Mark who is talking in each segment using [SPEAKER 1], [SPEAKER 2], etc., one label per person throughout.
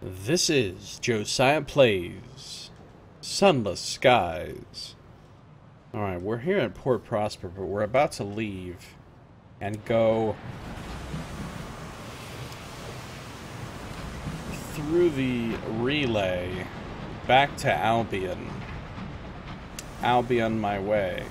[SPEAKER 1] This is Josiah Plays Sunless Skies. Alright, we're here at Port Prosper, but we're about to leave and go through the relay back to Albion. Albion my way.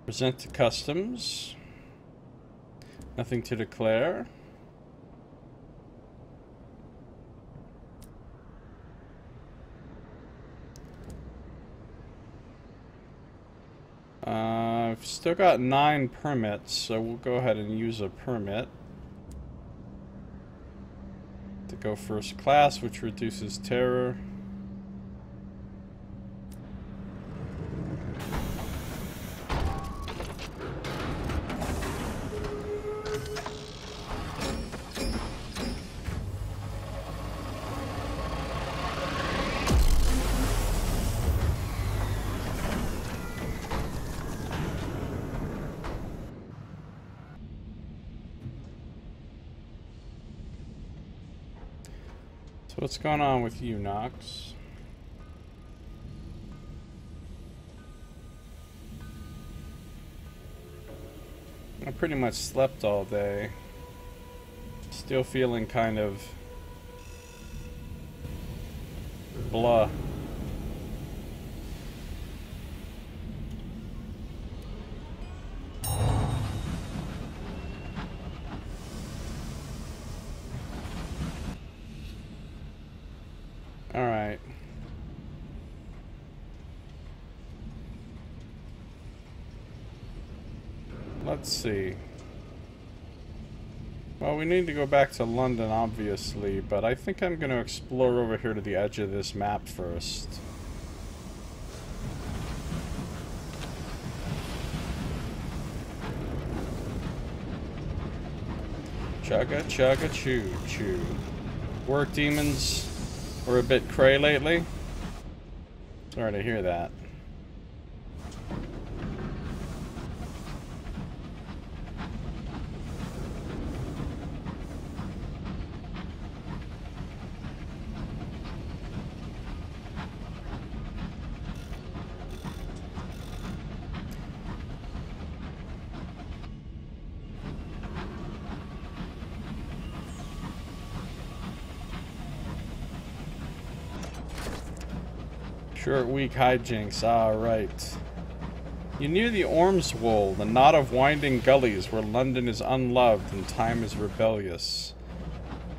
[SPEAKER 1] Present to customs. Nothing to declare. I've still got 9 permits, so we'll go ahead and use a permit to go first class, which reduces terror. So what's going on with you, Nox? I pretty much slept all day. Still feeling kind of blah. Alright. Let's see. Well, we need to go back to London, obviously, but I think I'm going to explore over here to the edge of this map first. Chugga chugga choo choo. Work demons. We're a bit cray lately. Sorry to hear that. Short week hijinks, right. You knew the Ormswold, the knot of winding gullies where London is unloved and time is rebellious.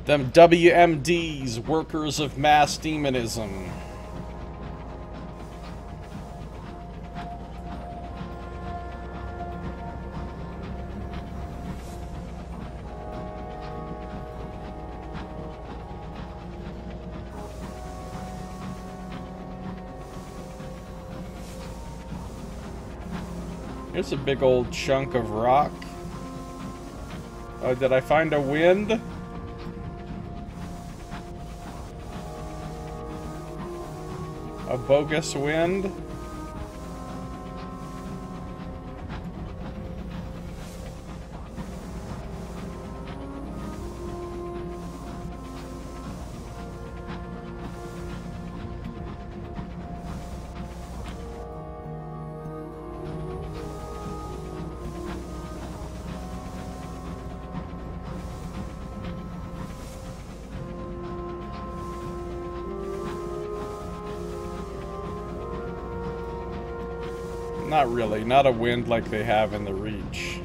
[SPEAKER 1] Them WMDs, workers of mass demonism. Here's a big old chunk of rock. Oh, did I find a wind? A bogus wind? Not really, not a wind like they have in the Reach.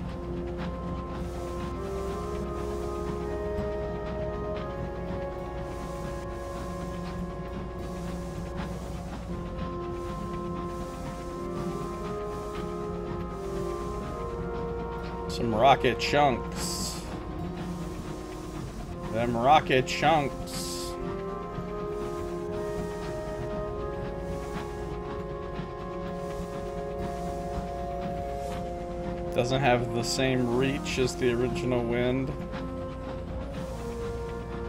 [SPEAKER 1] Some rocket chunks. Them rocket chunks. Doesn't have the same reach as the original wind.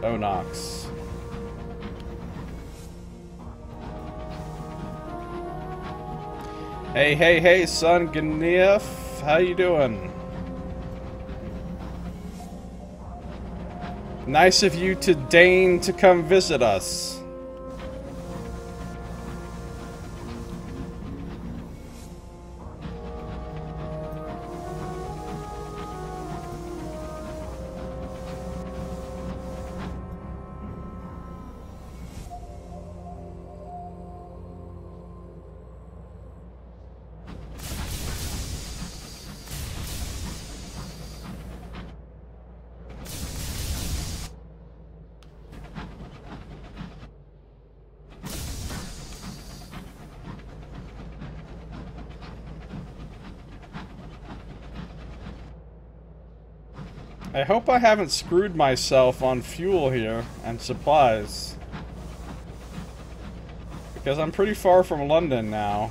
[SPEAKER 1] Oh, Nox. Hey, hey, hey, son Gnif. How you doing? Nice of you to deign to come visit us. I hope I haven't screwed myself on fuel here and supplies. Because I'm pretty far from London now.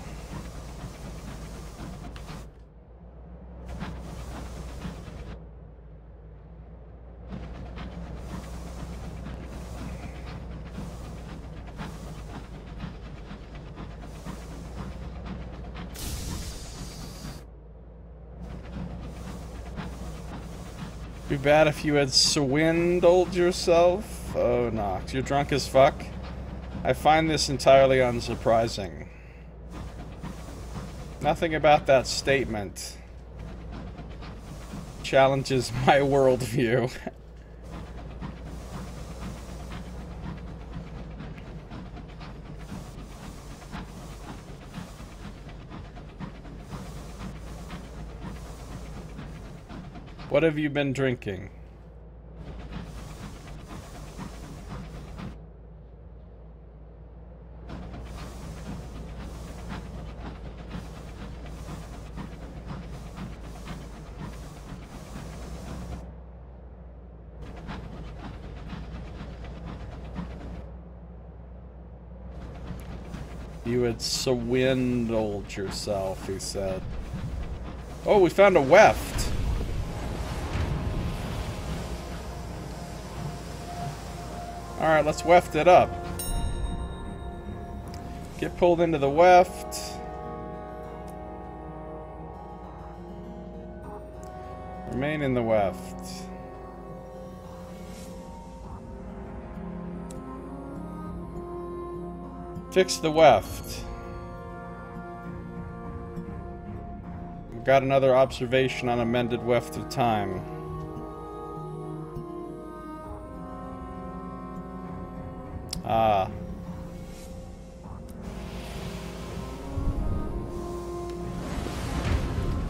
[SPEAKER 1] Be bad if you had swindled yourself. Oh, Nox, you're drunk as fuck. I find this entirely unsurprising. Nothing about that statement challenges my worldview. What have you been drinking? You had swindled yourself, he said. Oh, we found a weft. Alright, let's weft it up. Get pulled into the weft. Remain in the weft. Fix the weft. We've got another observation on amended weft of time. Ah.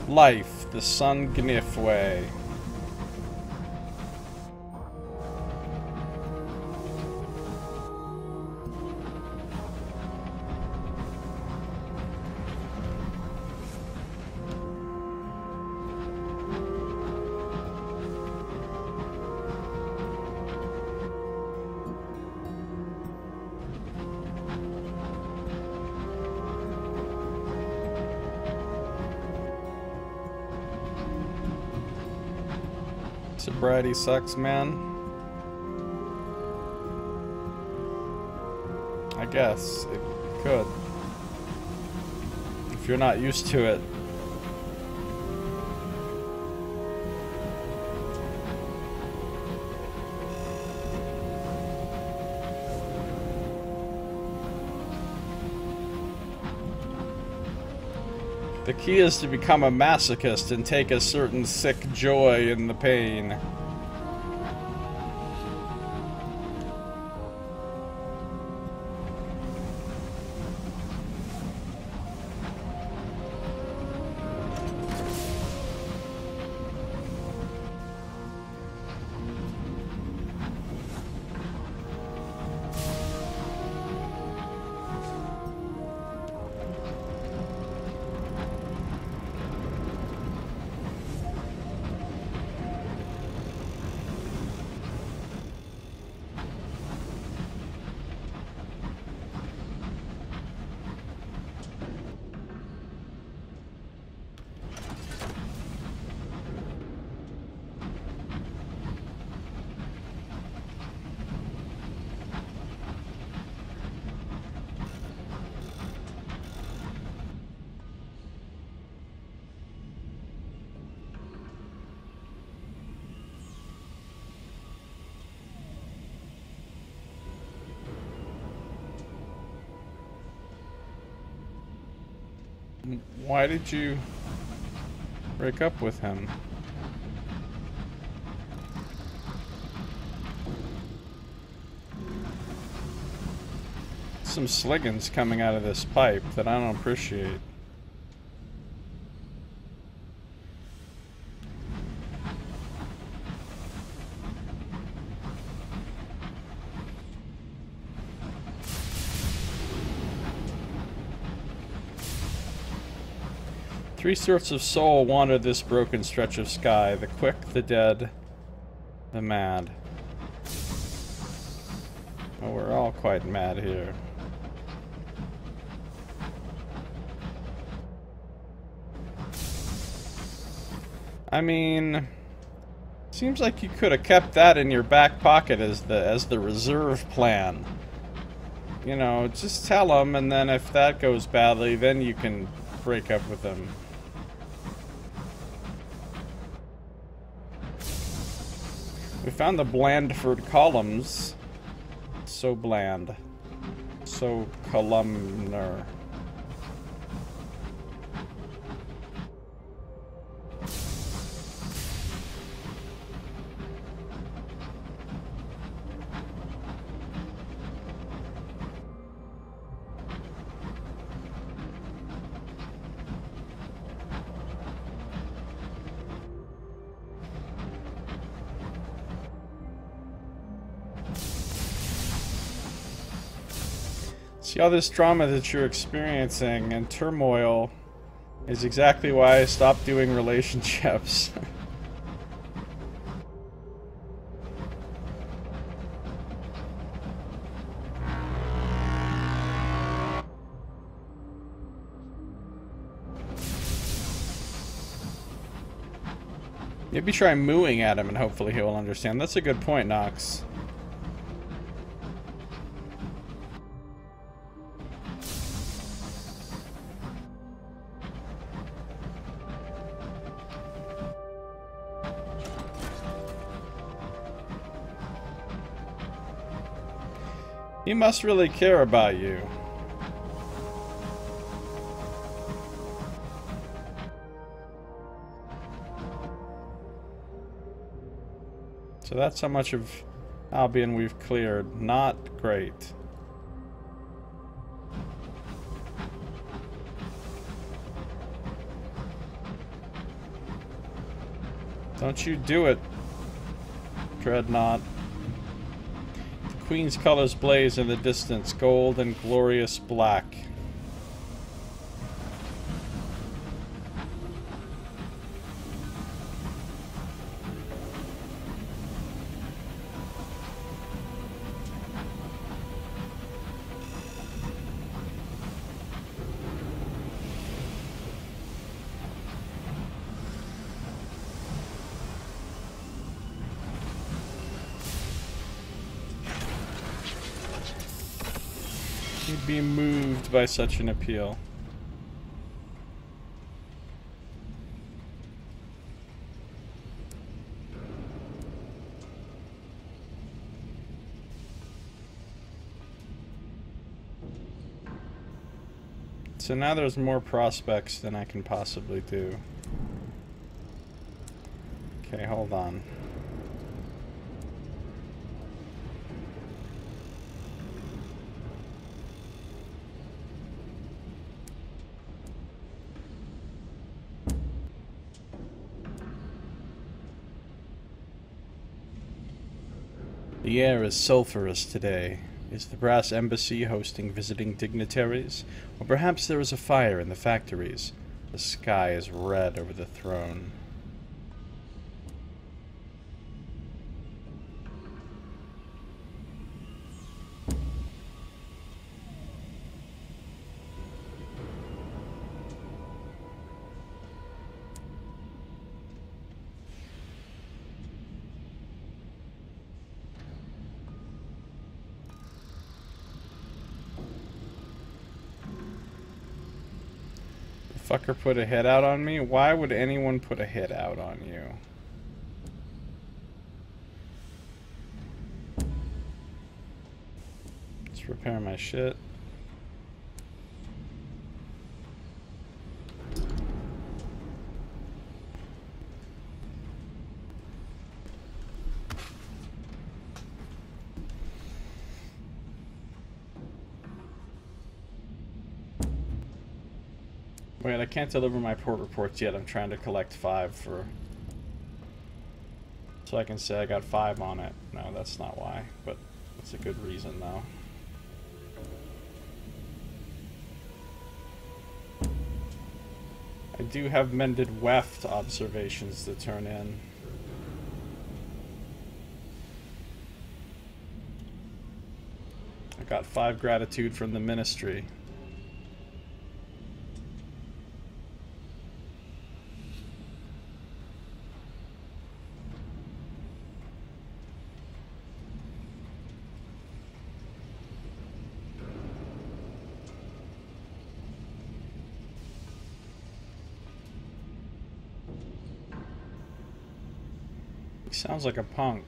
[SPEAKER 1] Life, the Sun Gnif way. Sobriety sucks, man. I guess it could. If you're not used to it. The key is to become a masochist and take a certain sick joy in the pain. Why did you break up with him? Some sliggins coming out of this pipe that I don't appreciate. Three sorts of soul wander this broken stretch of sky: the quick, the dead, the mad. Oh, we're all quite mad here. I mean, seems like you could have kept that in your back pocket as the reserve plan. You know, just tell them, and then if that goes badly, then you can break up with them. We found the Blandford columns. So bland. So columnar. See, all this drama that you're experiencing and turmoil is exactly why I stopped doing relationships. Maybe try mooing at him and hopefully he'll understand. That's a good point, Nox. He must really care about you. So that's how much of Albion we've cleared. Not great. Don't you do it, Dreadnought. Queen's colors blaze in the distance, gold and glorious black. Be moved by such an appeal. So now there's more prospects than I can possibly do. Okay, hold on. The air is sulphurous today. Is the brass embassy hosting visiting dignitaries? Or perhaps there is a fire in the factories. The sky is red over the throne. Fucker put a hit out on me? Why would anyone put a hit out on you? Let's repair my shit. Wait, I can't deliver my port reports yet. I'm trying to collect 5 for... so I can say I got 5 on it. No, that's not why, but that's a good reason, though. I do have mended weft observations to turn in. I got 5 gratitude from the ministry. He sounds like a punk.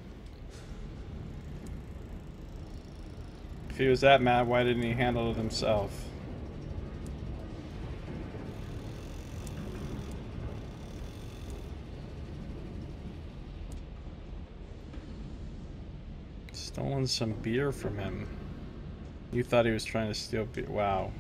[SPEAKER 1] If he was that mad, why didn't he handle it himself? Stolen some beer from him. You thought he was trying to steal beer. Wow.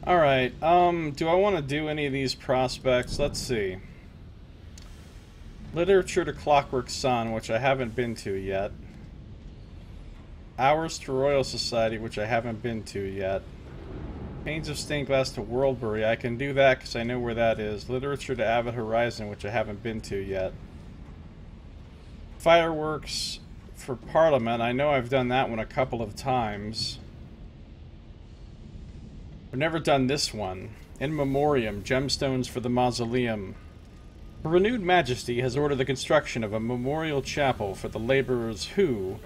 [SPEAKER 1] Alright, do I want to do any of these prospects? Let's see. Literature to Clockwork Sun, which I haven't been to yet. Hours to Royal Society, which I haven't been to yet. Panes of Stained Glass to Worldbury, I can do that because I know where that is. Literature to Avid Horizon, which I haven't been to yet. Fireworks for Parliament, I know I've done that one a couple of times. I've never done this one. In Memoriam, Gemstones for the Mausoleum. Her renewed Majesty has ordered the construction of a memorial chapel for the laborers who,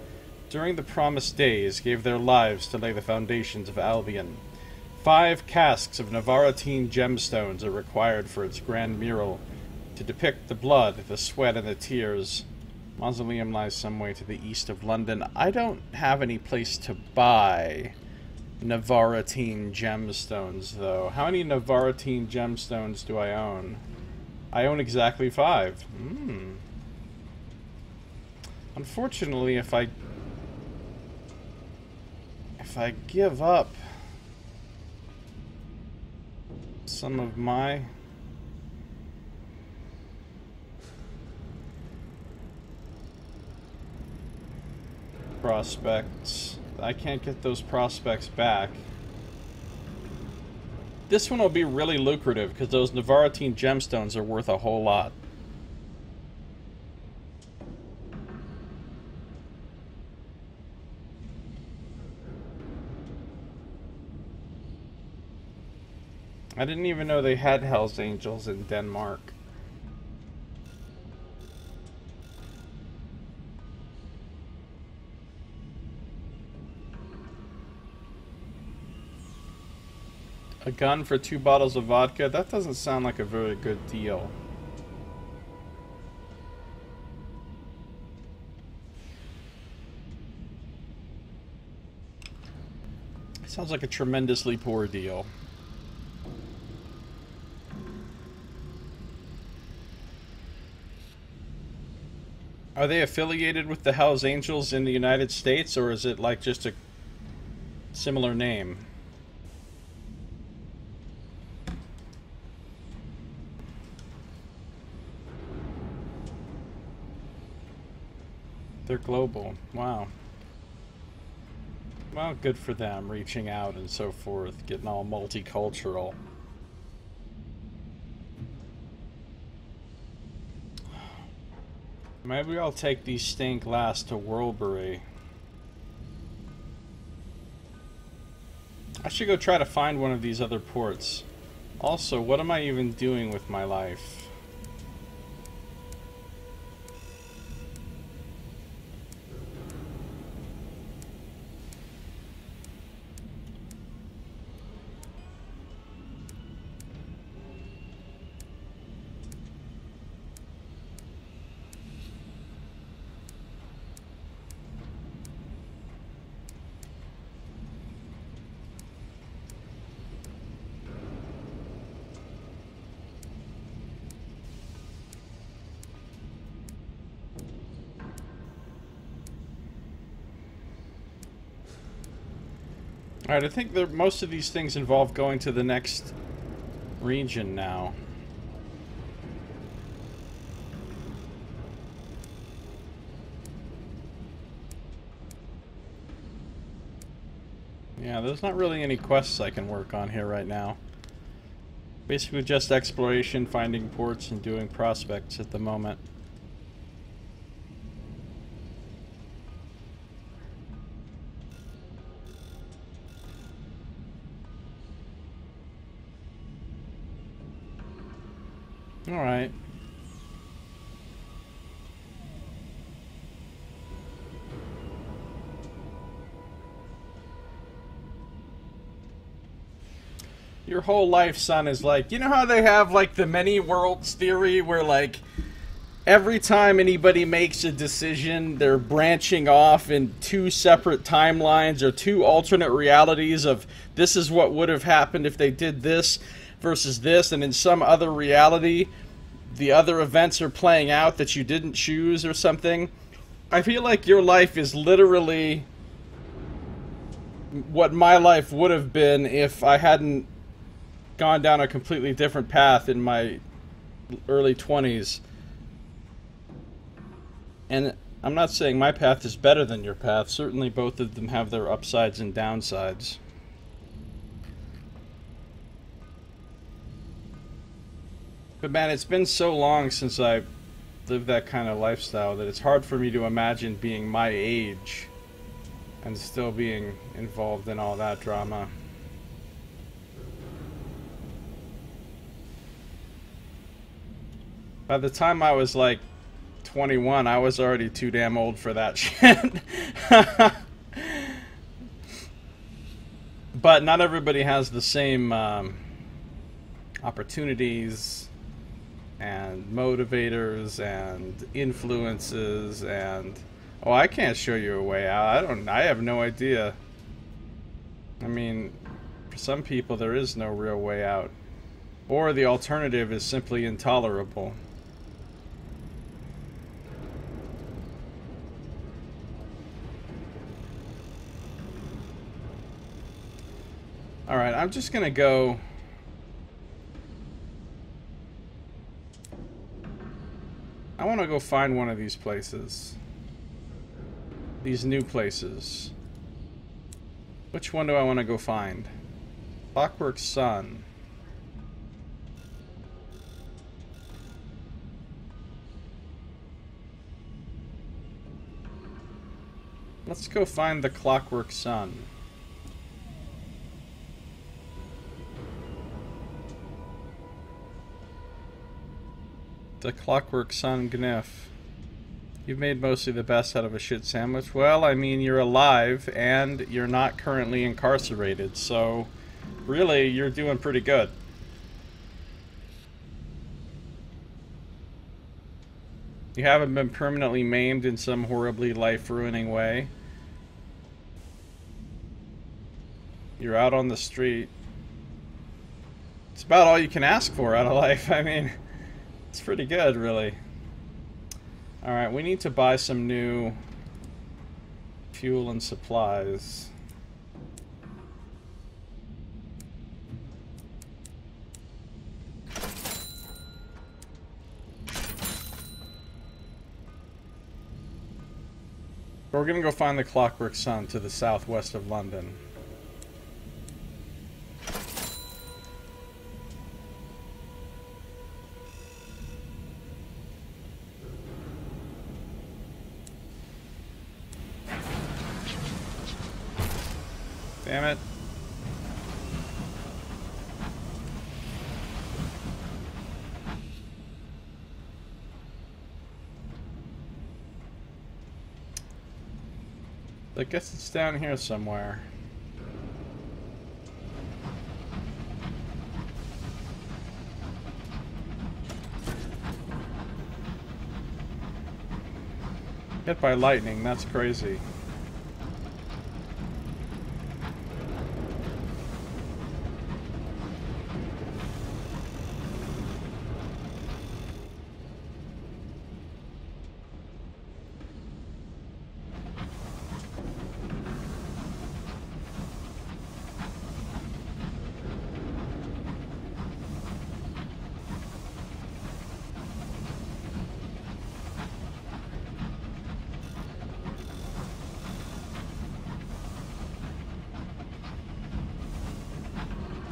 [SPEAKER 1] during the promised days, gave their lives to lay the foundations of Albion. 5 casks of Navarrete gemstones are required for its grand mural to depict the blood, the sweat, and the tears. Mausoleum lies some way to the east of London. I don't have any place to buy Navarrete gemstones, though. How many Navarrete gemstones do I own? I own exactly 5. Unfortunately, if I give up some of my prospects, I can't get those prospects back. This one will be really lucrative because those Navarrete gemstones are worth a whole lot. I didn't even know they had Hell's Angels in Denmark. A gun for 2 bottles of vodka? That doesn't sound like a very good deal. It sounds like a tremendously poor deal. Are they affiliated with the Hells Angels in the United States, or is it like just a similar name? They're global. Wow. Well, good for them, reaching out and so forth, getting all multicultural. Maybe I'll take these stained glass to Worldbury. I should go try to find one of these other ports. Also, what am I even doing with my life? Alright, I think that most of these things involve going to the next region now. Yeah, there's not really any quests I can work on here right now. Basically just exploration, finding ports, and doing prospects at the moment. Alright. Your whole life, son, is like, you know how they have, like, the many worlds theory where, like, every time anybody makes a decision, they're branching off in two separate timelines or two alternate realities of this is what would have happened if they did this versus this, and in some other reality, the other events are playing out that you didn't choose or something. I feel like your life is literally what my life would have been if I hadn't gone down a completely different path in my early 20s. And I'm not saying my path is better than your path. Certainly both of them have their upsides and downsides. But man, it's been so long since I lived that kind of lifestyle that it's hard for me to imagine being my age and still being involved in all that drama. By the time I was like 21, I was already too damn old for that shit. But not everybody has the same opportunities and motivators and influences and... Oh, I can't show you a way out. I have no idea. I mean, for some people there is no real way out. Or the alternative is simply intolerable. Alright, I'm just gonna go... I want to go find one of these places. These new places. Which one do I want to go find? Clockwork Sun. Let's go find the Clockwork Sun. The Clockwork Sun Gniff. You've made mostly the best out of a shit sandwich. Well, I mean, you're alive and you're not currently incarcerated, so really, you're doing pretty good. You haven't been permanently maimed in some horribly life-ruining way. You're out on the street. It's about all you can ask for out of life. I mean, it's pretty good, really. Alright, we need to buy some new fuel and supplies. We're gonna go find the Clockwork Sun to the southwest of London. Damn it. I guess it's down here somewhere. Hit by lightning, that's crazy.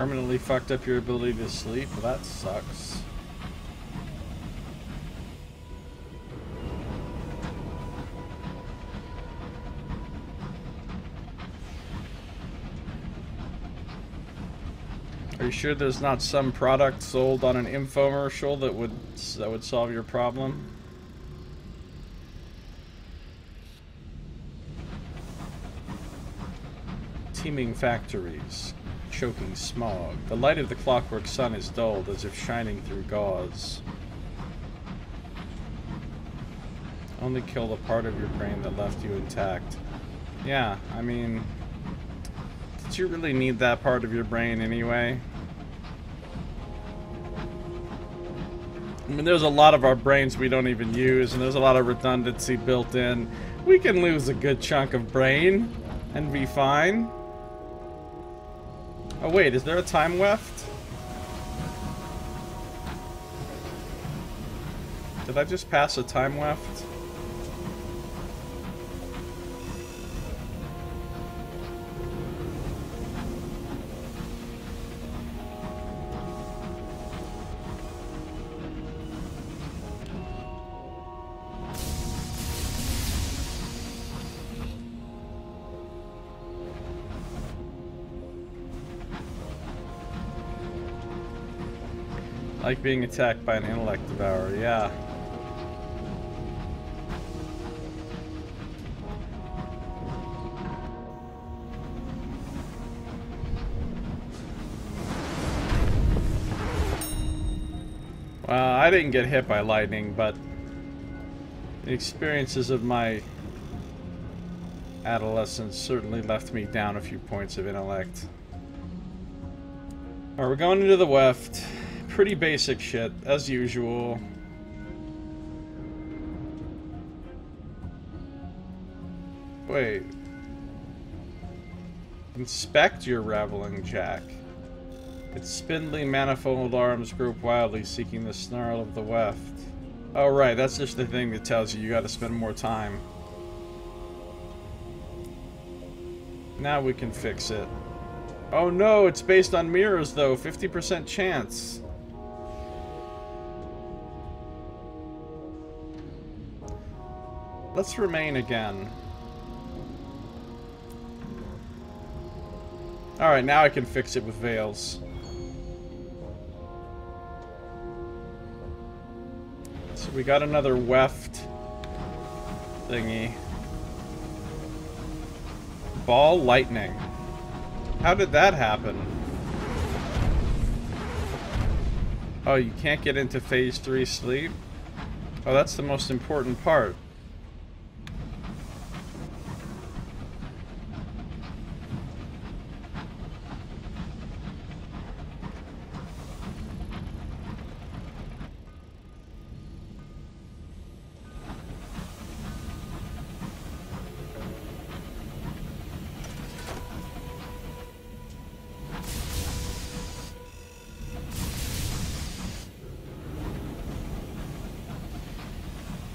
[SPEAKER 1] Permanently fucked up your ability to sleep? Well, that sucks. Are you sure there's not some product sold on an infomercial that would solve your problem? Teeming factories, choking smog. The light of the clockwork sun is dulled as if shining through gauze. Only kill the part of your brain that left you intact. Yeah, I mean, did you really need that part of your brain anyway? I mean, there's a lot of our brains we don't even use, and there's a lot of redundancy built in. We can lose a good chunk of brain and be fine. Oh wait, is there a time weft? Did I just pass a time weft? Like being attacked by an intellect devourer, yeah. Well, I didn't get hit by lightning, but the experiences of my adolescence certainly left me down a few points of intellect. Alright, we're going into the weft. Pretty basic shit, as usual. Wait. Inspect your raveling jack. Its spindly manifold arms grope wildly, seeking the snarl of the weft. Oh right, that's just the thing that tells you gotta spend more time. Now we can fix it. Oh no, it's based on mirrors though, 50% chance. Let's remain again. Alright, now I can fix it with veils. So we got another weft thingy. Ball lightning. How did that happen? Oh, you can't get into phase 3 sleep? Oh, that's the most important part.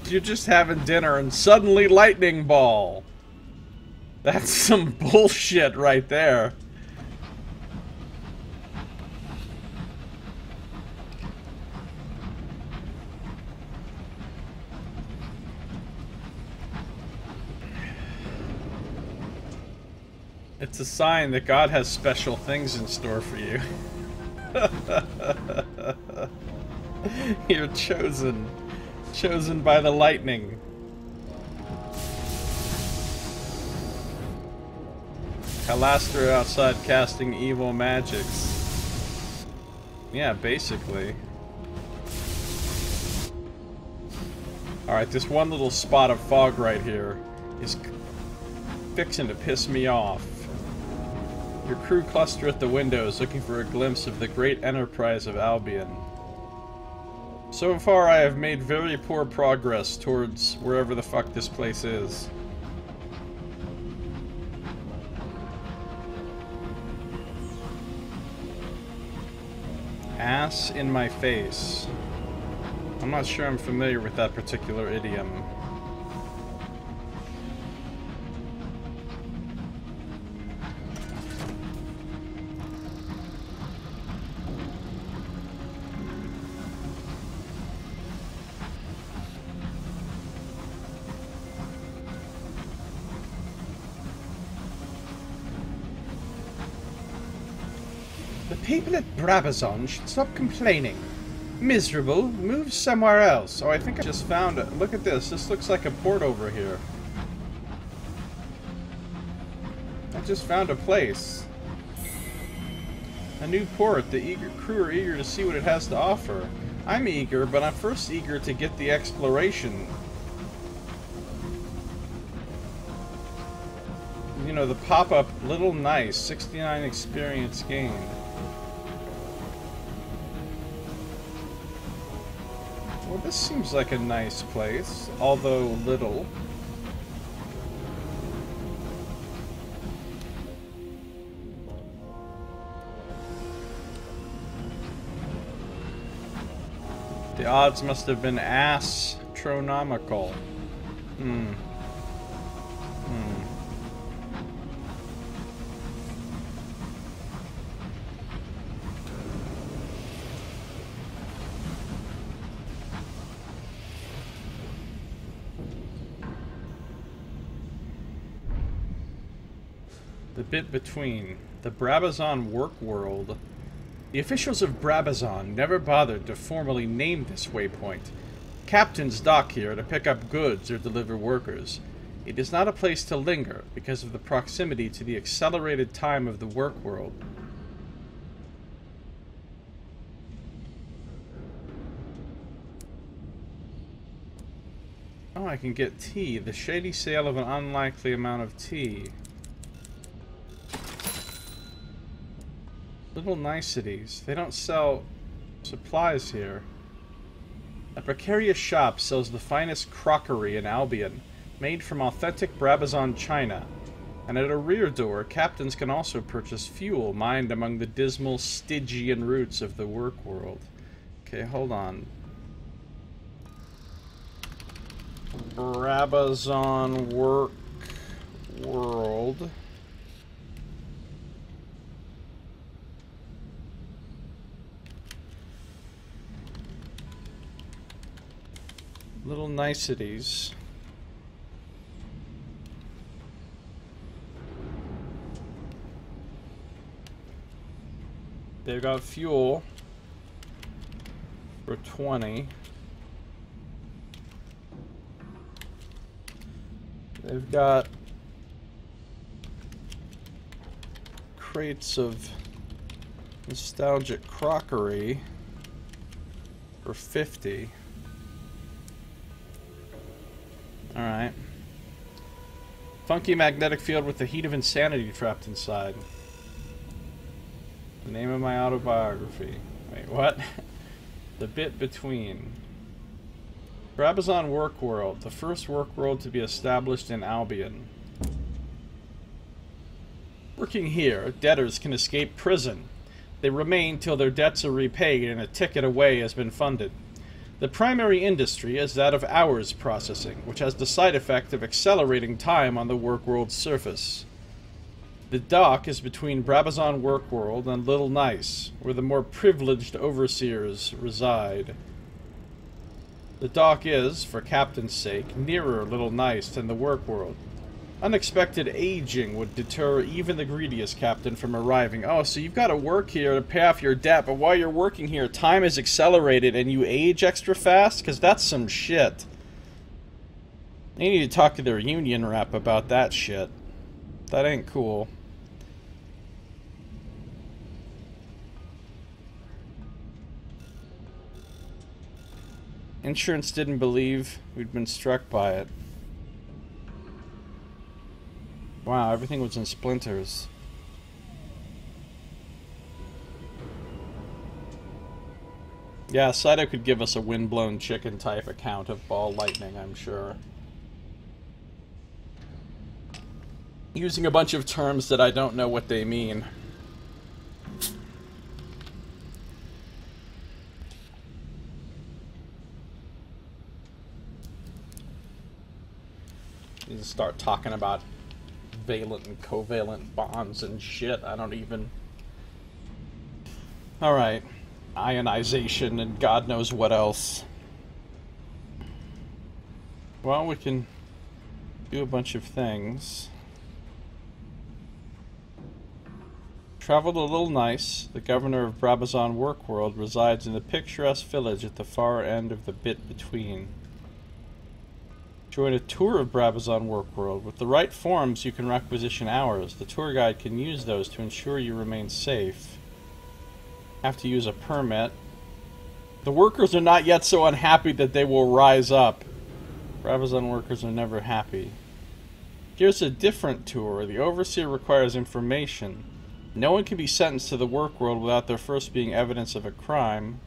[SPEAKER 1] You're just having dinner and suddenly lightning ball. That's some bullshit right there. It's a sign that God has special things in store for you. You're chosen. Chosen by the lightning. Calastra outside casting evil magics. Yeah, basically. Alright, this one little spot of fog right here is fixing to piss me off. Your crew cluster at the windows looking for a glimpse of the great enterprise of Albion. So far, I have made very poor progress towards wherever the fuck this place is. Ass in my face. I'm not sure I'm familiar with that particular idiom. people at Brabazon should stop complaining. Miserable, move somewhere else. Oh, I think I just found it. Look at this. This looks like a port over here. I just found a place. A new port. The crew are eager to see what it has to offer. I'm eager, but I'm first eager to get the exploration. You know, the pop-up, little nice, 69 experience gained. Well, this seems like a nice place, although little. The odds must have been astronomical. The bit between. The Brabazon work world. The officials of Brabazon never bothered to formally name this waypoint. Captains dock here to pick up goods or deliver workers. It is not a place to linger because of the proximity to the accelerated time of the work world. Oh, I can get tea. The shady sale of an unlikely amount of tea. Little niceties. They don't sell supplies here. A precarious shop sells the finest crockery in Albion, made from authentic Brabazon china. And at a rear door, captains can also purchase fuel mined among the dismal Stygian roots of the work world. Okay, hold on. Brabazon work world. Little niceties. They've got fuel for 20. They've got crates of nostalgic crockery for 50. Alright. Funky magnetic field with the heat of insanity trapped inside. The name of my autobiography. Wait, what? The bit between. Brabazon work world. The first work world to be established in Albion. Working here, debtors can escape prison. They remain till their debts are repaid and a ticket away has been funded. The primary industry is that of hours processing, which has the side effect of accelerating time on the work world's surface. The dock is between Brabazon work world and Little Nice, where the more privileged overseers reside. The dock is, for captain's sake, nearer Little Nice than the work world. Unexpected aging would deter even the greediest captain from arriving. Oh, so you've got to work here to pay off your debt, but while you're working here, time is accelerated and you age extra fast? Because that's some shit. They need to talk to their union rep about that shit. That ain't cool. Insurance didn't believe we'd been struck by it. Wow, everything was in splinters. Yeah, Saito could give us a windblown chicken type account of ball lightning, I'm sure. Using a bunch of terms that I don't know what they mean. You just start talking about valent and covalent bonds and shit. I don't even... Alright. Ionization and God knows what else. Well, we can do a bunch of things. Travel a little nice. The governor of Brabazon Workworld resides in the picturesque village at the far end of the bit between. Join a tour of Brabazon Workworld. With the right forms, you can requisition hours. The tour guide can use those to ensure you remain safe. Have to use a permit. The workers are not yet so unhappy that they will rise up. Brabazon workers are never happy. Here's a different tour. The overseer requires information. No one can be sentenced to the work world without there first being evidence of a crime.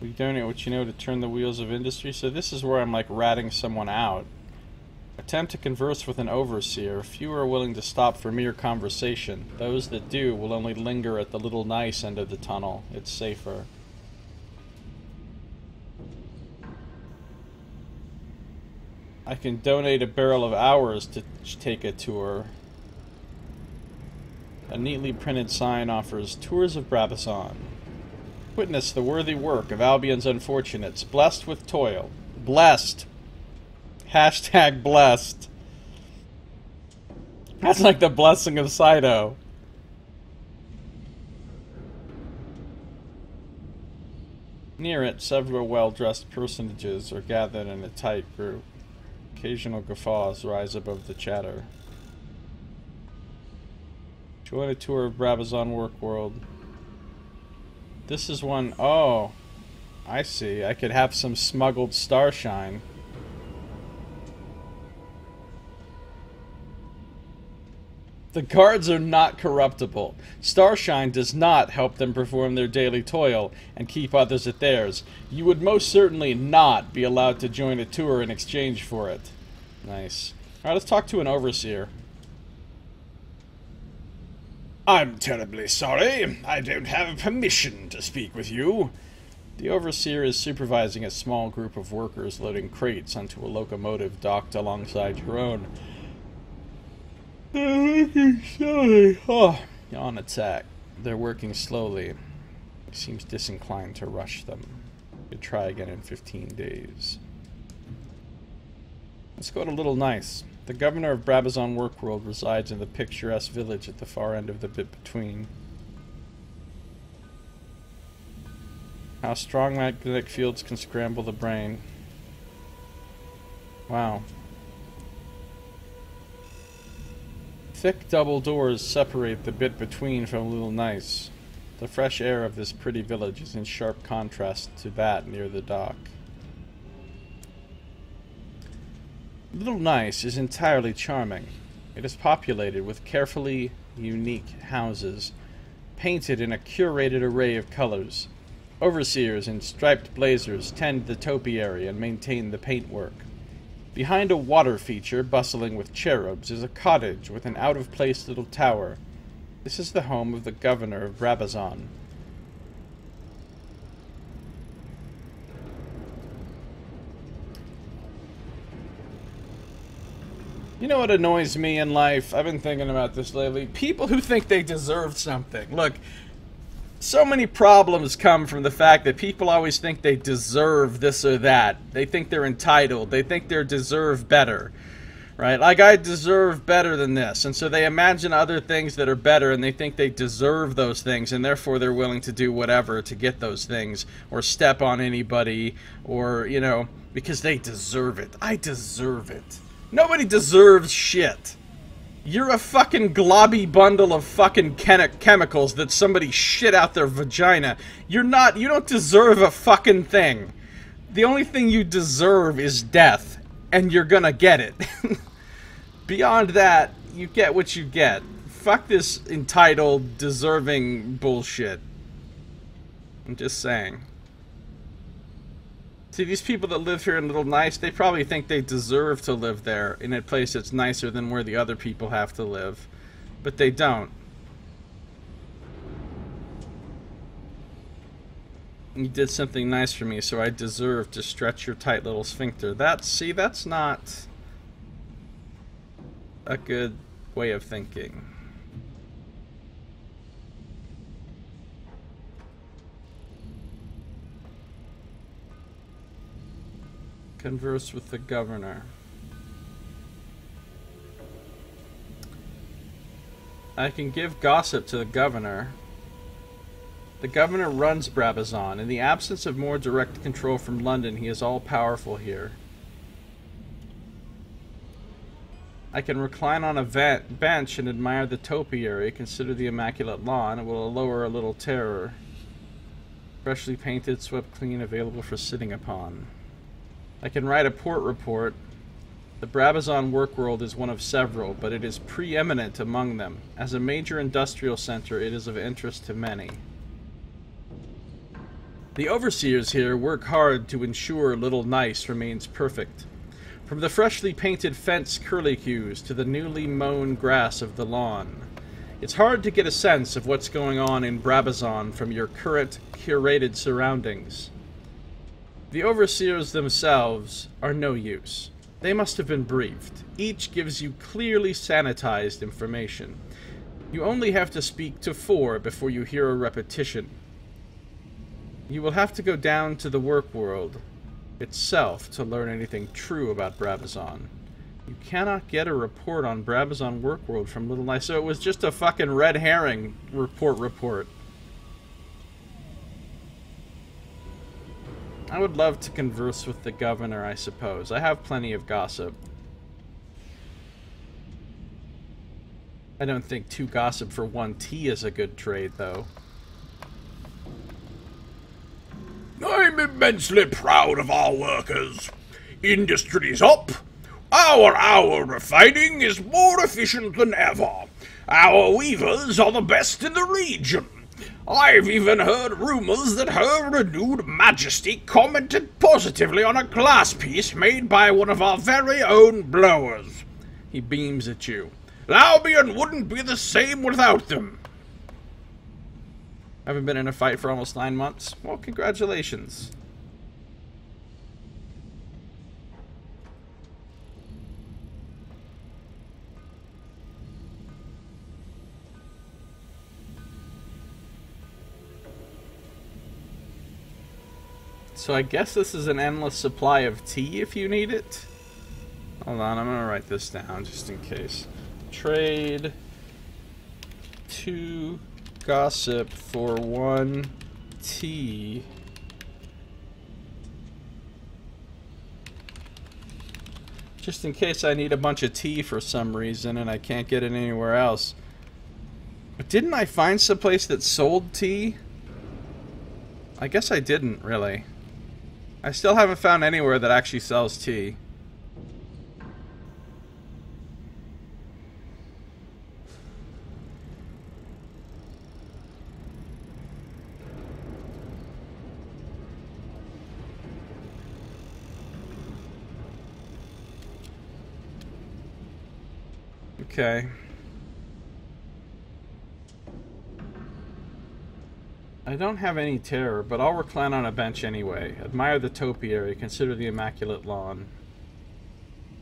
[SPEAKER 1] We donate what you know to turn the wheels of industry. So this is where I'm like ratting someone out. Attempt to converse with an overseer. Few are willing to stop for mere conversation. Those that do will only linger at the little nice end of the tunnel. It's safer. I can donate a barrel of hours to take a tour. A neatly printed sign offers tours of Brabazon. Witness the worthy work of Albion's unfortunates, blessed with toil. Blessed. Hashtag blessed. That's like the blessing of Saito. Near it, several well-dressed personages are gathered in a tight group. Occasional guffaws rise above the chatter. Join a tour of Brabazon Workworld. This is one... Oh, I see. I could have some smuggled starshine. The guards are not corruptible. Starshine does not help them perform their daily toil and keep others at theirs. You would most certainly not be allowed to join a tour in exchange for it. Nice. Alright, let's talk to an overseer.
[SPEAKER 2] I'm terribly sorry. I don't have permission to speak with you.
[SPEAKER 1] The overseer is supervising a small group of workers loading crates onto a locomotive docked alongside your own. They're working slowly. Oh, on attack. They're working slowly. He seems disinclined to rush them. Could try again in 15 days. Let's go to Little Nice. The governor of Brabazon Workworld resides in the picturesque village at the far end of the bit between. How strong magnetic fields can scramble the brain. Wow. Thick double doors separate the bit between from Little Nice. The fresh air of this pretty village is in sharp contrast to that near the dock. Little Nice is entirely charming. It is populated with carefully unique houses, painted in a curated array of colors. Overseers in striped blazers tend the topiary and maintain the paintwork. Behind a water feature bustling with cherubs is a cottage with an out-of-place little tower. This is the home of the governor of Brabazon. You know what annoys me in life? I've been thinking about this lately. People who think they deserve something. Look, so many problems come from the fact that people always think they deserve this or that. They think they're entitled. They think they deserve better. Right? Like, I deserve better than this. And so they imagine other things that are better and they think they deserve those things. And therefore they're willing to do whatever to get those things. Or step on anybody. Or, you know, because they deserve it. I deserve it. Nobody deserves shit. You're a fucking globby bundle of fucking chemicals that somebody shit out their vagina. You don't deserve a fucking thing. The only thing you deserve is death. And you're gonna get it. Beyond that, you get what you get. Fuck this entitled, deserving bullshit. I'm just saying. See, these people that live here in Little Nice, they probably think they deserve to live there in a place that's nicer than where the other people have to live. But they don't. You did something nice for me, so I deserve to stretch your tight little sphincter. That's not a good way of thinking. Converse with the governor. I can give gossip to the governor. The governor runs Brabazon. In the absence of more direct control from London, he is all-powerful here. I can recline on a bench and admire the topiary, consider the immaculate lawn. It will lower a little terror. Freshly painted, swept clean, available for sitting upon. I can write a port report. The Brabazon work-world is one of several, but it is preeminent among them. As a major industrial center, it is of interest to many. The overseers here work hard to ensure Little Nice remains perfect. From the freshly painted fence curlicues to the newly mown grass of the lawn. It's hard to get a sense of what's going on in Brabazon from your current, curated surroundings. The overseers themselves are no use. They must have been briefed. Each gives you clearly sanitized information. You only have to speak to 4 before you hear a repetition. You will have to go down to the work world itself to learn anything true about Brabazon. You cannot get a report on Brabazon Workworld from Little Nice. So it was just a fucking red herring report. I would love to converse with the governor, I suppose. I have plenty of gossip. I don't think 2 gossip for 1 tea is a good trade, though.
[SPEAKER 2] I'm immensely proud of our workers. Industry's up. Our refining is more efficient than ever. Our weavers are the best in the region. I've even heard rumors that Her Renewed Majesty commented positively on a glass piece made by one of our very own blowers. He beams at you. Albion wouldn't be the same without them.
[SPEAKER 1] Haven't been in a fight for almost 9 months. Well, congratulations. So I guess this is an endless supply of tea if you need it. Hold on, I'm gonna write this down just in case. Trade 2 gossip for 1 tea. Just in case I need a bunch of tea for some reason and I can't get it anywhere else. But didn't I find someplace that sold tea? I guess I didn't, really. I still haven't found anywhere that actually sells tea. Okay. I don't have any terror, but I'll recline on a bench anyway. Admire the topiary, consider the immaculate lawn.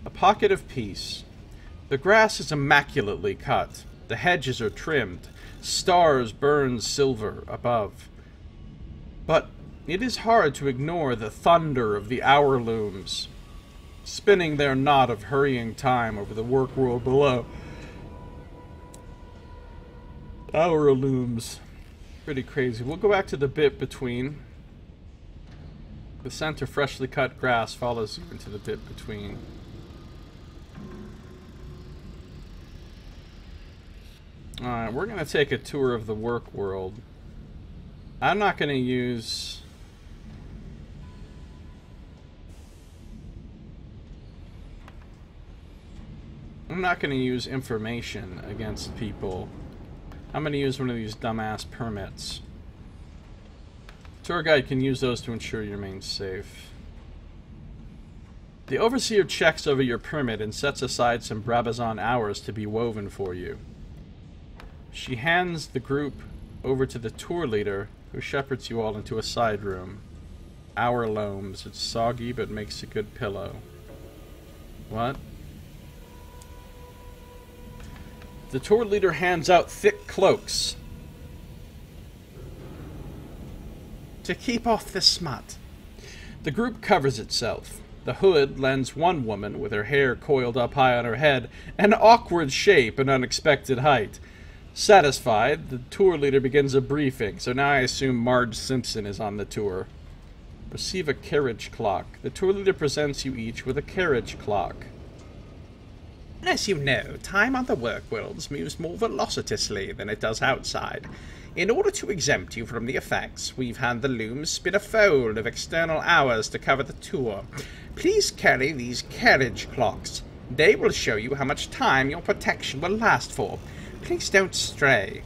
[SPEAKER 1] A pocket of peace. The grass is immaculately cut. The hedges are trimmed. Stars burn silver above. But it is hard to ignore the thunder of the hour looms, spinning their knot of hurrying time over the work world below. Hour looms. Pretty crazy. We'll go back to the bit between. The scent of freshly cut grass follows you into the bit between. Alright, we're going to take a tour of the work world. I'm not going to use... information against people. I'm going to use one of these dumbass permits. Tour guide can use those to ensure you remain safe. The overseer checks over your permit and sets aside some Brabazon hours to be woven for you. She hands the group over to the tour leader, who shepherds you all into a side room. Hour loams. It's soggy, but makes a good pillow. What? The tour leader hands out thick cloaks to keep off the smut. The group covers itself. The hood lends one woman, with her hair coiled up high on her head, an awkward shape and unexpected height. Satisfied, the tour leader begins a briefing, so now I assume Marge Simpson is on the tour. Receive a carriage clock. The tour leader presents you each with a carriage clock. As you know, time on the work worlds moves more velocitously than it does outside. In order to exempt you from the effects, we've had the looms spin a fold of external hours to cover the tour. Please carry these carriage clocks. They will show you how much time your protection will last for. Please don't stray.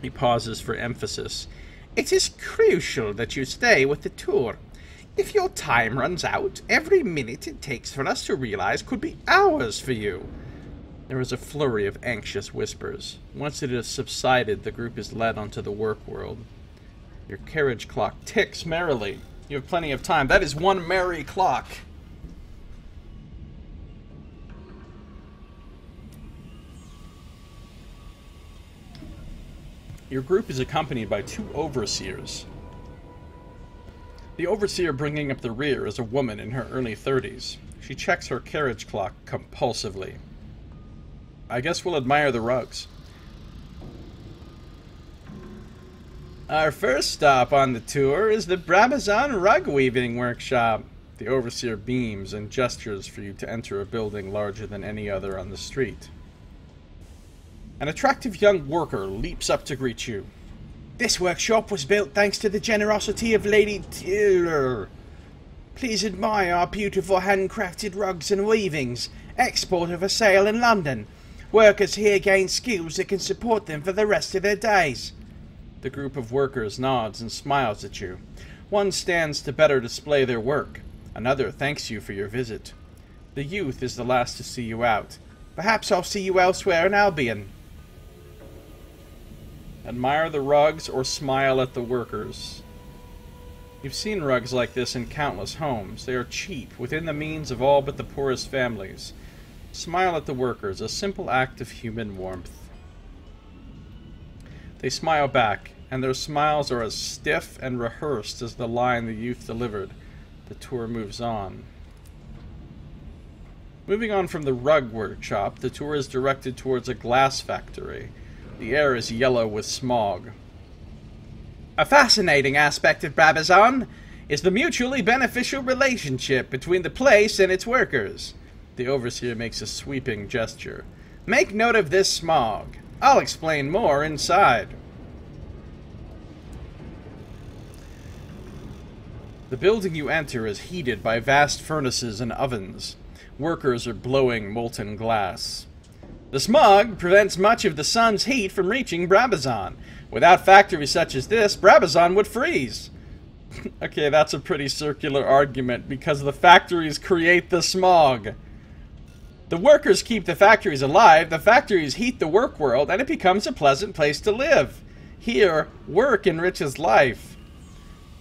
[SPEAKER 1] He pauses for emphasis. It is crucial that you stay with the tour. If your time runs out, every minute it takes for us to realize could be hours for you. There is a flurry of anxious whispers. Once it has subsided, the group is led onto the work world. Your carriage clock ticks merrily. You have plenty of time. That is one merry clock. Your group is accompanied by 2 overseers. The overseer bringing up the rear is a woman in her early 30s. She checks her carriage clock compulsively. I guess we'll admire the rugs. Our first stop on the tour is the Brabazon Rug Weaving Workshop. The overseer beams and gestures for you to enter a building larger than any other on the street. An attractive young worker leaps up to greet you. This workshop was built thanks to the generosity of Lady Taylor. Please admire our beautiful handcrafted rugs and weavings, exported for sale in London. Workers here gain skills that can support them for the rest of their days. The group of workers nods and smiles at you. One stands to better display their work. Another thanks you for your visit. The youth is the last to see you out. Perhaps I'll see you elsewhere in Albion. Admire the rugs or smile at the workers. You've seen rugs like this in countless homes. They are cheap, within the means of all but the poorest families. Smile at the workers, a simple act of human warmth. They smile back, and their smiles are as stiff and rehearsed as the line the youth delivered. The tour moves on. Moving on from the rug workshop, the tour is directed towards a glass factory. The air is yellow with smog. A fascinating aspect of Brabazon is the mutually beneficial relationship between the place and its workers. The overseer makes a sweeping gesture. Make note of this smog. I'll explain more inside. The building you enter is heated by vast furnaces and ovens. Workers are blowing molten glass. The smog prevents much of the sun's heat from reaching Brabazon. Without factories such as this, Brabazon would freeze. Okay, that's a pretty circular argument, because the factories create the smog. The workers keep the factories alive, the factories heat the work world, and it becomes a pleasant place to live. Here, work enriches life.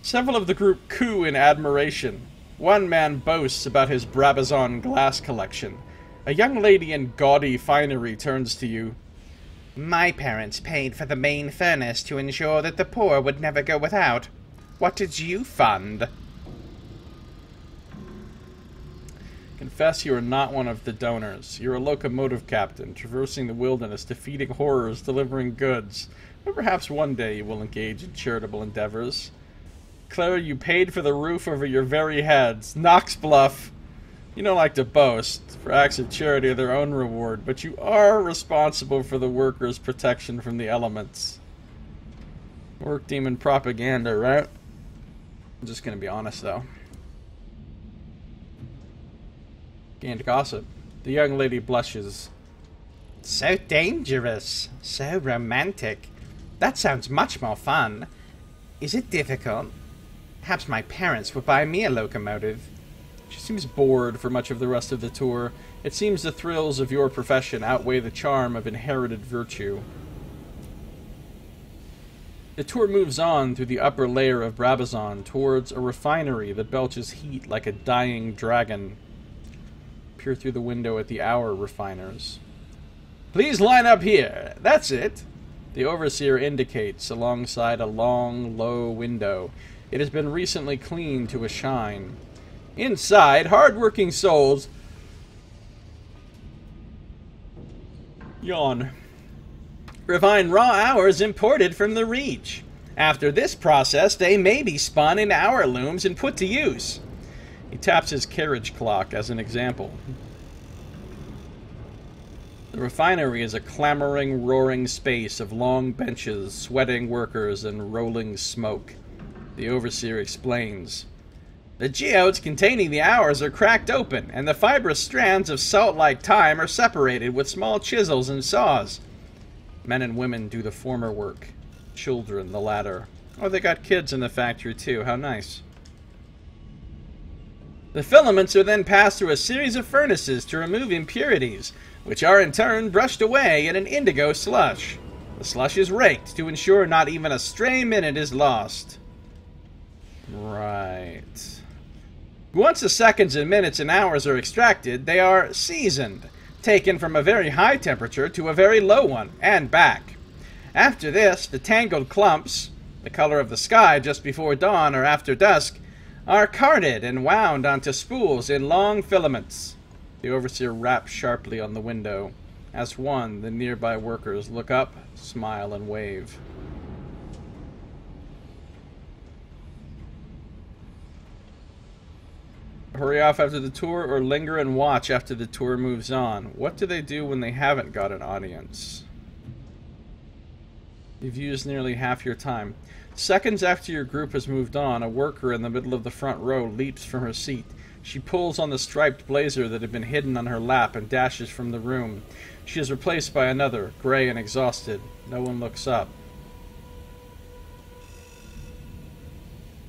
[SPEAKER 1] Several of the group coo in admiration. One man boasts about his Brabazon glass collection. A young lady in gaudy finery turns to you. My parents paid for the main furnace to ensure that the poor would never go without. What did you fund? Confess you are not one of the donors. You're a locomotive captain, traversing the wilderness, defeating horrors, delivering goods. But perhaps one day you will engage in charitable endeavors. Clara, you paid for the roof over your very heads. Knox Bluff. You don't like to boast, for acts of charity are their own reward, but you are responsible for the workers' protection from the elements. Work demon propaganda, right? I'm just gonna be honest, though. Gained gossip. The young lady blushes. So dangerous. So romantic. That sounds much more fun. Is it difficult? Perhaps my parents would buy me a locomotive. She seems bored for much of the rest of the tour. It seems the thrills of your profession outweigh the charm of inherited virtue. The tour moves on through the upper layer of Brabazon towards a refinery that belches heat like a dying dragon. Peer through the window at the hour refiners. Please line up here. That's it. The overseer indicates alongside a long, low window. It has been recently cleaned to a shine. Inside, hard-working souls refine raw ores imported from the Reach. After this process, they may be spun in hour looms and put to use. He taps his carriage clock as an example. The refinery is a clamoring, roaring space of long benches, sweating workers, and rolling smoke. The overseer explains. The geodes containing the hours are cracked open, and the fibrous strands of salt-like time are separated with small chisels and saws. Men and women do the former work. Children the latter. Oh, they got kids in the factory too. How nice. The filaments are then passed through a series of furnaces to remove impurities, which are in turn brushed away in an indigo slush. The slush is raked to ensure not even a stray minute is lost. Right. Once the seconds and minutes and hours are extracted, they are seasoned, taken from a very high temperature to a very low one, and back. After this, the tangled clumps, the color of the sky just before dawn or after dusk, are carded and wound onto spools in long filaments. The overseer raps sharply on the window. As the nearby workers look up, smile, and wave. Hurry off after the tour or linger and watch after the tour moves on. What do they do when they haven't got an audience? You've used nearly half your time. Seconds after your group has moved on, a worker in the middle of the front row leaps from her seat. She pulls on the striped blazer that had been hidden on her lap and dashes from the room. She is replaced by another, gray and exhausted. No one looks up.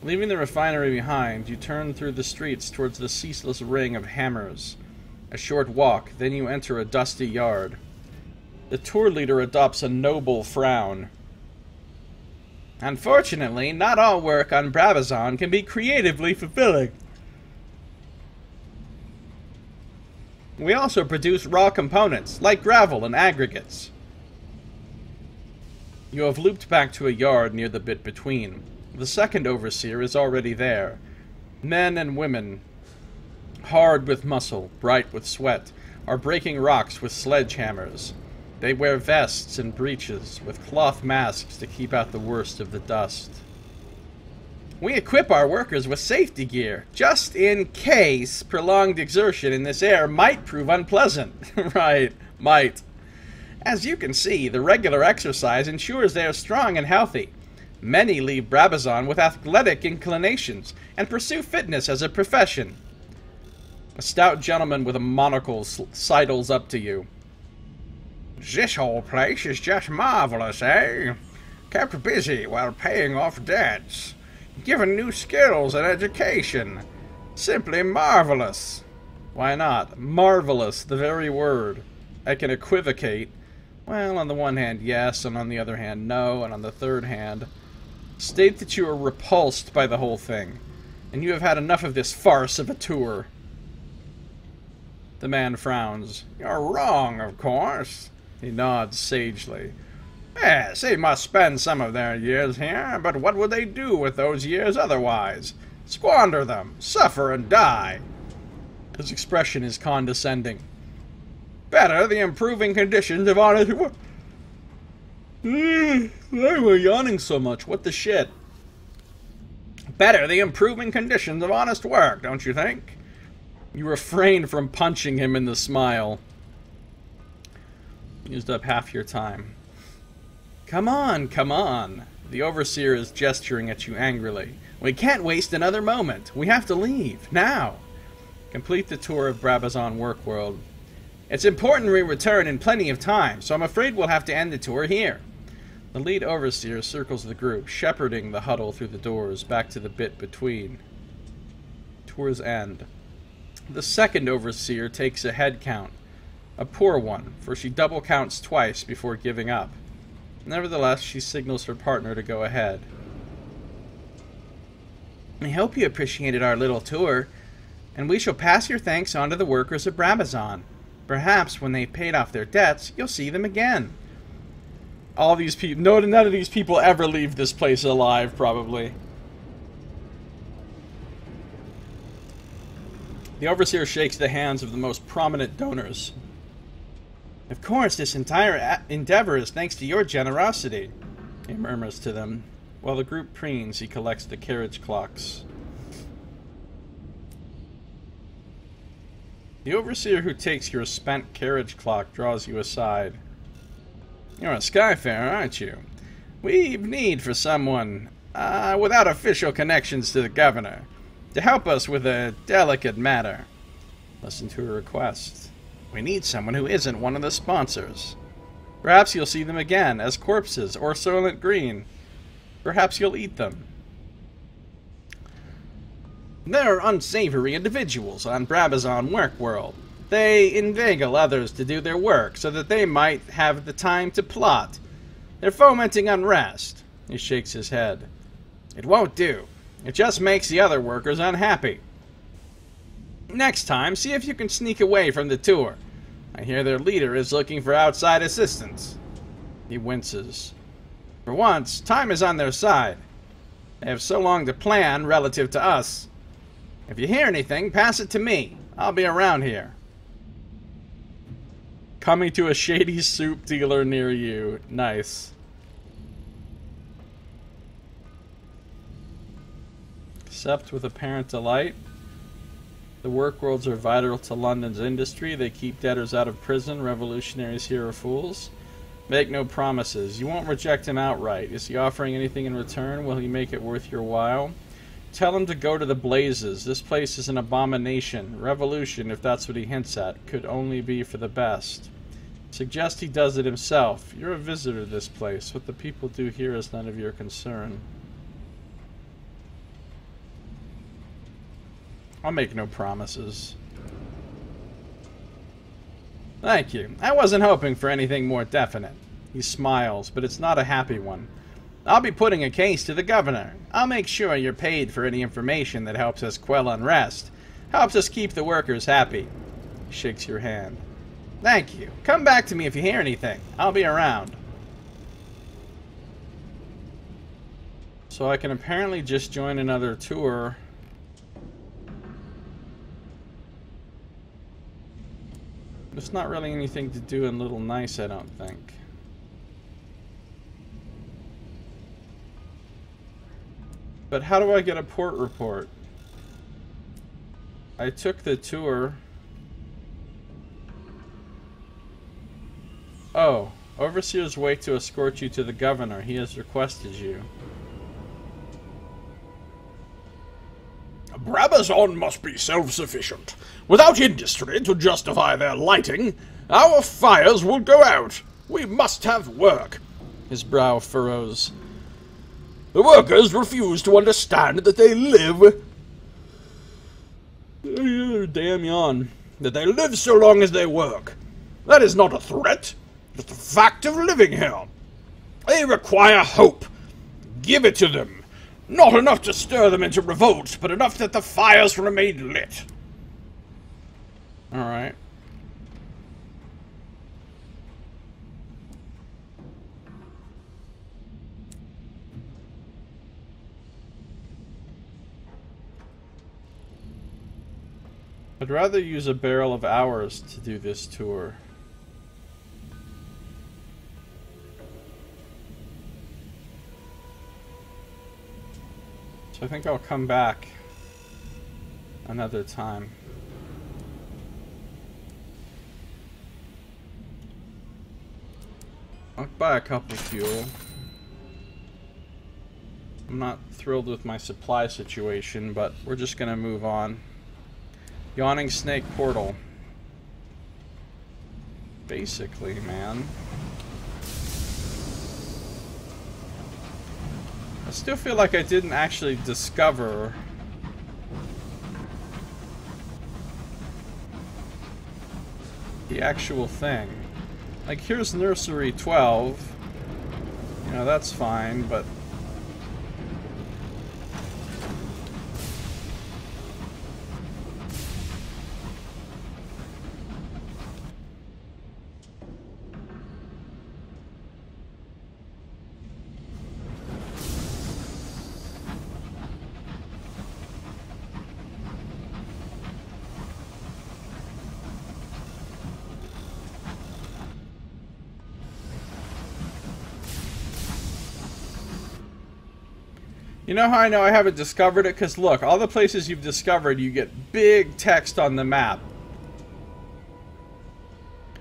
[SPEAKER 1] Leaving the refinery behind, you turn through the streets towards the ceaseless ring of hammers. A short walk, then you enter a dusty yard. The tour leader adopts a noble frown. Unfortunately, not all work on Brabazon can be creatively fulfilling. We also produce raw components, like gravel and aggregates. You have looped back to a yard near the bit between. The second overseer is already there. Men and women, hard with muscle, bright with sweat, are breaking rocks with sledgehammers. They wear vests and breeches, with cloth masks to keep out the worst of the dust. We equip our workers with safety gear, just in case prolonged exertion in this air might prove unpleasant. Right, might. As you can see, the regular exercise ensures they are strong and healthy. Many leave Brabazon with athletic inclinations and pursue fitness as a profession. A stout gentleman with a monocle sidles up to you.
[SPEAKER 2] This whole place is just marvelous, eh? Kept busy while paying off debts. Given new skills and education. Simply marvelous.
[SPEAKER 1] Why not? Marvelous, the very word. I can equivocate. Well, on the one hand, yes, and on the other hand, no, and on the third hand, state that you are repulsed by the whole thing, and you have had enough of this farce of a tour. The man frowns.
[SPEAKER 2] You're wrong, of course.
[SPEAKER 1] He nods sagely.
[SPEAKER 2] Yes, they must spend some of their years here, but what would they do with those years otherwise? Squander them, suffer and die.
[SPEAKER 1] His expression is condescending.
[SPEAKER 2] Better the improving conditions of honest work.
[SPEAKER 1] Why am I yawning so much? What the shit?
[SPEAKER 2] Better the improving conditions of honest work, don't you think?
[SPEAKER 1] You refrain from punching him in the smile. Used up half your time. Come on, come on. The overseer is gesturing at you angrily. We can't waste another moment. We have to leave, now. Complete the tour of Brabazon Workworld. It's important we return in plenty of time, so I'm afraid we'll have to end the tour here. The lead overseer circles the group, shepherding the huddle through the doors back to the bit between. Tour's end. The second overseer takes a head count. A poor one, for she double counts twice before giving up. Nevertheless, she signals her partner to go ahead. I hope you appreciated our little tour, and we shall pass your thanks on to the workers of Brabazon. Perhaps when they've paid off their debts, you'll see them again. All these people, none of these people ever leave this place alive, probably. The overseer shakes the hands of the most prominent donors. Of course, this entire endeavor is thanks to your generosity, he murmurs to them. While the group preens, he collects the carriage clocks. The overseer who takes your spent carriage clock draws you aside. You're a Skyfarer, aren't you? We've need for someone without official connections to the governor to help us with a delicate matter. Listen to a request. We need someone who isn't one of the sponsors. Perhaps you'll see them again as corpses or Soylent Green. Perhaps you'll eat them. There are unsavory individuals on Brabazon Workworld. They inveigle others to do their work so that they might have the time to plot. They're fomenting unrest. He shakes his head. It won't do. It just makes the other workers unhappy. Next time, see if you can sneak away from the tour. I hear their leader is looking for outside assistance. He winces. For once, time is on their side. They have so long to plan relative to us. If you hear anything, pass it to me. I'll be around here. Coming to a shady soup dealer near you. Nice. Accept with apparent delight. The workworlds are vital to London's industry. They keep debtors out of prison. Revolutionaries here are fools. Make no promises. You won't reject him outright. Is he offering anything in return? Will he make it worth your while? Tell him to go to the blazes. This place is an abomination. Revolution, if that's what he hints at, could only be for the best. Suggest he does it himself. You're a visitor to this place. What the people do here is none of your concern. I'll make no promises. Thank you. I wasn't hoping for anything more definite. He smiles, but it's not a happy one. I'll be putting a case to the governor. I'll make sure you're paid for any information that helps us quell unrest, helps us keep the workers happy. He shakes your hand. Thank you. Come back to me if you hear anything. I'll be around. So I can apparently just join another tour. There's not really anything to do in Little Nice, I don't think. But how do I get a port report? I took the tour. Oh, Overseer's wait to escort you to the governor. He has requested you.
[SPEAKER 2] Brabazon must be self-sufficient. Without industry to justify their lighting, our fires will go out. We must have work.
[SPEAKER 1] His brow furrows.
[SPEAKER 2] The workers refuse to understand that they live...
[SPEAKER 1] Damn yawn.
[SPEAKER 2] That they live so long as they work. That is not a threat. It's the fact of living here. They require hope. Give it to them. Not enough to stir them into revolt, but enough that the fires remain lit.
[SPEAKER 1] Alright. I'd rather use a barrel of hours to do this tour. So I think I'll come back another time. I'll buy a couple fuel. I'm not thrilled with my supply situation, but we're just gonna move on. Yawning Snake Portal. Basically, man. I still feel like I didn't actually discover the actual thing. Like, here's Nursery 12. You know, that's fine, but... You know how I know I haven't discovered it? Because look, all the places you've discovered, you get big text on the map.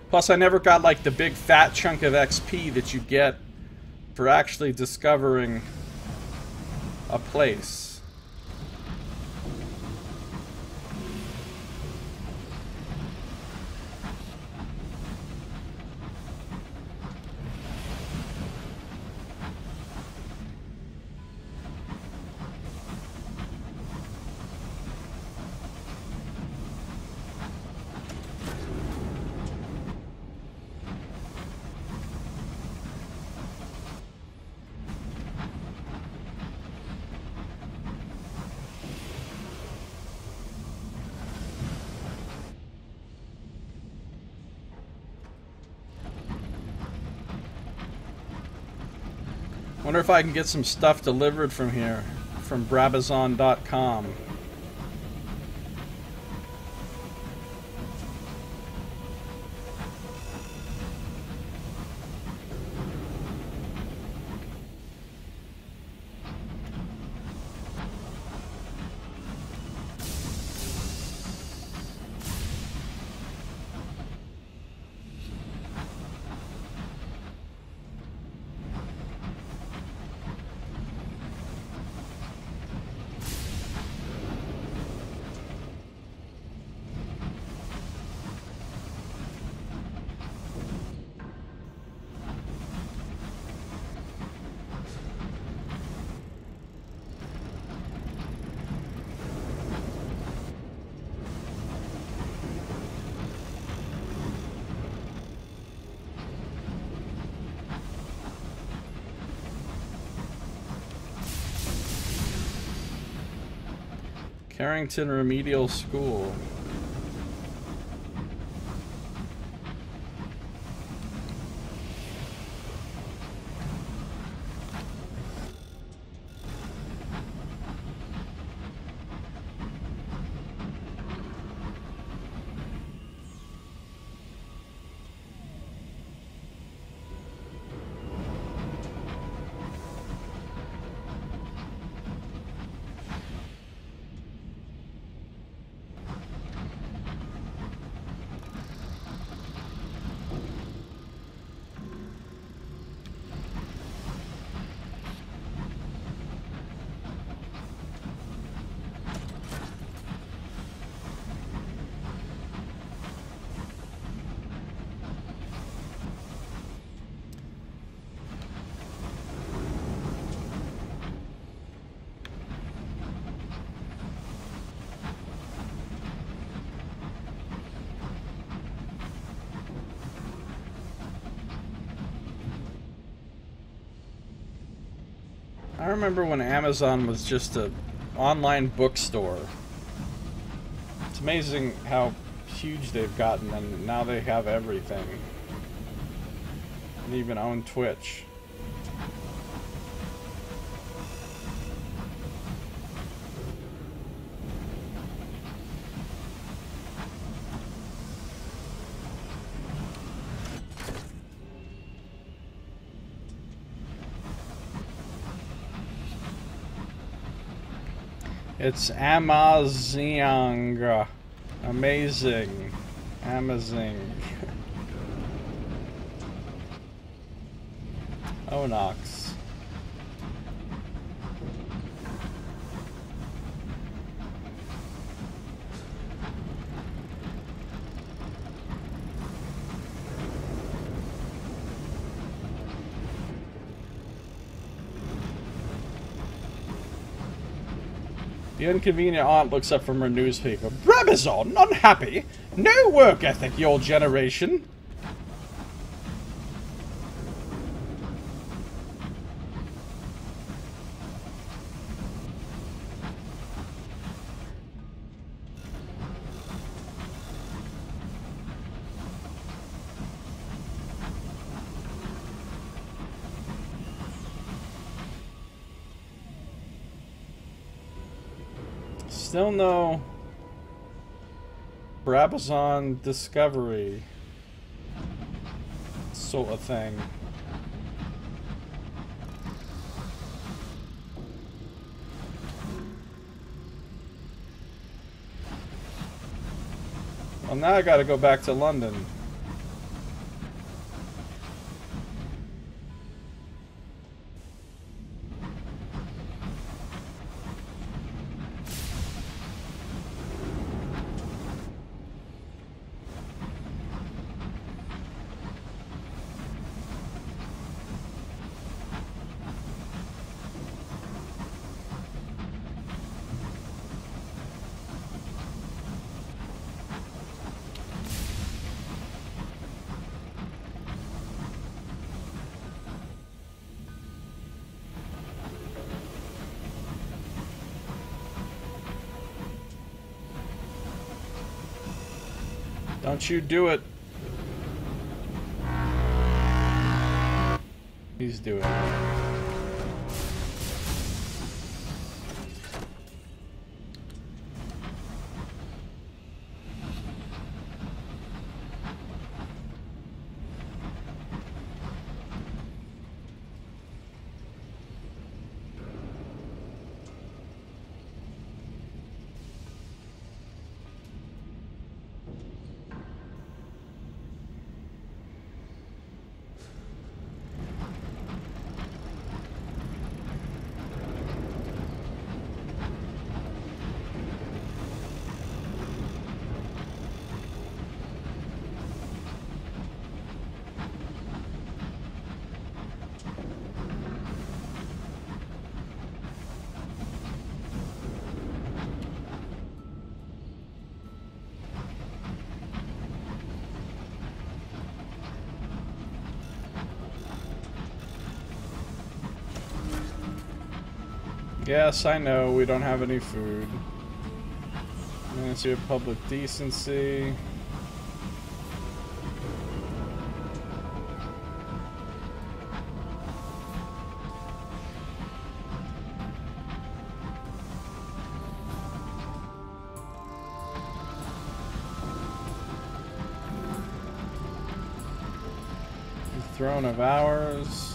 [SPEAKER 1] Plus, I never got, like, the big fat chunk of XP that you get for actually discovering a place. Wonder if I can get some stuff delivered from here, from Brabazon.com. Carrington Remedial School. I remember when Amazon was just an online bookstore. It's amazing how huge they've gotten, and now they have everything. And even own Twitch. It's Amazing. Amazing. Amazing. Onox. The inconvenient aunt looks up from her newspaper. Brabazon, unhappy? No work ethic, your generation. Still no Brabazon discovery sort of thing. Well, now I gotta go back to London. Don't you do it. He's doing it. Yes, I know, we don't have any food. Ministry of Public Decency. The Throne of Hours.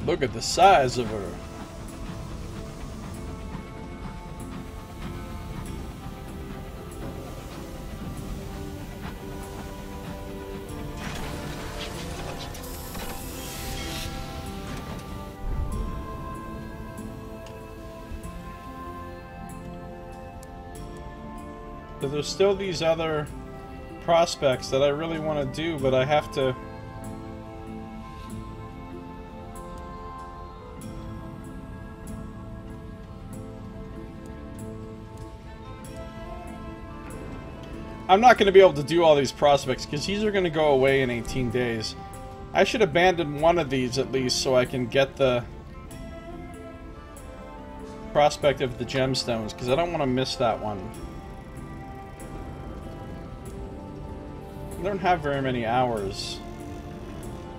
[SPEAKER 1] Look at the size of her. So there's still these other prospects that I really want to do, but I have to... I'm not going to be able to do all these prospects because these are going to go away in 18 days. I should abandon one of these at least so I can get the prospect of the gemstones because I don't want to miss that one. I don't have very many hours.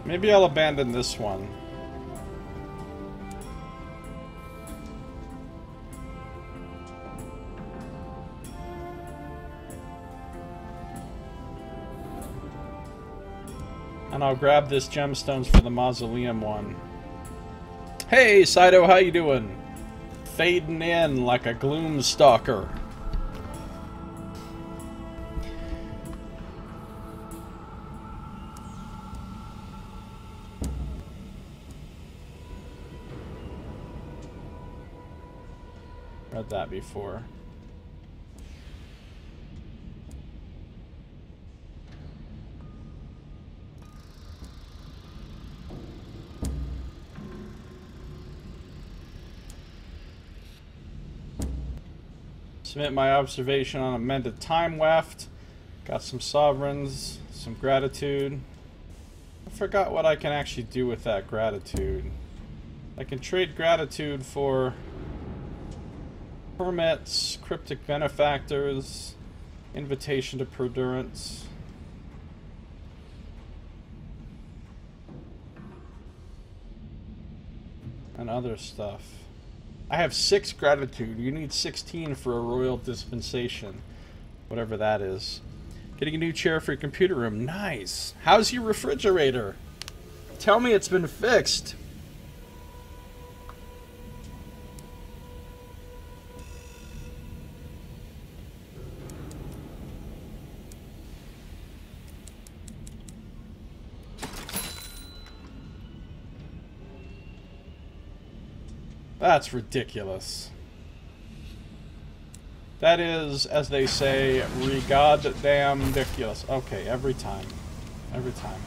[SPEAKER 1] Maybe I'll abandon this one. And I'll grab this gemstones for the mausoleum one. Hey, Saito, how you doing? Fading in like a gloom stalker. Read that before. Submit my observation on amended time weft. Got some sovereigns, some gratitude. I forgot what I can actually do with that gratitude. I can trade gratitude for permits, cryptic benefactors, Invitation to Perdurance. And other stuff. I have 6 gratitude. You need 16 for a royal dispensation. Whatever that is. Getting a new chair for your computer room. Nice. How's your refrigerator? Tell me it's been fixed. That's ridiculous. That is, as they say, re-goddamn ridiculous. Okay, every time. Every time.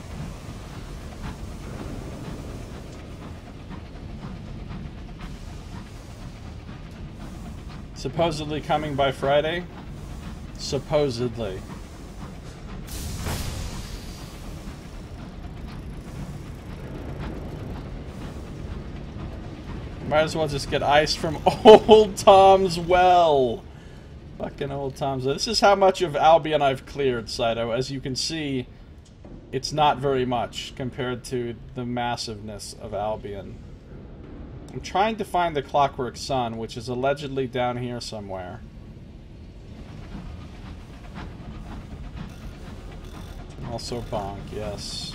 [SPEAKER 1] Supposedly coming by Friday? Supposedly. Might as well just get ice from Old Tom's well. Fucking Old Tom's. This is how much of Albion I've cleared, Saito. As you can see, it's not very much compared to the massiveness of Albion. I'm trying to find the Clockwork Sun, which is allegedly down here somewhere. Also Bonk, yes.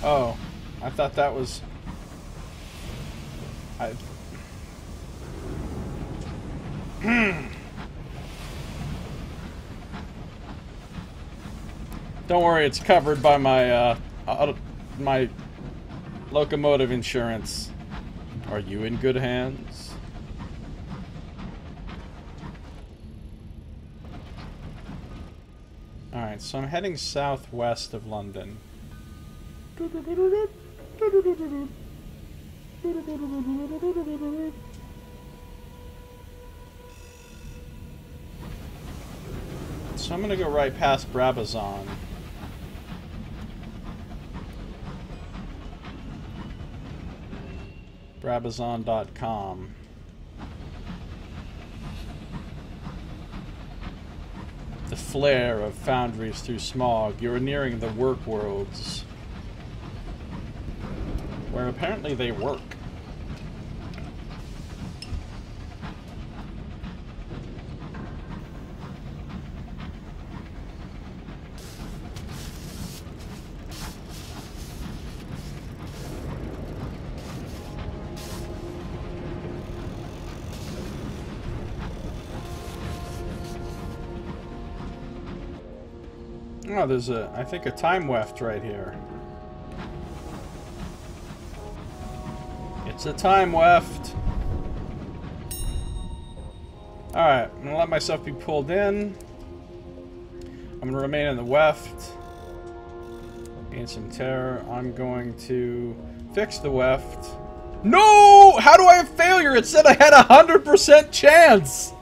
[SPEAKER 1] Oh, I thought that was... Don't worry, it's covered by my, my locomotive insurance. Are you in good hands? Alright, so I'm heading southwest of London. So I'm gonna go right past Brabazon. Brabazon.com. The flare of foundries through smog. You're nearing the work worlds, where apparently they work. Oh, there's a, I think, a time weft right here. It's a time weft. Alright, I'm gonna let myself be pulled in. I'm gonna remain in the weft. Gain some terror. I'm going to fix the weft. No! How do I have failure? It said I had 100% chance!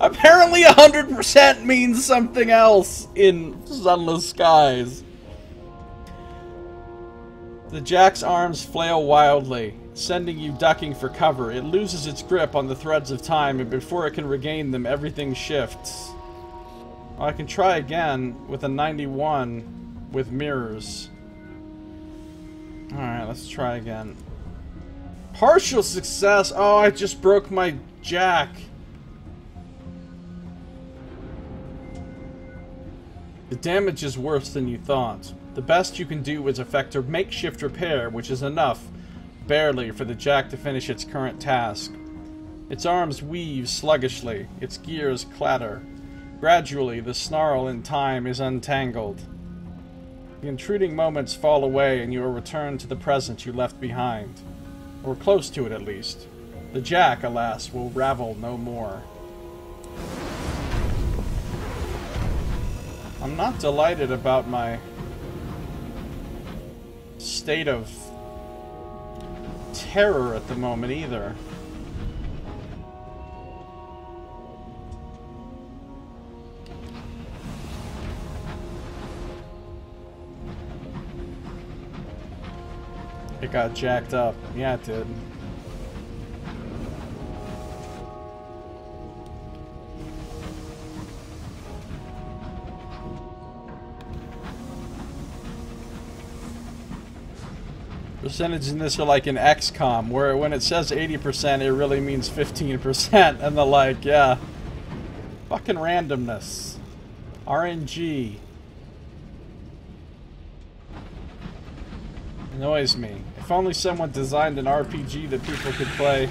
[SPEAKER 1] Apparently 100% means something else in Sunless Skies. The jack's arms flail wildly, sending you ducking for cover. It loses its grip on the threads of time, and before it can regain them, everything shifts. Well, I can try again with a 91 with mirrors. Alright, let's try again. Partial success! Oh, I just broke my jack. The damage is worse than you thought. The best you can do is effect a makeshift repair, which is enough, barely, for the jack to finish its current task. Its arms weave sluggishly, its gears clatter. Gradually, the snarl in time is untangled. The intruding moments fall away and you are returned to the present you left behind. Or close to it, at least. The jack, alas, will ravel no more. I'm not delighted about my state of terror at the moment either. It got jacked up. Yeah, it did. Percentages in this are like in XCOM, where when it says 80%, it really means 15%, and the like, yeah. Fucking randomness. RNG. Annoys me. If only someone designed an RPG that people could play.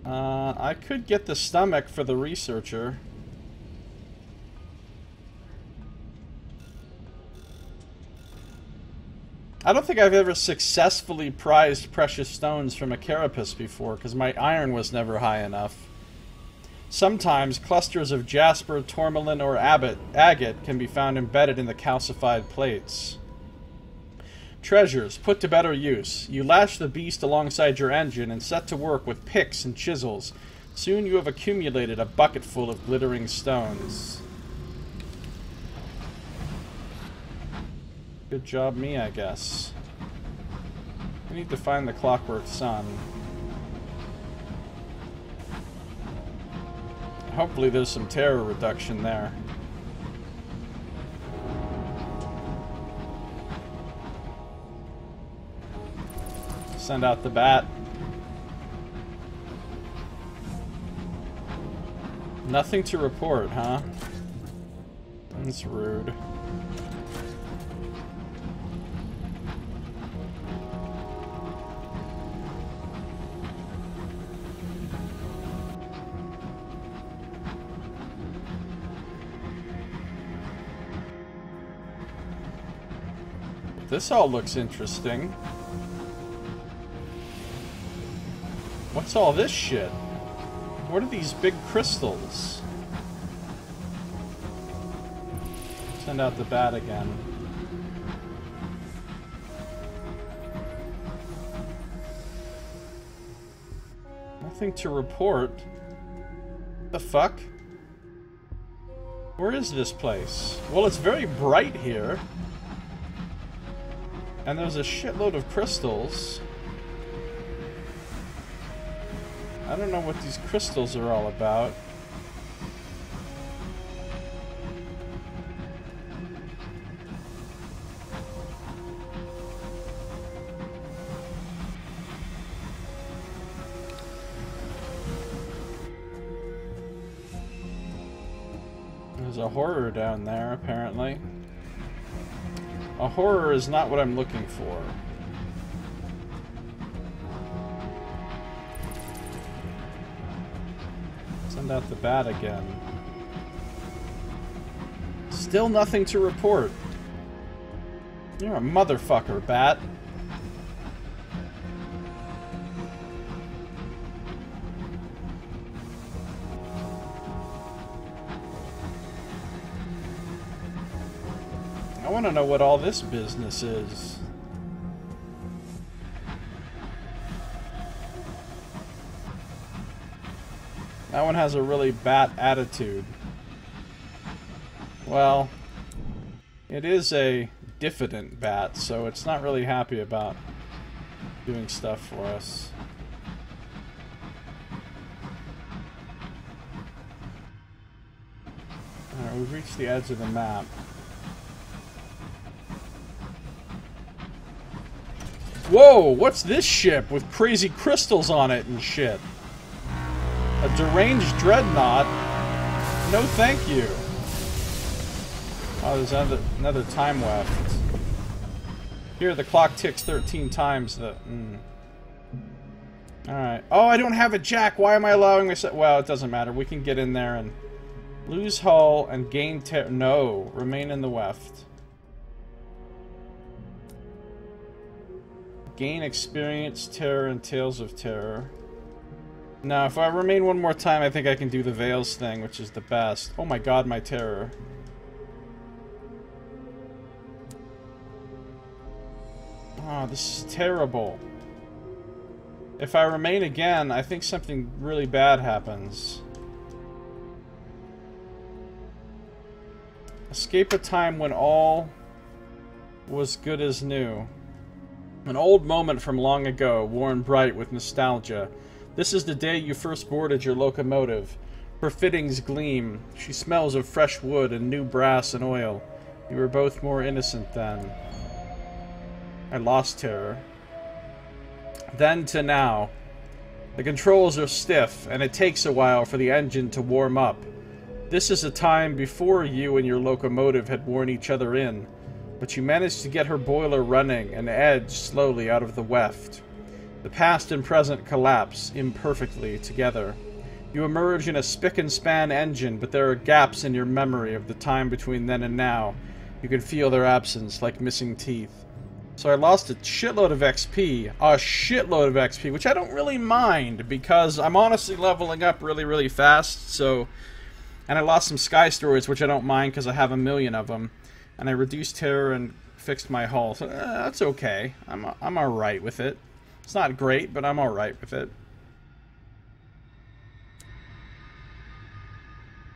[SPEAKER 1] I could get the stomach for the researcher. I don't think I've ever successfully prized precious stones from a carapace before, because my iron was never high enough. Sometimes clusters of jasper, tourmaline, or agate can be found embedded in the calcified plates. Treasures, put to better use. You lash the beast alongside your engine and set to work with picks and chisels. Soon you have accumulated a bucketful of glittering stones. Good job me, I guess. We need to find the Clockwork Sun. Hopefully there's some terror reduction there. Send out the bat. Nothing to report, huh? That's rude. This all looks interesting. What's all this shit? What are these big crystals? Send out the bat again. Nothing to report. The fuck? Where is this place? Well, it's very bright here. And there's a shitload of crystals. I don't know what these crystals are all about. There's a horror down there, apparently. A horror is not what I'm looking for. Send out the bat again. Still nothing to report. You're a motherfucker, bat. I want to know what all this business is. That one has a really bat attitude. Well, it is a diffident bat, so it's not really happy about doing stuff for us. Alright, we've reached the edge of the map. Whoa, what's this ship with crazy crystals on it and shit? A deranged dreadnought? No thank you. Oh, there's another time weft. Here, the clock ticks 13 times the... Alright. Oh, I don't have a jack. Why am I allowing myself... Well, it doesn't matter. We can get in there and Lose hull and gain terror. No, remain in the weft. Gain experience, terror, and tales of terror. Now, if I remain one more time, I think I can do the Veils thing, which is the best. Oh my god, my terror. Oh, this is terrible. If I remain again, I think something really bad happens. Escape a time when all was good as new. An old moment from long ago, worn bright with nostalgia. This is the day you first boarded your locomotive. Her fittings gleam. She smells of fresh wood and new brass and oil. You were both more innocent then. I lost terror. Then to now. The controls are stiff, and it takes a while for the engine to warm up. This is a time before you and your locomotive had worn each other in, but you managed to get her boiler running and edge slowly out of the weft. The past and present collapse imperfectly together. You emerge in a spick-and-span engine, but there are gaps in your memory of the time between then and now. You can feel their absence like missing teeth. So I lost a shitload of XP, which I don't really mind, because I'm honestly leveling up really, really fast, so... And I lost some sky stories, which I don't mind, because I have a million of them. And I reduced terror and fixed my hull, so that's okay. I'm alright with it. It's not great, but I'm alright with it.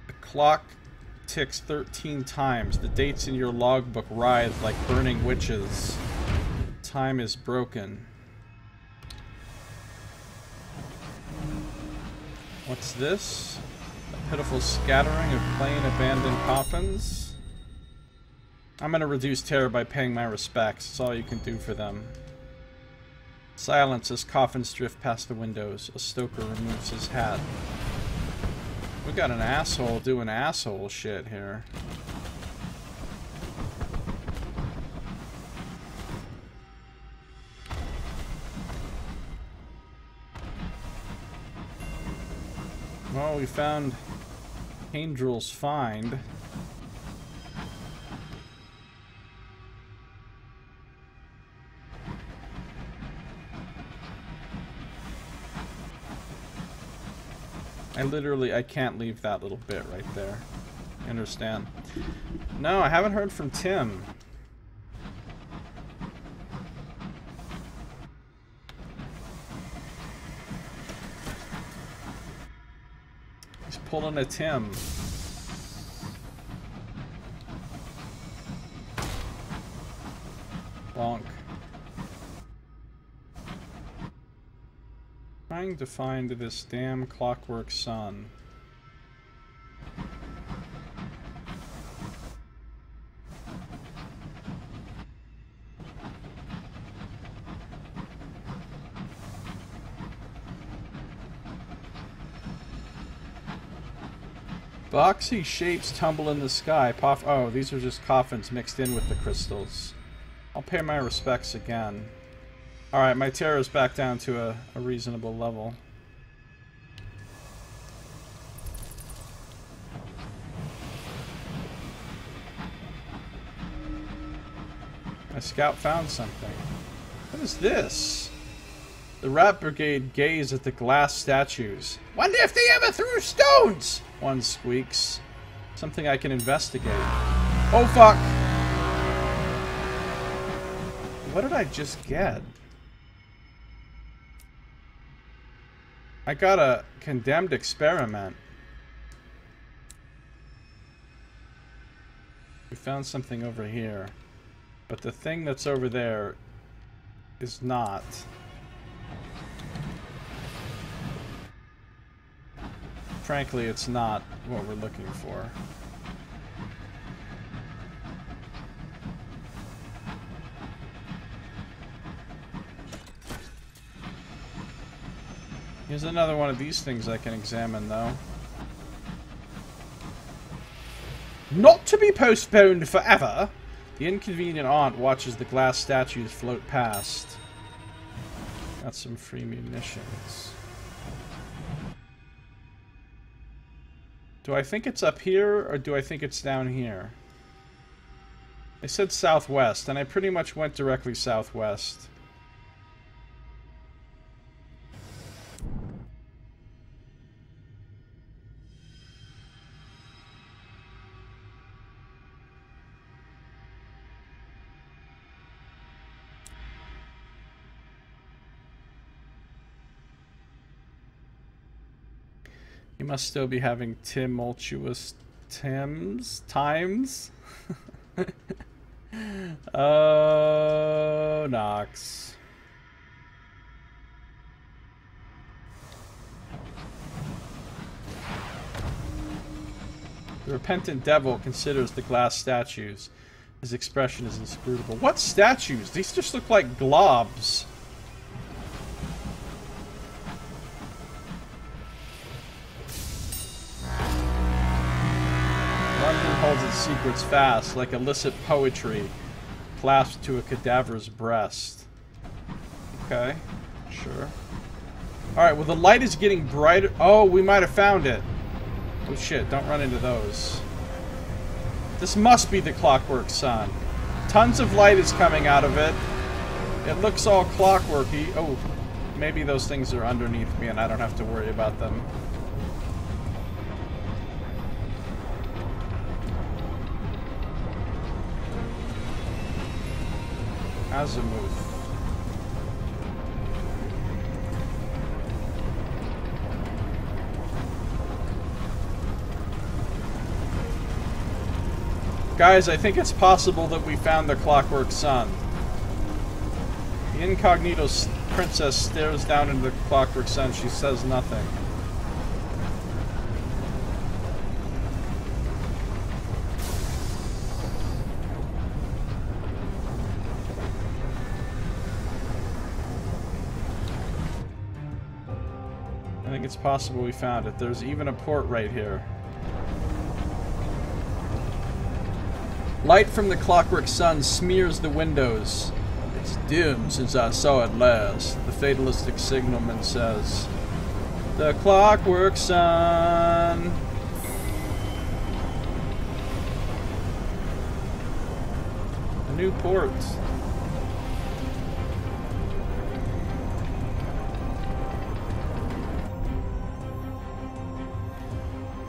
[SPEAKER 1] The clock ticks 13 times. The dates in your logbook writhe like burning witches. Time is broken. What's this? A pitiful scattering of plain abandoned coffins? I'm gonna reduce terror by paying my respects. That's all you can do for them. Silence as coffins drift past the windows. A stoker removes his hat. We got an asshole doing asshole shit here. Well, we found Angel's Find. I can't leave that little bit right there. I understand. No, I haven't heard from Tim. He's pulling a Tim. Bonk. Trying to find this damn clockwork sun. Boxy shapes tumble in the sky. Oh, these are just coffins mixed in with the crystals. I'll pay my respects again. Alright, my terror is back down to a reasonable level. My scout found something. What is this? The Rat Brigade gaze at the glass statues. Wonder if they ever threw stones! One squeaks. Something I can investigate. Oh fuck! What did I just get? I got a condemned experiment. We found something over here. But the thing that's over there is not. Frankly, it's not what we're looking for. Here's another one of these things I can examine, though. Not to be postponed forever! The inconvenient aunt watches the glass statues float past. Got some free munitions. Do I think it's up here, or do I think it's down here? They said southwest, and I pretty much went directly southwest. You must still be having tumultuous times? Oh, Nox. The repentant devil considers the glass statues. His expression is inscrutable. What statues? These just look like globs. London holds its secrets fast, like illicit poetry clasped to a cadaver's breast. Okay, sure. Alright, well the light is getting brighter. Oh, we might have found it. Oh shit, don't run into those. This must be the Clockwork Sun. Tons of light is coming out of it. It looks all clockworky. Oh, maybe those things are underneath me and I don't have to worry about them. Azimuth. Guys, I think it's possible that we found the Clockwork Sun. The incognito princess stares down into the Clockwork Sun. She says nothing. I think it's possible we found it. There's even a port right here. Light from the Clockwork Sun smears the windows. It's dim since I saw it last, the fatalistic signalman says. The Clockwork Sun. A new port.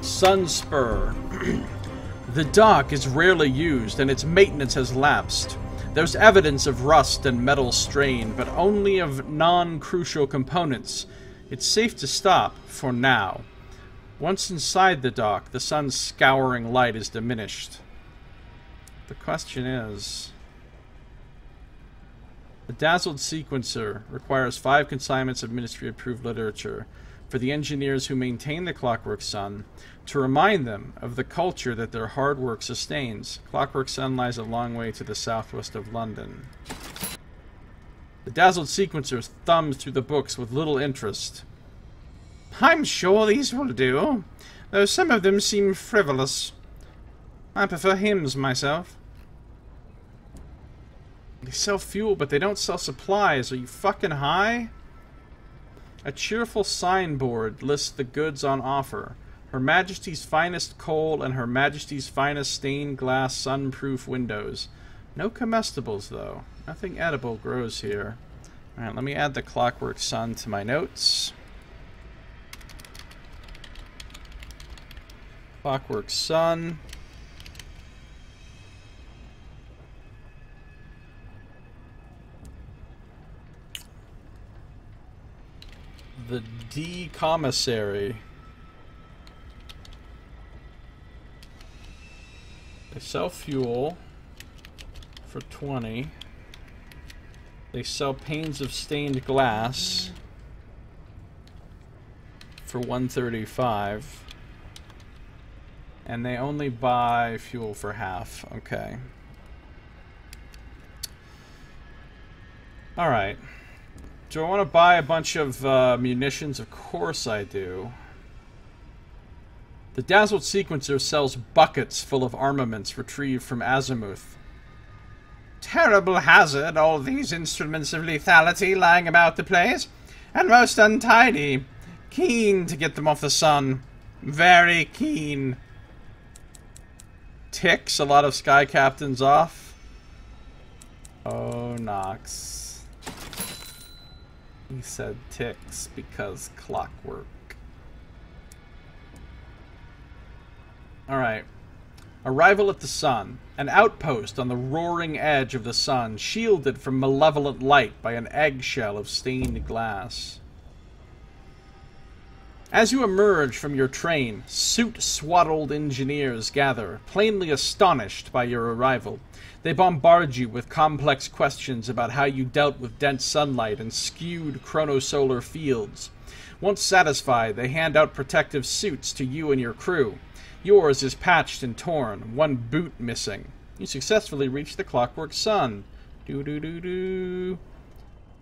[SPEAKER 1] Sunspur. The dock is rarely used and its maintenance has lapsed. There's evidence of rust and metal strain, but only of non-crucial components. It's safe to stop, for now. Once inside the dock, the sun's scouring light is diminished. The question is... The dazzled sequencer requires 5 consignments of ministry-approved literature for the engineers who maintain the Clockwork Sun, to remind them of the culture that their hard work sustains. Clockwork Sun lies a long way to the southwest of London. The dazzled sequencer thumbs through the books with little interest. I'm sure these will do, though some of them seem frivolous. I prefer hymns myself. They sell fuel, but they don't sell supplies. Are you fucking high? A cheerful signboard lists the goods on offer. Her Majesty's finest coal and Her Majesty's finest stained glass sunproof windows. No comestibles, though. Nothing edible grows here. Alright, let me add the Clockwork Sun to my notes. Clockwork Sun. The D commissary. They sell fuel for 20. They sell panes of stained glass for 135. And they only buy fuel for half. Okay. Alright. Do I want to buy a bunch of munitions? Of course I do. The dazzled sequencer sells buckets full of armaments retrieved from Azimuth. Terrible hazard, all these instruments of lethality lying about the place, and most untidy. Keen to get them off the sun. Very keen. Ticks a lot of sky captains off. Oh, Nox. He said ticks because clockwork. Alright. Arrival at the sun. An outpost on the roaring edge of the sun, shielded from malevolent light by an eggshell of stained glass. As you emerge from your train, suit-swaddled engineers gather, plainly astonished by your arrival. They bombard you with complex questions about how you dealt with dense sunlight and skewed chronosolar fields. Once satisfied, they hand out protective suits to you and your crew. Yours is patched and torn, one boot missing. You successfully reach the clockwork sun. Doo-doo-doo-doo.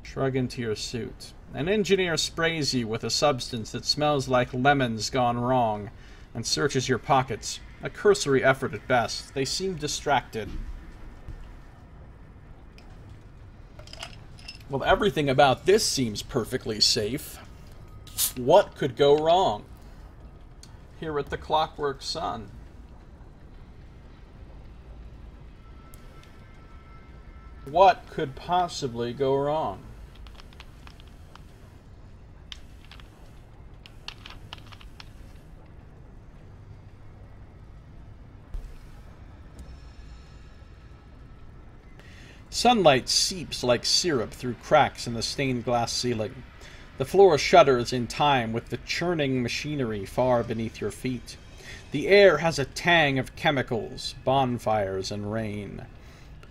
[SPEAKER 1] Shrug into your suit. An engineer sprays you with a substance that smells like lemons gone wrong, and searches your pockets. A cursory effort at best. They seem distracted. Well, everything about this seems perfectly safe. What could go wrong? Here at the Clockwork Sun. What could possibly go wrong? Sunlight seeps like syrup through cracks in the stained glass ceiling. The floor shudders in time with the churning machinery far beneath your feet. The air has a tang of chemicals, bonfires, and rain.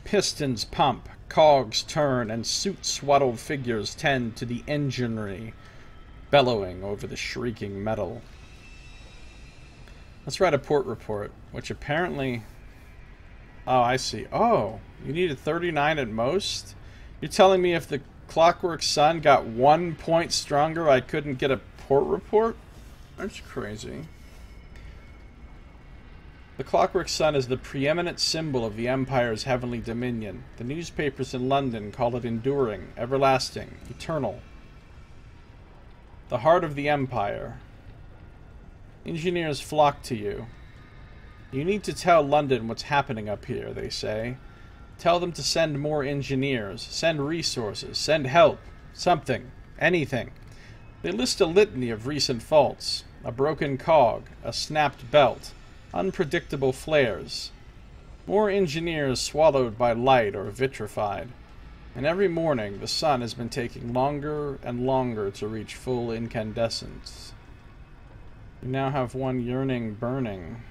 [SPEAKER 1] Pistons pump, cogs turn, and suit-swaddled figures tend to the enginery, bellowing over the shrieking metal. Let's write a port report, which apparently... Oh, I see. Oh, you needed 39 at most? You're telling me if the Clockwork Sun got 1 point stronger, I couldn't get a port report? That's crazy. The Clockwork Sun is the preeminent symbol of the Empire's heavenly dominion. The newspapers in London call it enduring, everlasting, eternal. The heart of the Empire. Engineers flock to you. You need to tell London what's happening up here, they say. Tell them to send more engineers, send resources, send help, something, anything. They list a litany of recent faults. A broken cog, a snapped belt, unpredictable flares. More engineers swallowed by light or vitrified. And every morning the sun has been taking longer and longer to reach full incandescence. You now have one yearning burning.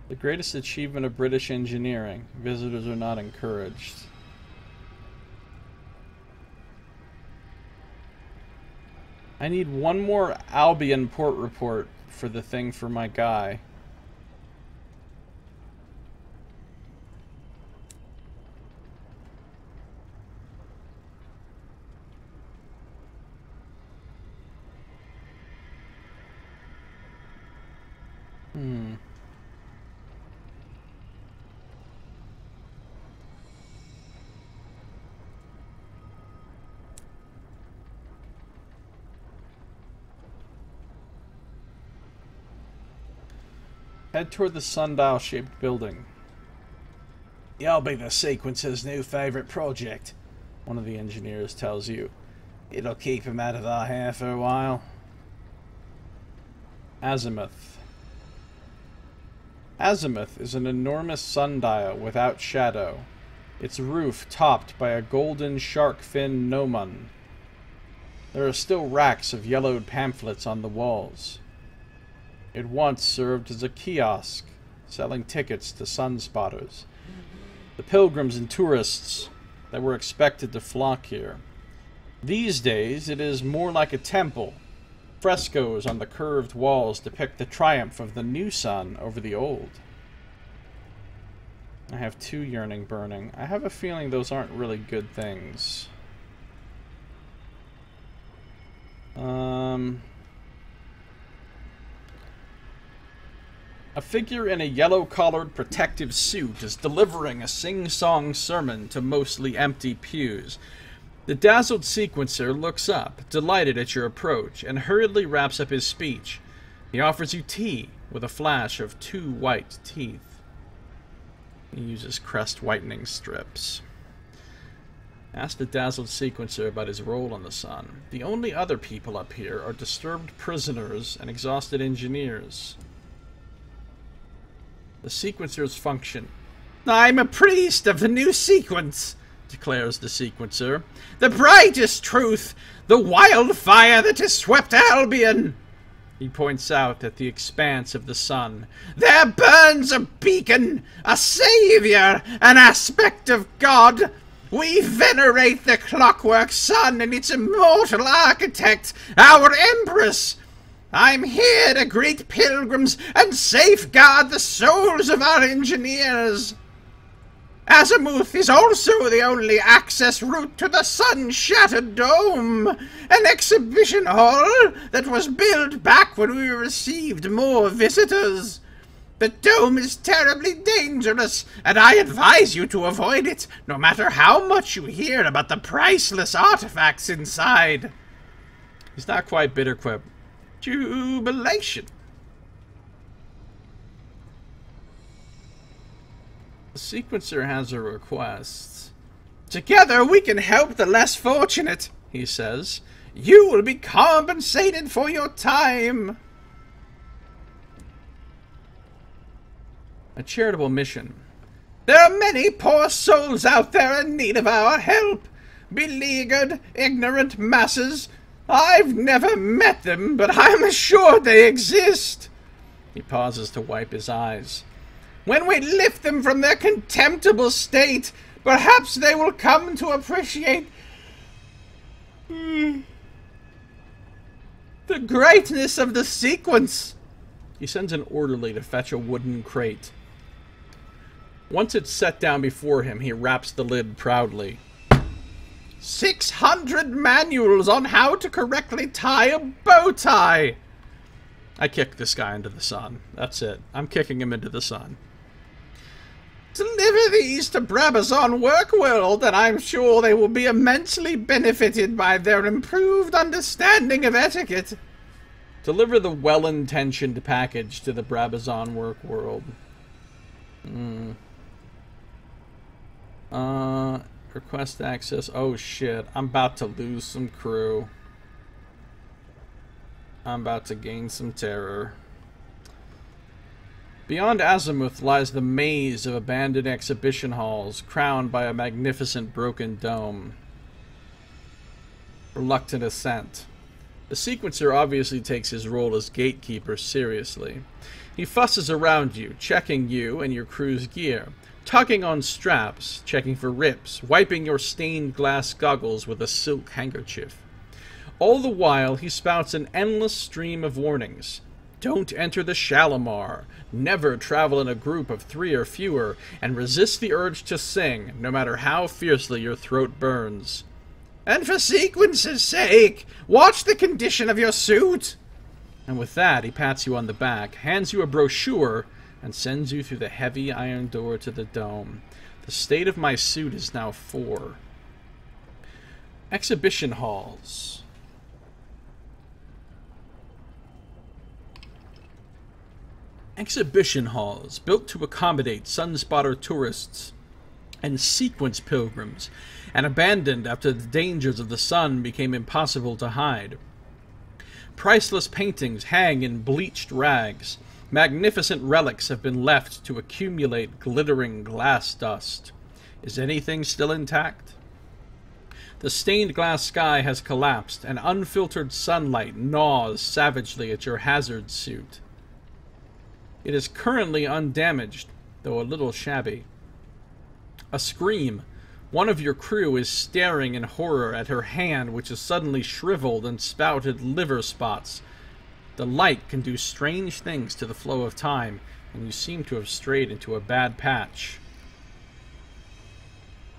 [SPEAKER 1] The greatest achievement of British engineering. Visitors are not encouraged. I need one more Albion port report for the thing for my guy. Head toward the sundial-shaped building. You'll be the Sequencer's new favorite project, one of the engineers tells you. It'll keep him out of our hair for a while. Azimuth. Azimuth is an enormous sundial without shadow, its roof topped by a golden shark fin gnomon. There are still racks of yellowed pamphlets on the walls. It once served as a kiosk, selling tickets to sunspotters, the pilgrims and tourists that were expected to flock here. These days, it is more like a temple. Frescoes on the curved walls depict the triumph of the new sun over the old. I have 2 yearning burning. I have a feeling those aren't really good things. A figure in a yellow-collared protective suit is delivering a sing-song sermon to mostly empty pews. The dazzled sequencer looks up, delighted at your approach, and hurriedly wraps up his speech. He offers you tea, with a flash of 2 white teeth. He uses crest whitening strips. Ask the dazzled sequencer about his role on the Sun. The only other people up here are disturbed prisoners and exhausted engineers. The sequencer's function. I'm a priest of the new sequence, declares the sequencer. The brightest truth, the wildfire that has swept Albion. He points out at the expanse of the sun. There burns a beacon, a savior, an aspect of God. We venerate the clockwork sun and its immortal architect, our empress. I'm here to greet pilgrims and safeguard the souls of our engineers. Azimuth is also the only access route to the sun-shattered dome, an exhibition hall that was built back when we received more visitors. The dome is terribly dangerous, and I advise you to avoid it, no matter how much you hear about the priceless artifacts inside. He's not quite bitter, quip. Jubilation. The sequencer has a request. Together we can help the less fortunate, he says. You will be compensated for your time. A charitable mission. There are many poor souls out there in need of our help. Beleaguered, ignorant masses. I've never met them, but I'm sure they exist. He pauses to wipe his eyes. When we lift them from their contemptible state, perhaps they will come to appreciate the greatness of the sequence. He sends an orderly to fetch a wooden crate. Once it's set down before him, he wraps the lid proudly. 600 manuals on how to correctly tie a bow tie. I kick this guy into the sun. That's it. I'm kicking him into the sun. Deliver these to Brabazon Workworld, and I'm sure they will be immensely benefited by their improved understanding of etiquette. Deliver the well-intentioned package to the Brabazon Workworld. Request access. Oh shit, I'm about to lose some crew. I'm about to gain some terror. Beyond Azimuth lies the maze of abandoned exhibition halls, crowned by a magnificent broken dome. Reluctant ascent. The sequencer obviously takes his role as gatekeeper seriously. He fusses around you, checking you and your crew's gear, tugging on straps, checking for rips, wiping your stained glass goggles with a silk handkerchief. All the while, he spouts an endless stream of warnings. Don't enter the Shalimar. Never travel in a group of 3 or fewer, and resist the urge to sing, no matter how fiercely your throat burns. And for sequence's sake, watch the condition of your suit. And with that, he pats you on the back, hands you a brochure, and sends you through the heavy iron door to the dome. The state of my suit is now 4. Exhibition halls. Exhibition halls, built to accommodate sunspotter tourists and sequence pilgrims, and abandoned after the dangers of the sun became impossible to hide. Priceless paintings hang in bleached rags. Magnificent relics have been left to accumulate glittering glass dust. Is anything still intact? The stained glass sky has collapsed, and unfiltered sunlight gnaws savagely at your hazard suit. It is currently undamaged, though a little shabby. A scream. One of your crew is staring in horror at her hand, which is suddenly shriveled and spouted liver spots. The light can do strange things to the flow of time, and you seem to have strayed into a bad patch.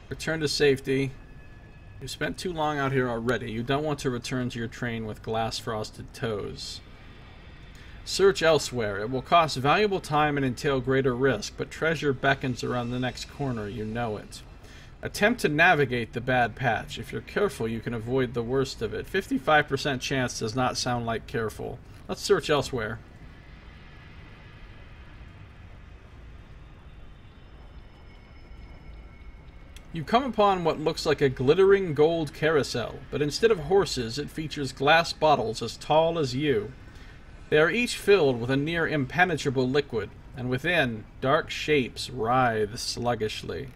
[SPEAKER 1] Return to safety. You've spent too long out here already. You don't want to return to your train with glass-frosted toes. Search elsewhere. It will cost valuable time and entail greater risk, but treasure beckons around the next corner, you know it. Attempt to navigate the bad patch. If you're careful, you can avoid the worst of it. 55% chance does not sound like careful. Let's search elsewhere. You come upon what looks like a glittering gold carousel, but instead of horses, it features glass bottles as tall as you. They are each filled with a near impenetrable liquid, and within, dark shapes writhe sluggishly.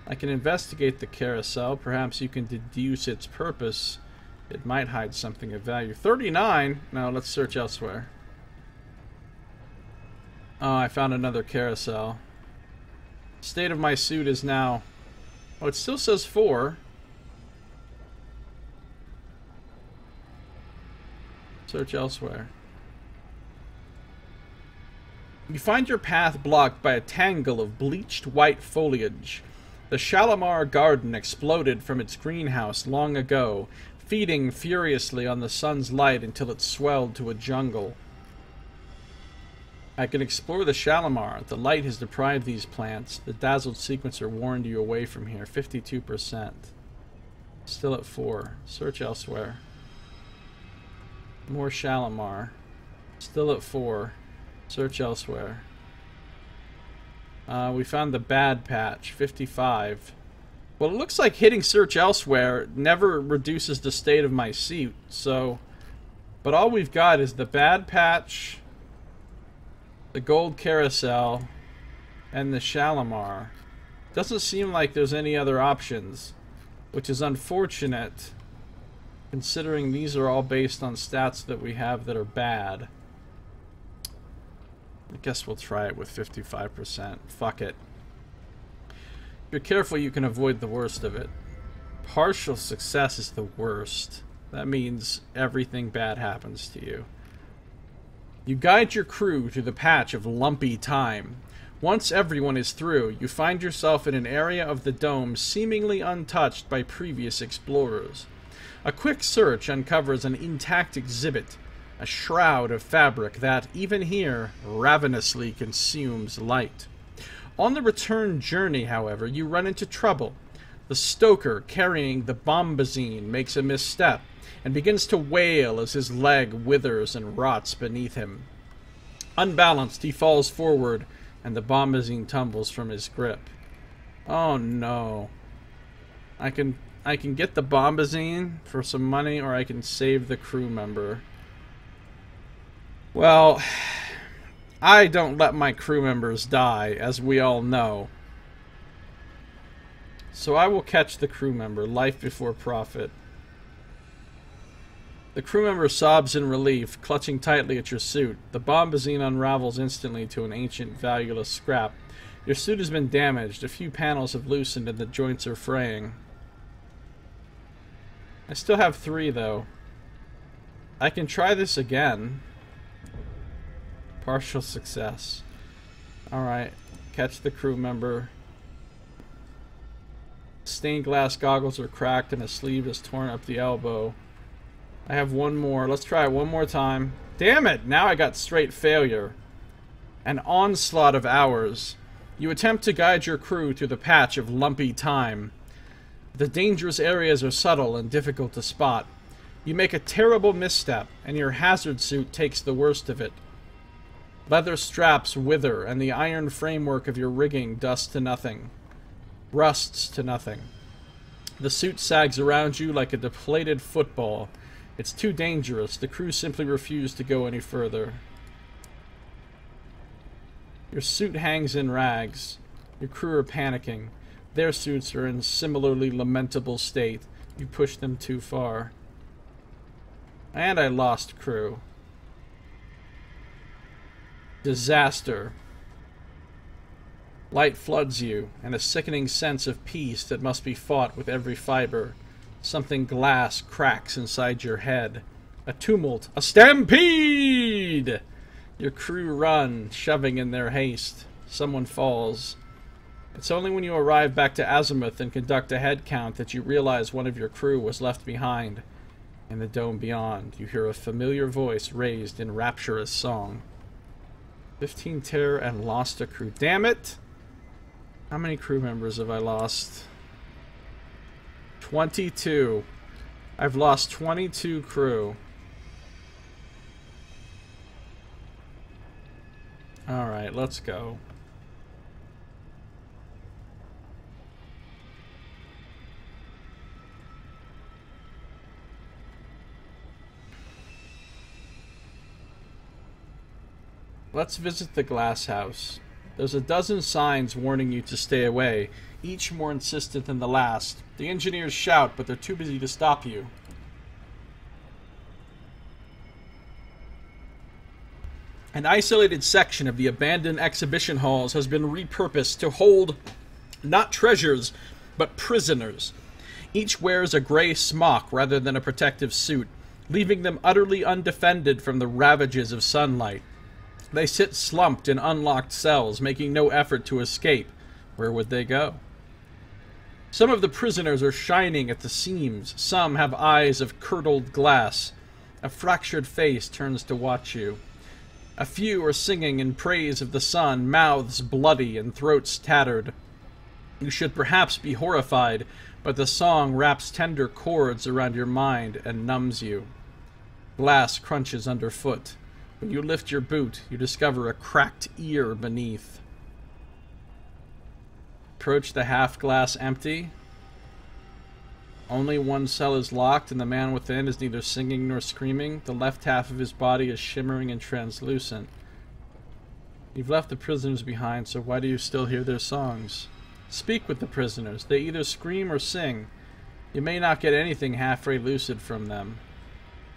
[SPEAKER 1] I can investigate the carousel. Perhaps you can deduce its purpose. It might hide something of value. 39? No, let's search elsewhere. Oh, I found another carousel. State of my suit is now... Oh, it still says 4. Search elsewhere. You find your path blocked by a tangle of bleached white foliage. The Shalimar garden exploded from its greenhouse long ago, feeding furiously on the sun's light until it swelled to a jungle. I can explore the Shalimar. The light has deprived these plants. The dazzled sequencer warned you away from here. 52%. Still at 4. Search elsewhere. More Shalimar. Still at 4. Search elsewhere. We found the bad patch. 55. Well, it looks like hitting search elsewhere never reduces the state of my suit, so... But all we've got is the bad patch... the gold carousel, and the Shalimar. Doesn't seem like there's any other options, which is unfortunate, considering these are all based on stats that we have that are bad. I guess we'll try it with 55%. Fuck it. If you're careful, you can avoid the worst of it. Partial success is the worst. That means everything bad happens to you. You guide your crew through the patch of lumpy time. Once everyone is through, you find yourself in an area of the dome seemingly untouched by previous explorers. A quick search uncovers an intact exhibit, a shroud of fabric that, even here, ravenously consumes light. On the return journey, however, you run into trouble. The stoker carrying the bombazine makes a misstep, and begins to wail as his leg withers and rots beneath him. Unbalanced, he falls forward, and the bombazine tumbles from his grip. Oh no. I can get the bombazine for some money, or I can save the crew member. Well, I don't let my crew members die, as we all know. So I will catch the crew member, life before profit. The crew member sobs in relief, clutching tightly at your suit. The bombazine unravels instantly to an ancient, valueless scrap. Your suit has been damaged. A few panels have loosened and the joints are fraying. I still have 3, though. I can try this again. Partial success. Alright. Catch the crew member. Stained glass goggles are cracked and a sleeve is torn up the elbow. I have one more. Let's try it one more time. Damn it! Now I got straight failure. An onslaught of hours. You attempt to guide your crew through the patch of lumpy time. The dangerous areas are subtle and difficult to spot. You make a terrible misstep, and your hazard suit takes the worst of it. Leather straps wither, and the iron framework of your rigging dusts to nothing. Rusts to nothing. The suit sags around you like a deflated football. It's too dangerous. The crew simply refuse to go any further. Your suit hangs in rags. Your crew are panicking. Their suits are in similarly lamentable state. You pushed them too far. And I lost crew. Disaster. Light floods you, and a sickening sense of peace that must be fought with every fiber. Something glass cracks inside your head. A tumult. A stampede! Your crew run, shoving in their haste. Someone falls. It's only when you arrive back to Azimuth and conduct a head count that you realize one of your crew was left behind. In the dome beyond, you hear a familiar voice raised in rapturous song. 15 terror and lost a crew. Damn it! How many crew members have I lost? 22. I've lost 22 crew. Alright, let's go. Let's visit the glass house. There's a dozen signs warning you to stay away, each more insistent than the last. The engineers shout, but they're too busy to stop you. An isolated section of the abandoned exhibition halls has been repurposed to hold not treasures, but prisoners. Each wears a gray smock rather than a protective suit, leaving them utterly undefended from the ravages of sunlight. They sit slumped in unlocked cells, making no effort to escape. Where would they go? Some of the prisoners are shining at the seams. Some have eyes of curdled glass. A fractured face turns to watch you. A few are singing in praise of the sun, mouths bloody and throats tattered. You should perhaps be horrified, but the song wraps tender chords around your mind and numbs you. Glass crunches underfoot. When you lift your boot, you discover a cracked ear beneath. Approach the half glass empty. Only one cell is locked, and the man within is neither singing nor screaming. The left half of his body is shimmering and translucent. You've left the prisoners behind, so why do you still hear their songs? Speak with the prisoners. They either scream or sing. You may not get anything halfway lucid from them.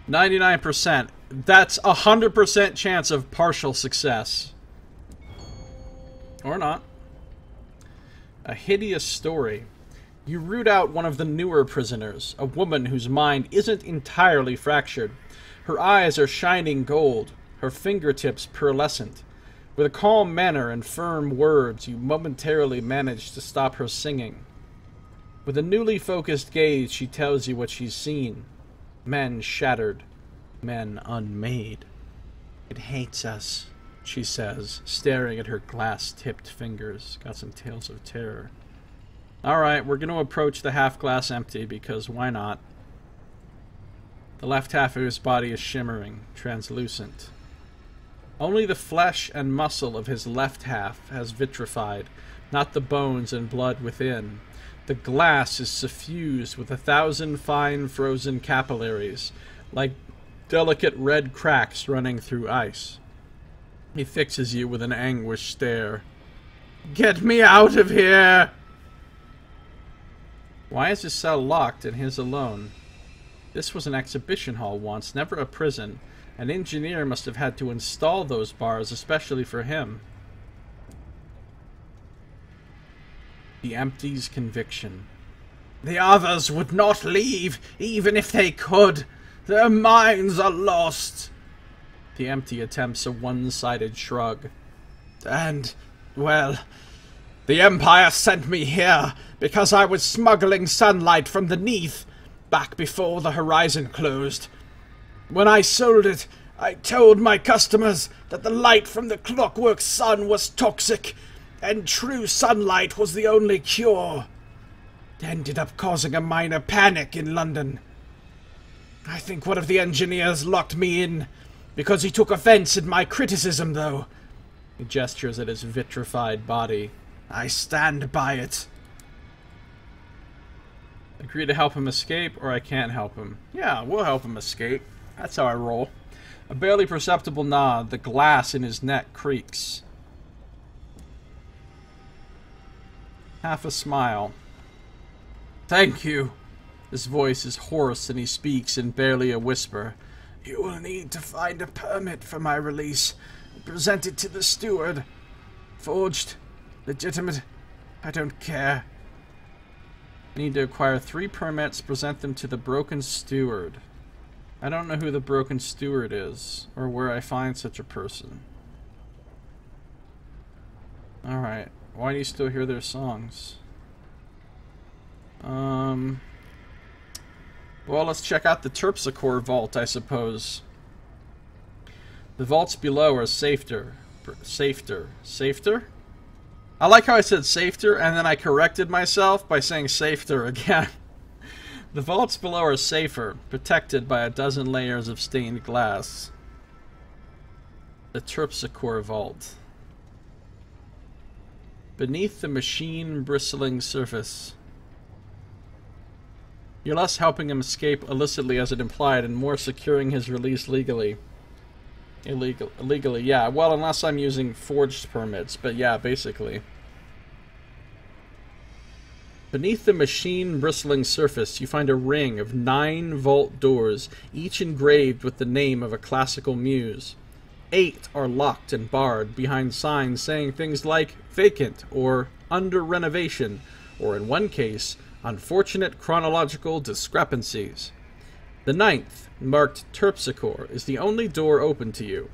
[SPEAKER 1] 99%. That's 100% chance of partial success. Or not. A hideous story. You root out one of the newer prisoners, a woman whose mind isn't entirely fractured. Her eyes are shining gold, her fingertips pearlescent. With a calm manner and firm words, you momentarily manage to stop her singing. With a newly focused gaze, she tells you what she's seen. Men shattered, men unmade. It hates us, she says, staring at her glass-tipped fingers. Got some tales of terror. Alright, we're going to approach the half glass empty, because why not? The left half of his body is shimmering, translucent. Only the flesh and muscle of his left half has vitrified, not the bones and blood within. The glass is suffused with 1,000 fine frozen capillaries, like delicate red cracks running through ice. He fixes you with an anguished stare. Get me out of here! Why is his cell locked and his alone? This was an exhibition hall once, never a prison. An engineer must have had to install those bars especially for him. He empties conviction. The others would not leave, even if they could. Their minds are lost. The empty attempts a one-sided shrug. And, well, the Empire sent me here because I was smuggling sunlight from the Neath back before the horizon closed. When I sold it, I told my customers that the light from the clockwork sun was toxic, and true sunlight was the only cure. It ended up causing a minor panic in London. I think one of the engineers locked me in because he took offense at my criticism, though. He gestures at his vitrified body. I stand by it. Agree to help him escape, or I can't help him. Yeah, we'll help him escape. That's how I roll. A barely perceptible nod. The glass in his neck creaks. Half a smile. Thank you. His voice is hoarse and he speaks in barely a whisper. You will need to find a permit for my release and present it to the steward. Forged, legitimate, I don't care. I need to acquire 3 permits, present them to the broken steward. I don't know who the broken steward is, or where I find such a person. Alright, why do you still hear their songs? Well, let's check out the Terpsichore vault, I suppose. The vaults below are safer. Safer? I like how I said safer, and then I corrected myself by saying safer again. The vaults below are safer, protected by a dozen layers of stained glass. The Terpsichore vault. Beneath the machine-bristling surface. You're less helping him escape illicitly as it implied, and more securing his release legally. Illegally, yeah. Well, unless I'm using forged permits, but yeah, basically. Beneath the machine-bristling surface, you find a ring of 9 vault doors, each engraved with the name of a classical muse. 8 are locked and barred behind signs saying things like vacant or under renovation, or in one case, unfortunate chronological discrepancies. The 9th, marked Terpsichore, is the only door open to you.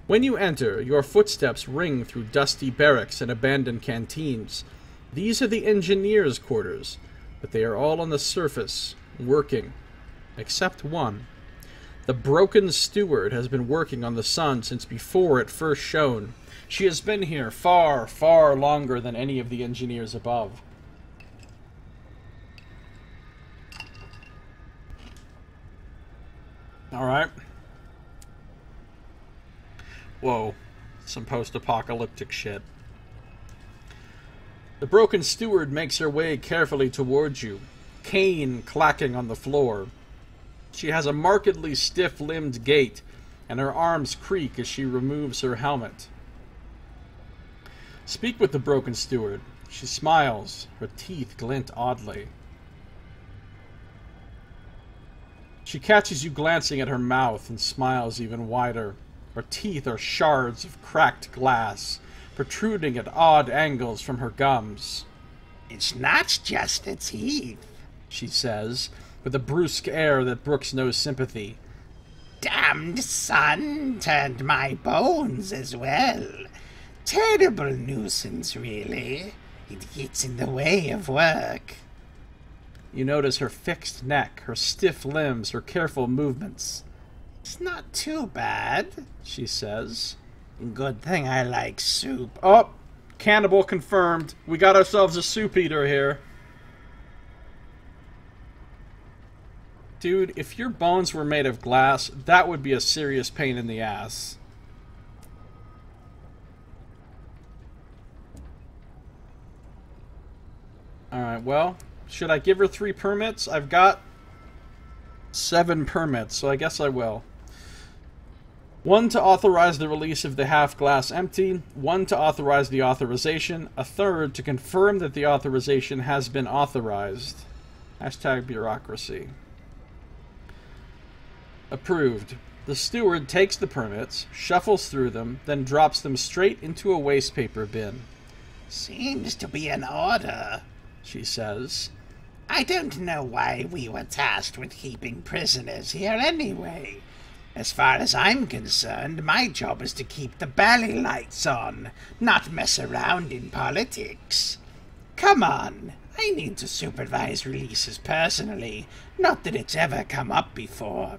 [SPEAKER 1] When you enter, your footsteps ring through dusty barracks and abandoned canteens. These are the engineers' quarters, but they are all on the surface, working. Except one. The broken steward has been working on the sun since before it first shone. She has been here far, far longer than any of the engineers above. Alright. Whoa. Some post-apocalyptic shit. The broken steward makes her way carefully towards you, cane clacking on the floor. She has a markedly stiff-limbed gait, and her arms creak as she removes her helmet. Speak with the broken steward. She smiles. Her teeth glint oddly. She catches you glancing at her mouth and smiles even wider. Her teeth are shards of cracked glass, protruding at odd angles from her gums.
[SPEAKER 3] It's not just the teeth,
[SPEAKER 1] she says, with a brusque air that brooks no sympathy.
[SPEAKER 3] Damned sun turned my bones as well. Terrible nuisance, really. It gets in the way of work.
[SPEAKER 1] You notice her fixed neck, her stiff limbs, her careful movements.
[SPEAKER 3] It's not too bad, she says. Good thing I like soup.
[SPEAKER 1] Oh, cannibal confirmed. We got ourselves a soup eater here. Dude, if your bones were made of glass, that would be a serious pain in the ass. Alright, well, should I give her 3 permits? I've got 7 permits, so I guess I will. 1 to authorize the release of the half-glass empty, 1 to authorize the authorization, a 3rd to confirm that the authorization has been authorized. Hashtag bureaucracy. Approved. The steward takes the permits, shuffles through them, then drops them straight into a wastepaper bin.
[SPEAKER 3] Seems to be an order, she says. I don't know why we were tasked with keeping prisoners here anyway. As far as I'm concerned, my job is to keep the bally lights on, not mess around in politics. Come on, I need to supervise releases personally, not that it's ever come up before.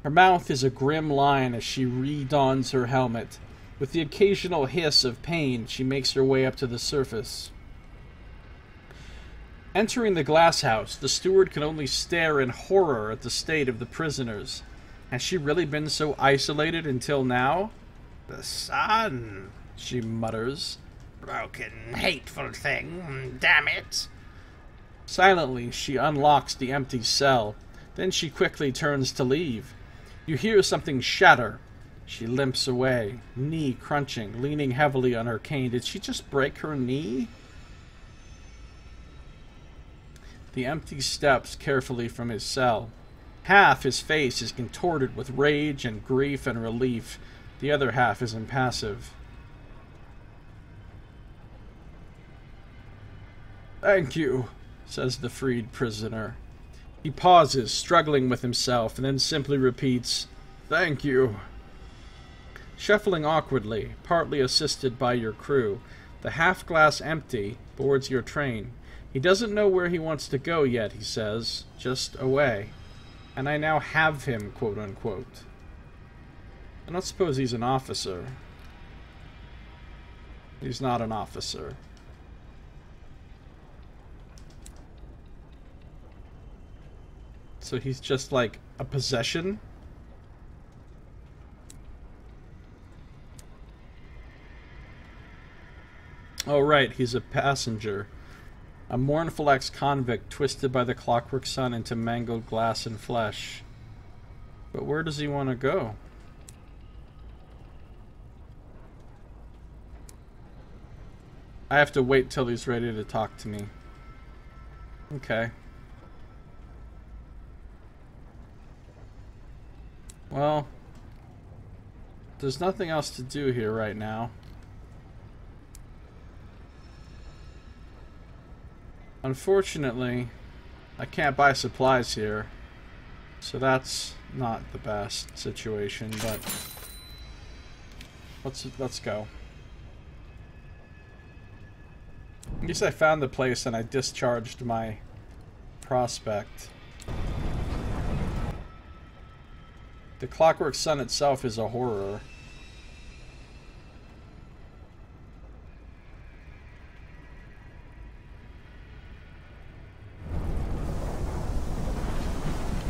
[SPEAKER 1] Her mouth is a grim line as she re-dons her helmet. With the occasional hiss of pain, she makes her way up to the surface. Entering the glass house, the steward can only stare in horror at the state of the prisoners. Has she really been so isolated until now?
[SPEAKER 3] The sun,
[SPEAKER 1] she mutters.
[SPEAKER 3] Broken, hateful thing, damn it.
[SPEAKER 1] Silently, she unlocks the empty cell. Then she quickly turns to leave. You hear something shatter. She limps away, knee crunching, leaning heavily on her cane. Did she just break her knee? The empty steps carefully from his cell. Half his face is contorted with rage and grief and relief. The other half is impassive. Thank you, says the freed prisoner. He pauses, struggling with himself, and then simply repeats, Thank you. Shuffling awkwardly, partly assisted by your crew, the half-glass empty boards your train. He doesn't know where he wants to go yet, he says. Just away. And I now have him, quote unquote. I don't suppose he's an officer. He's not an officer. So he's just like a possession? Oh right, he's a passenger. A mournful ex-convict twisted by the clockwork sun into mangled glass and flesh. But where does he want to go? I have to wait till he's ready to talk to me. Okay. Well, there's nothing else to do here right now. Unfortunately, I can't buy supplies here, so that's not the best situation, but let's go. I guess I found the place and I discharged my prospect. The Clockwork Sun itself is a horror.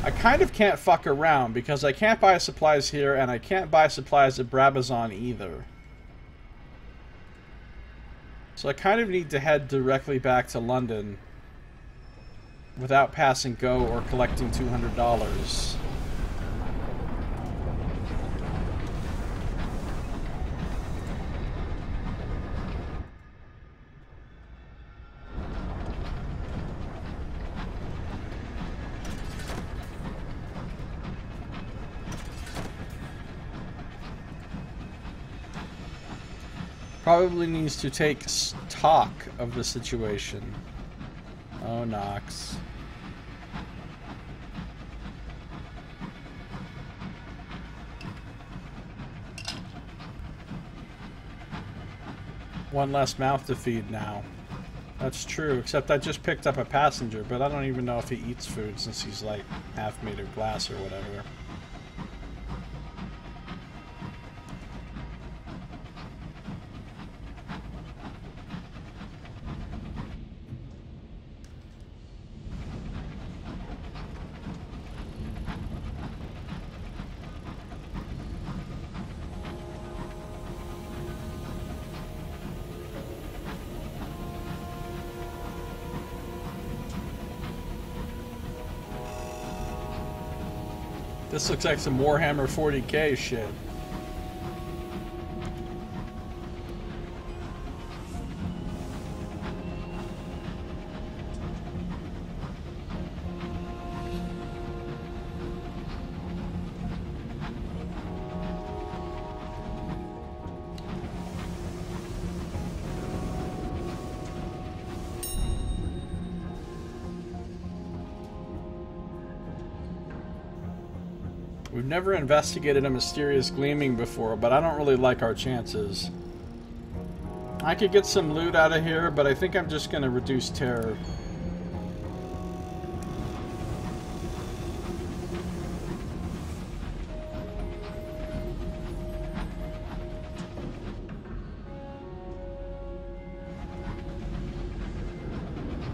[SPEAKER 1] I kind of can't fuck around because I can't buy supplies here and I can't buy supplies at Brabazon either. So I kind of need to head directly back to London without passing go or collecting $200. Probably needs to take stock of the situation. Oh, Nox. One less mouth to feed now. That's true, except I just picked up a passenger, but I don't even know if he eats food since he's like half made of glass or whatever. This looks like some Warhammer 40k shit. We've never investigated a mysterious gleaming before, but I don't really like our chances. I could get some loot out of here, but I think I'm just going to reduce terror.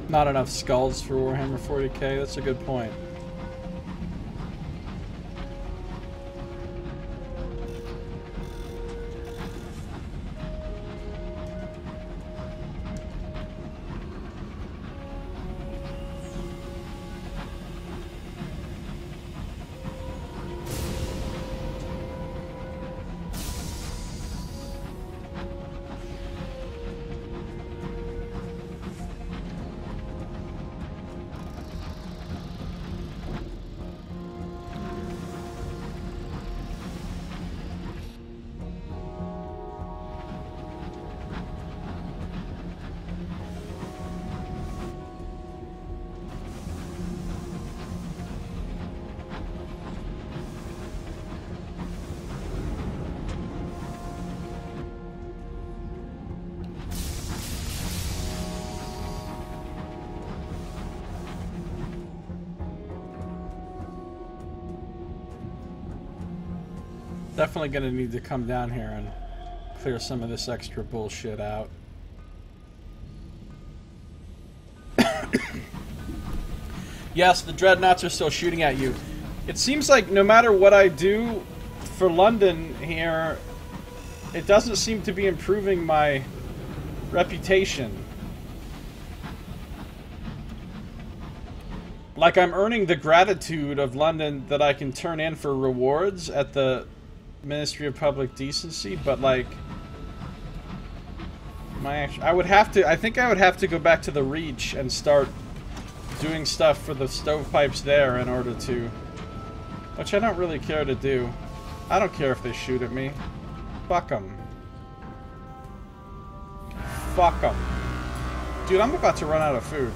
[SPEAKER 1] Not enough skulls for Warhammer 40k, that's a good point. Definitely gonna need to come down here and clear some of this extra bullshit out. Yes, the dreadnoughts are still shooting at you. It seems like no matter what I do for London here, it doesn't seem to be improving my reputation. Like, I'm earning the gratitude of London that I can turn in for rewards at the Ministry of Public Decency, but like, I think I would have to go back to the Reach and start doing stuff for the stovepipes there in order to, which I don't really care to do. I don't care if they shoot at me. Fuck them. Fuck them. Dude, I'm about to run out of food.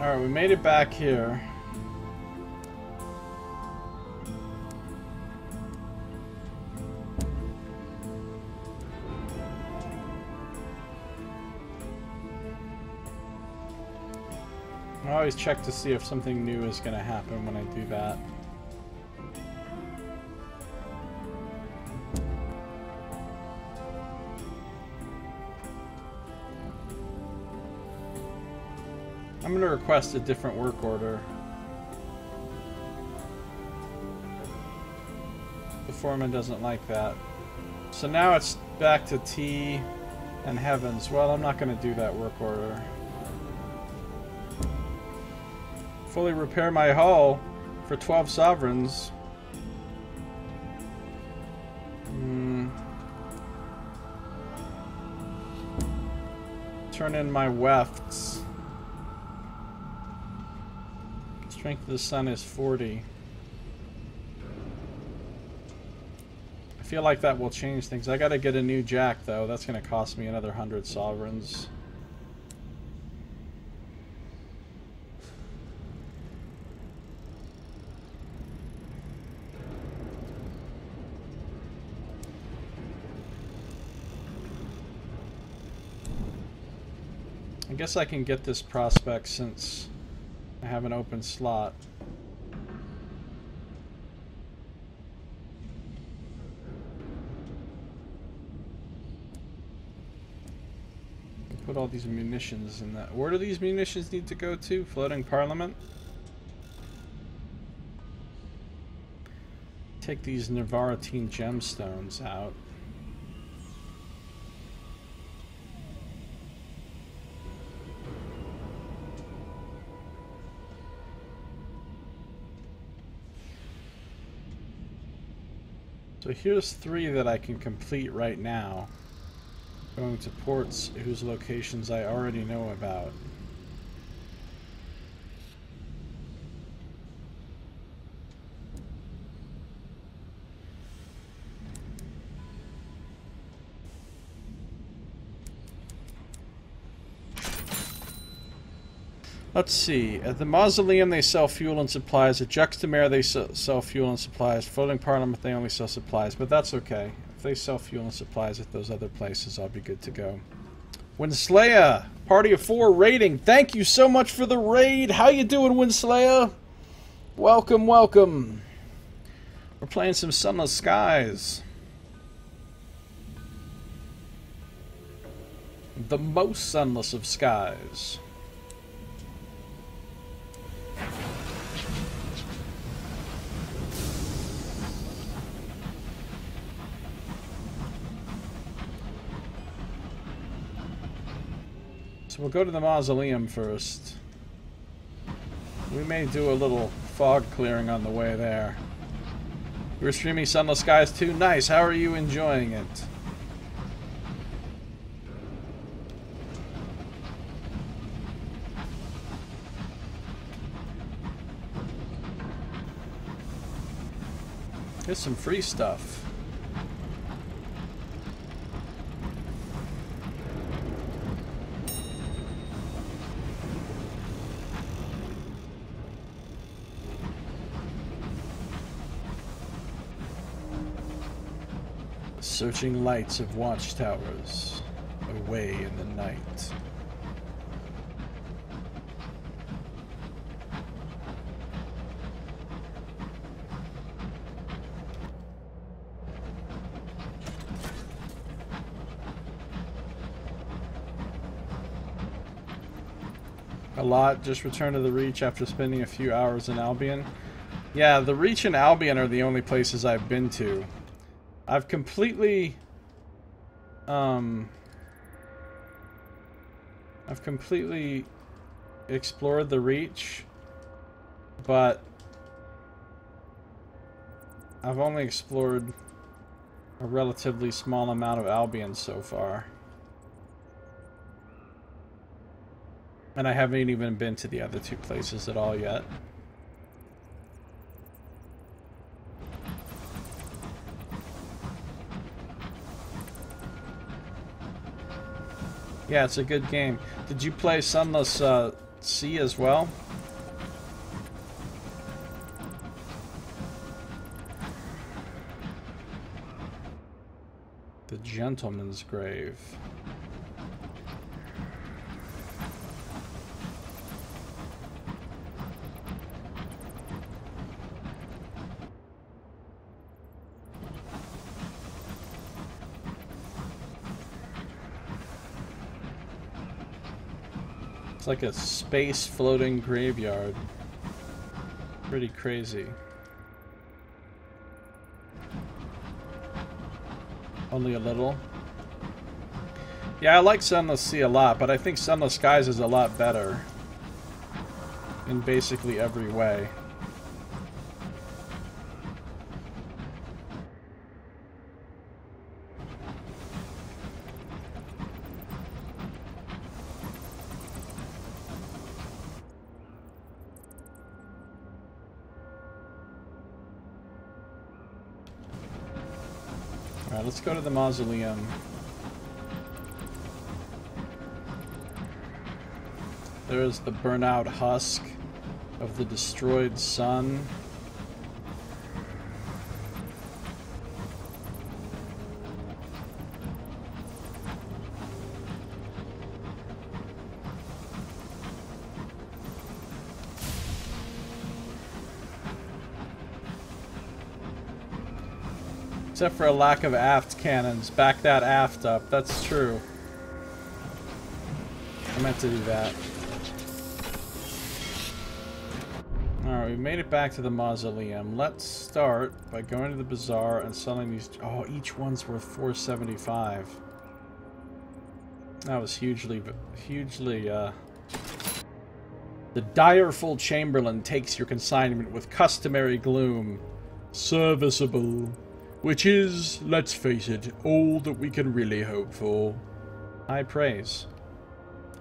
[SPEAKER 1] Alright, we made it back here. I always check to see if something new is going to happen when I do that. I'm going to request a different work order. The foreman doesn't like that. So now it's back to T and Heavens. Well, I'm not going to do that work order. Fully repair my hull for 12 sovereigns. Turn in my wefts. Strength of the sun is 40. I feel like that will change things. I gotta get a new jack though. That's gonna cost me another 100 sovereigns. I guess I can get this prospect since I have an open slot. Put all these munitions in that. Where do these munitions need to go to? Floating Parliament? Take these Navarretine gemstones out. So here's 3 that I can complete right now. Going to ports whose locations I already know about. Let's see. At the Mausoleum they sell fuel and supplies. At Juxtamare they sell fuel and supplies. Floating Parliament they only sell supplies, but that's okay. If they sell fuel and supplies at those other places, I'll be good to go. Winslaya, party of 4 raiding. Thank you so much for the raid. How you doing, Winslaya? Welcome, welcome. We're playing some Sunless Skies. The most sunless of skies. So we'll go to the mausoleum first. We may do a little fog clearing on the way there. We're streaming Sunless Skies too. Nice. How are you enjoying it? Here's some free stuff. Searching lights of watchtowers away in the night. A lot. Just returned to the Reach after spending a few hours in Albion. Yeah, the Reach and Albion are the only places I've been to. I've completely explored the Reach, but I've only explored a relatively small amount of Albion so far. And I haven't even been to the other two places at all yet. Yeah, it's a good game. Did you play Sunless Sea as well? The Gentleman's Grave. It's like a space floating graveyard. Pretty crazy. Only a little. Yeah, I like Sunless Sea a lot, but I think Sunless Skies is a lot better in basically every way. Alright, let's go to the mausoleum. There's the burnout husk of the destroyed sun. Except for a lack of aft cannons. Back that aft up. That's true. I meant to do that. Alright, we made it back to the mausoleum. Let's start by going to the bazaar and selling these. Oh, each one's worth $4.75. That was hugely. The direful Chamberlain takes your consignment with customary gloom. Serviceable. Which is, let's face it, all that we can really hope for. High praise.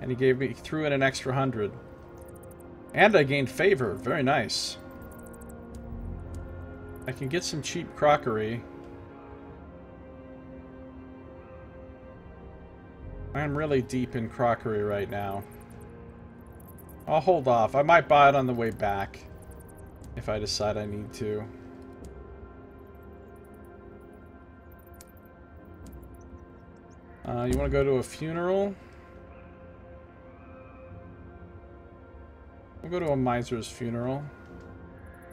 [SPEAKER 1] And he threw in an extra 100. And I gained favor. Very nice. I can get some cheap crockery. I'm really deep in crockery right now. I'll hold off. I might buy it on the way back if I decide I need to. You want to go to a funeral? We'll go to a miser's funeral.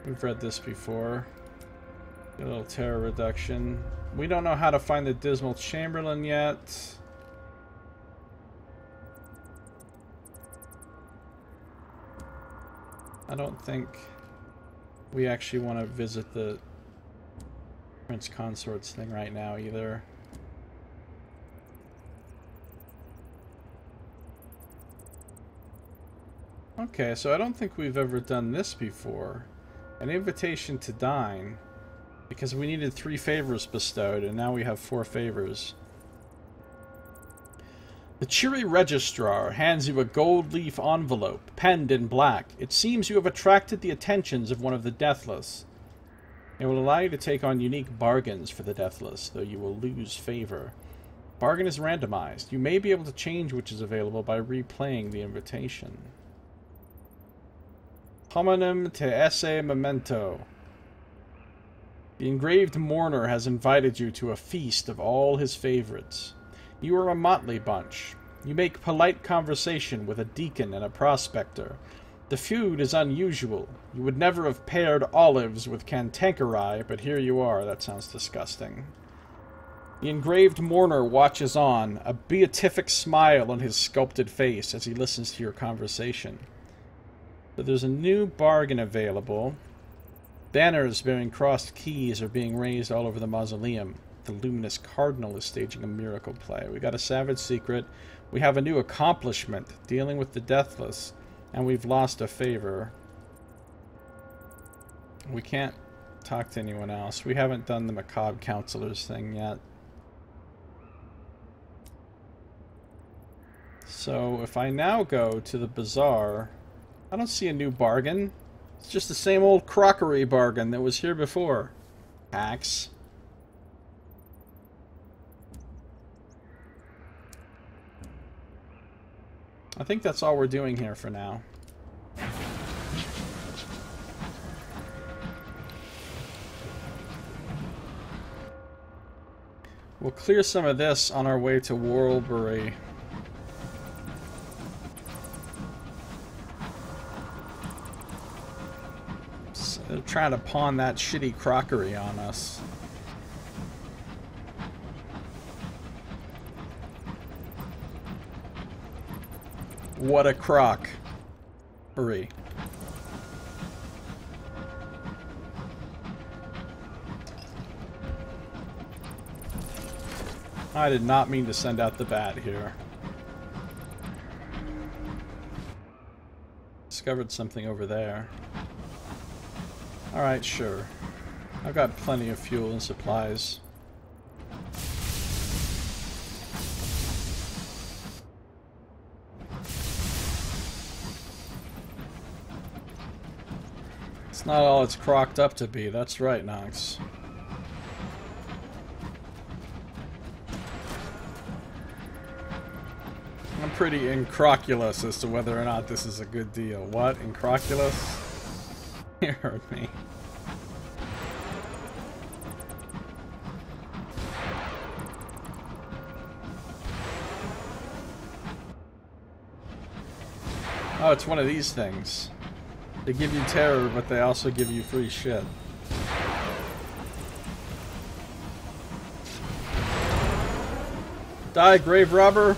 [SPEAKER 1] We've read this before. Get a little terror reduction. We don't know how to find the Dismal Chamberlain yet. I don't think we actually want to visit the Prince Consort's thing right now either. Okay, so I don't think we've ever done this before. An invitation to dine. Because we needed 3 favors bestowed, and now we have 4 favors. The cheery registrar hands you a gold leaf envelope, penned in black. It seems you have attracted the attentions of one of the deathless. It will allow you to take on unique bargains for the deathless, though you will lose favor. Bargain is randomized. You may be able to change which is available by replaying the invitation. Homonym te esse memento. The engraved mourner has invited you to a feast of all his favorites. You are a motley bunch. You make polite conversation with a deacon and a prospector. The food is unusual. You would never have paired olives with cantankerite, but here you are. That sounds disgusting. The engraved mourner watches on, a beatific smile on his sculpted face as he listens to your conversation. So there's a new bargain available. Banners bearing crossed keys are being raised all over the mausoleum. The luminous cardinal is staging a miracle play. We got a savage secret. We have a new accomplishment, dealing with the deathless. And we've lost a favor. We can't talk to anyone else. We haven't done the macabre counselors thing yet. So if I now go to the bazaar, I don't see a new bargain. It's just the same old crockery bargain that was here before. Hacks. I think that's all we're doing here for now. We'll clear some of this on our way to Warlbury. So they're trying to pawn that shitty crockery on us. What a crock. Hurry. I did not mean to send out the bat here. Discovered something over there. Alright, sure. I've got plenty of fuel and supplies. It's not all it's crocked up to be, that's right, Nox. I'm pretty incroculous as to whether or not this is a good deal. What? Incroculous? You heard me. Oh, it's one of these things. They give you terror, but they also give you free shit. Die, grave robber!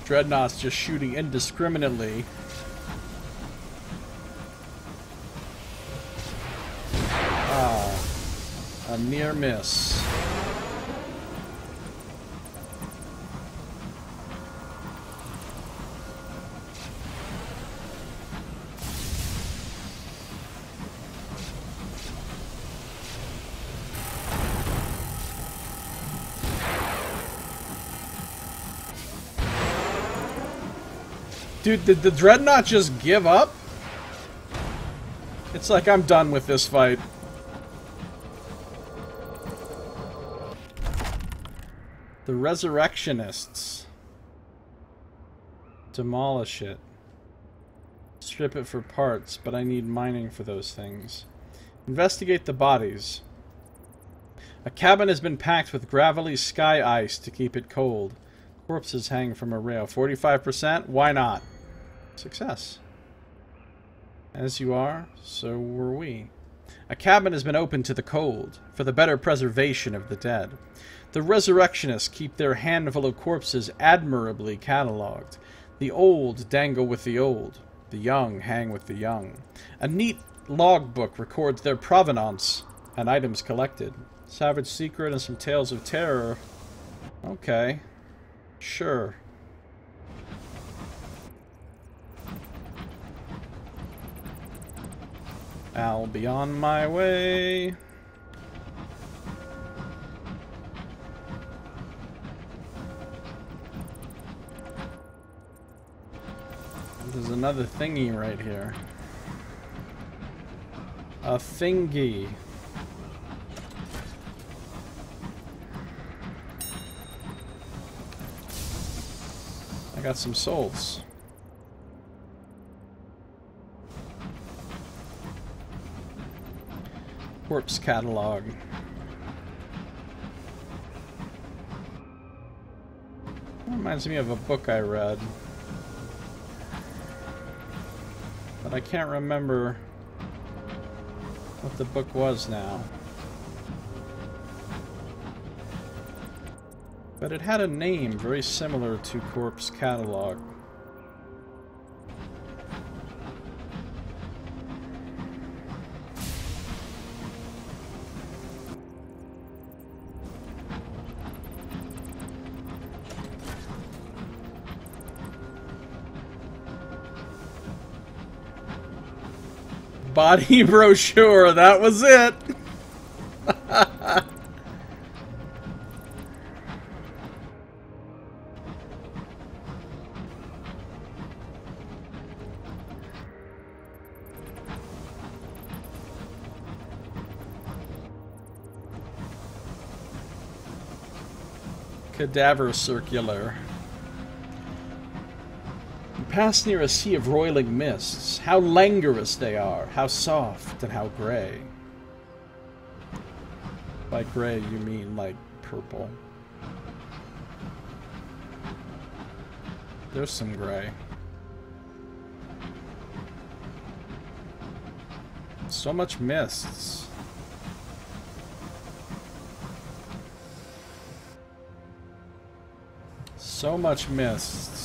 [SPEAKER 1] Dreadnought's just shooting indiscriminately. Ah, a near miss. Dude, did the Dreadnought just give up? It's like I'm done with this fight. The Resurrectionists. Demolish it. Strip it for parts, but I need mining for those things. Investigate the bodies. A cabin has been packed with gravelly sky ice to keep it cold. Corpses hang from a rail. 45%? Why not? Success. As you are, so were we. A cabin has been opened to the cold, for the better preservation of the dead. The resurrectionists keep their handful of corpses admirably catalogued. The old dangle with the old. The young hang with the young. A neat logbook records their provenance and items collected. Savage secret and some tales of terror. Okay. Sure. I'll be on my way. There's another thingy right here. A thingy. I got some souls. Corpse catalog. Reminds me of a book I read. But I can't remember what the book was now. But it had a name very similar to Corpse Catalog. Body brochure, that was it. Cadaver circular. Pass near a sea of roiling mists. How languorous they are, how soft and how gray. By gray you mean like purple. There's some gray. So much mists. So much mists.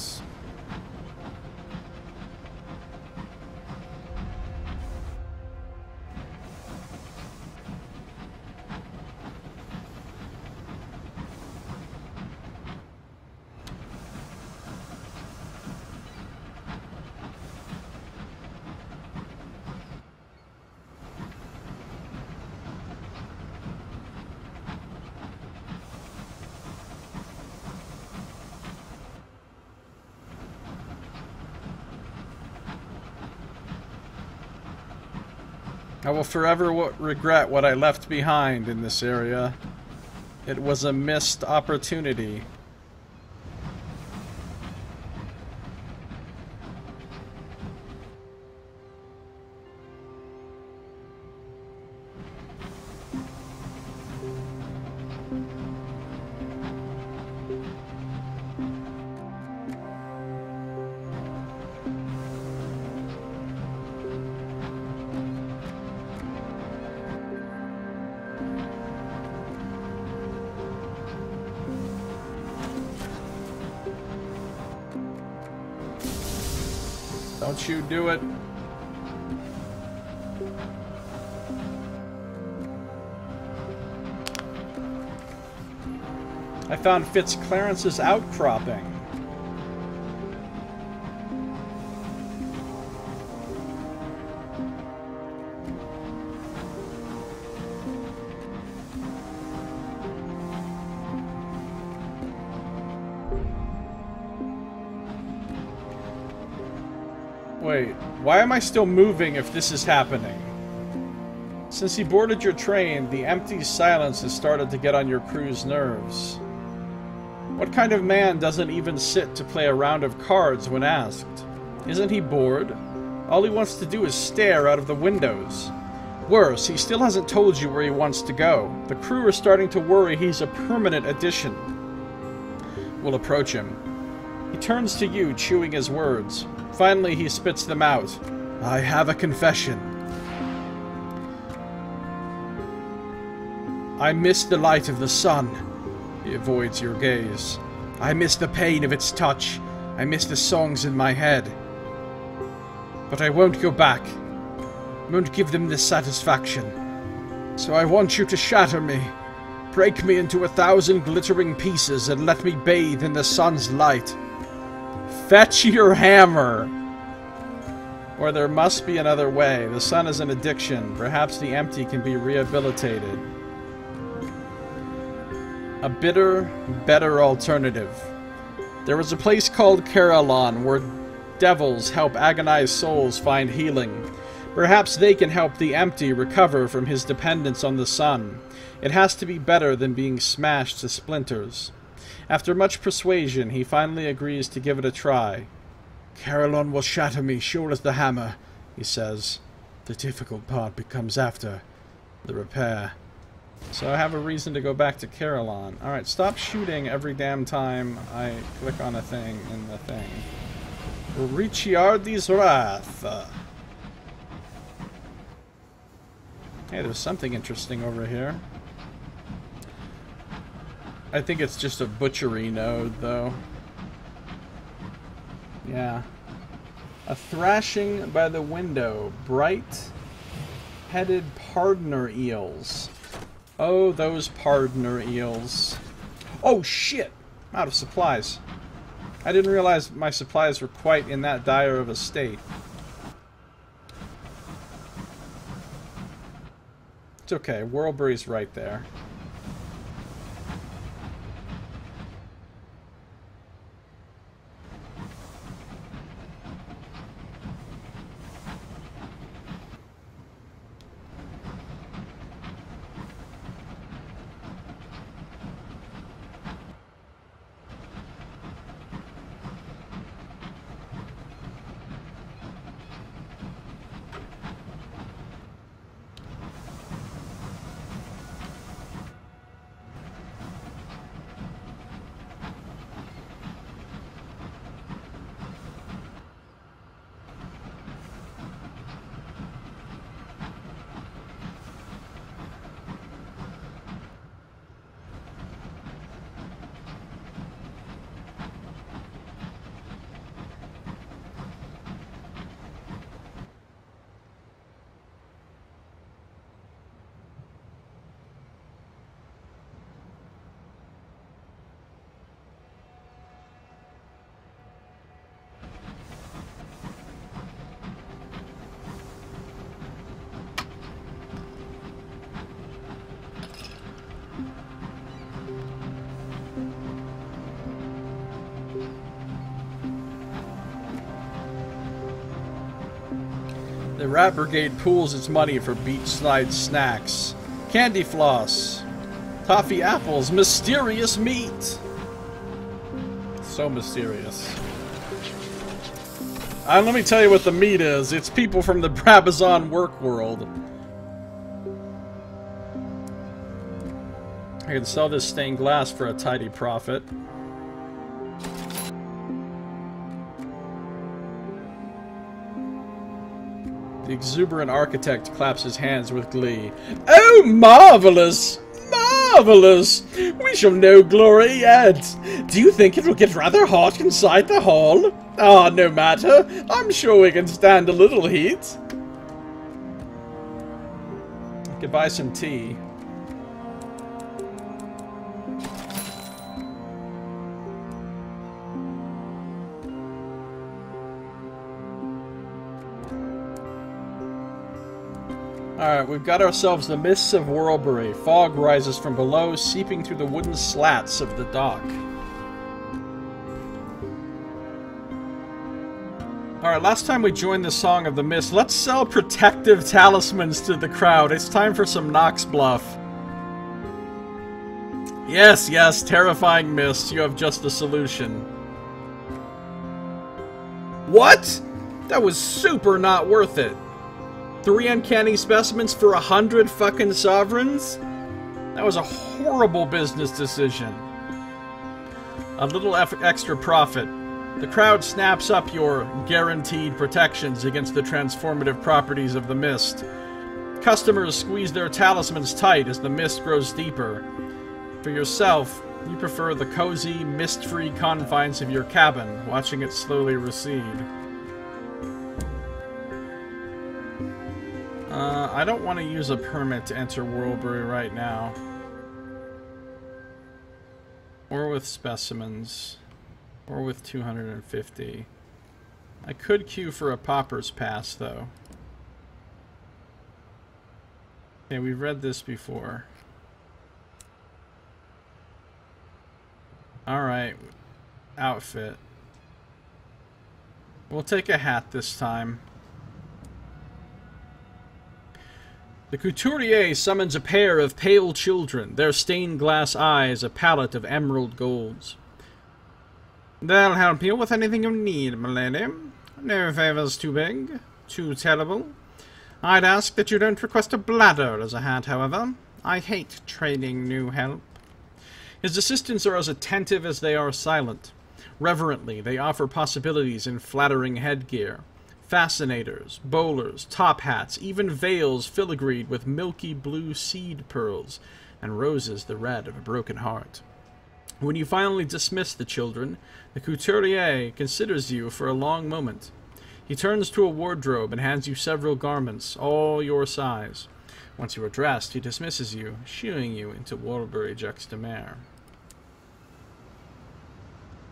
[SPEAKER 1] I will forever regret what I left behind in this area. It was a missed opportunity. Don't you do it. I found Fitzclarence's outcropping. Wait, why am I still moving if this is happening? Since he boarded your train, the empty silence has started to get on your crew's nerves. What kind of man doesn't even sit to play a round of cards when asked? Isn't he bored? All he wants to do is stare out of the windows. Worse, he still hasn't told you where he wants to go. The crew are starting to worry he's a permanent addition. will approach him. He turns to you, chewing his words. Finally, he spits them out. I have a confession. I miss the light of the sun. He avoids your gaze. I miss the pain of its touch. I miss the songs in my head. But I won't go back. Won't give them this satisfaction. So I want you to shatter me. Break me into 1,000 glittering pieces and let me bathe in the sun's light. Fetch your hammer! Or there must be another way. The sun is an addiction. Perhaps the empty can be rehabilitated. A bitter, better alternative. There was a place called Carillon where devils help agonized souls find healing. Perhaps they can help the empty recover from his dependence on the sun. It has to be better than being smashed to splinters. After much persuasion, he finally agrees to give it a try. Carillon will shatter me, sure as the hammer, he says. The difficult part becomes after the repair. So I have a reason to go back to Carillon. Alright, stop shooting every damn time I click on a thing in the thing. Ricciardi's Wrath. Hey, there's something interesting over here. I think it's just a butchery node, though. Yeah. A thrashing by the window. Bright-headed pardoner eels. Oh, those pardoner eels. Oh, shit! I'm out of supplies. I didn't realize my supplies were quite in that dire of a state. It's okay. Whirlbury's right there. The Rat Brigade pools its money for beachside snacks. Candy floss. Toffee apples. Mysterious meat. So mysterious. Let me tell you what the meat is. It's people from the Brabazon work world. I can sell this stained glass for a tidy profit. The exuberant architect claps his hands with glee. Oh, marvelous! Marvelous! We shall know glory yet. Do you think it will get rather hot inside the hall? Ah, no matter. I'm sure we can stand a little heat. I could buy some tea. Alright, we've got ourselves the mists of Whirlbury. Fog rises from below, seeping through the wooden slats of the dock. Alright, last time we joined the Song of the Mist, let's sell protective talismans to the crowd. It's time for some Nox Bluff. Yes, yes, terrifying mist. You have just the solution. What? That was super not worth it. 3 uncanny specimens for 100 fucking sovereigns? That was a horrible business decision. A little extra profit. The crowd snaps up your guaranteed protections against the transformative properties of the mist. Customers squeeze their talismans tight as the mist grows deeper. For yourself, you prefer the cozy, mist-free confines of your cabin, watching it slowly recede. I don't want to use a permit to enter Worldbury right now. Or with specimens. Or with 250. I could queue for a Pauper's Pass, though. Okay, we've read this before. Alright. Outfit. We'll take a hat this time. The couturier summons a pair of pale children, their stained glass eyes a palette of emerald golds. They'll help you with anything you need, milady. No favors too big, too terrible. I'd ask that you don't request a bladder as a hat, however. I hate trading new help. His assistants are as attentive as they are silent. Reverently, they offer possibilities in flattering headgear. Fascinators, bowlers, top hats, even veils filigreed with milky blue seed pearls, and roses the red of a broken heart. When you finally dismiss the children, the couturier considers you for a long moment. He turns to a wardrobe and hands you several garments, all your size. Once you are dressed, he dismisses you, shooing you into Worldbury Juxtamare.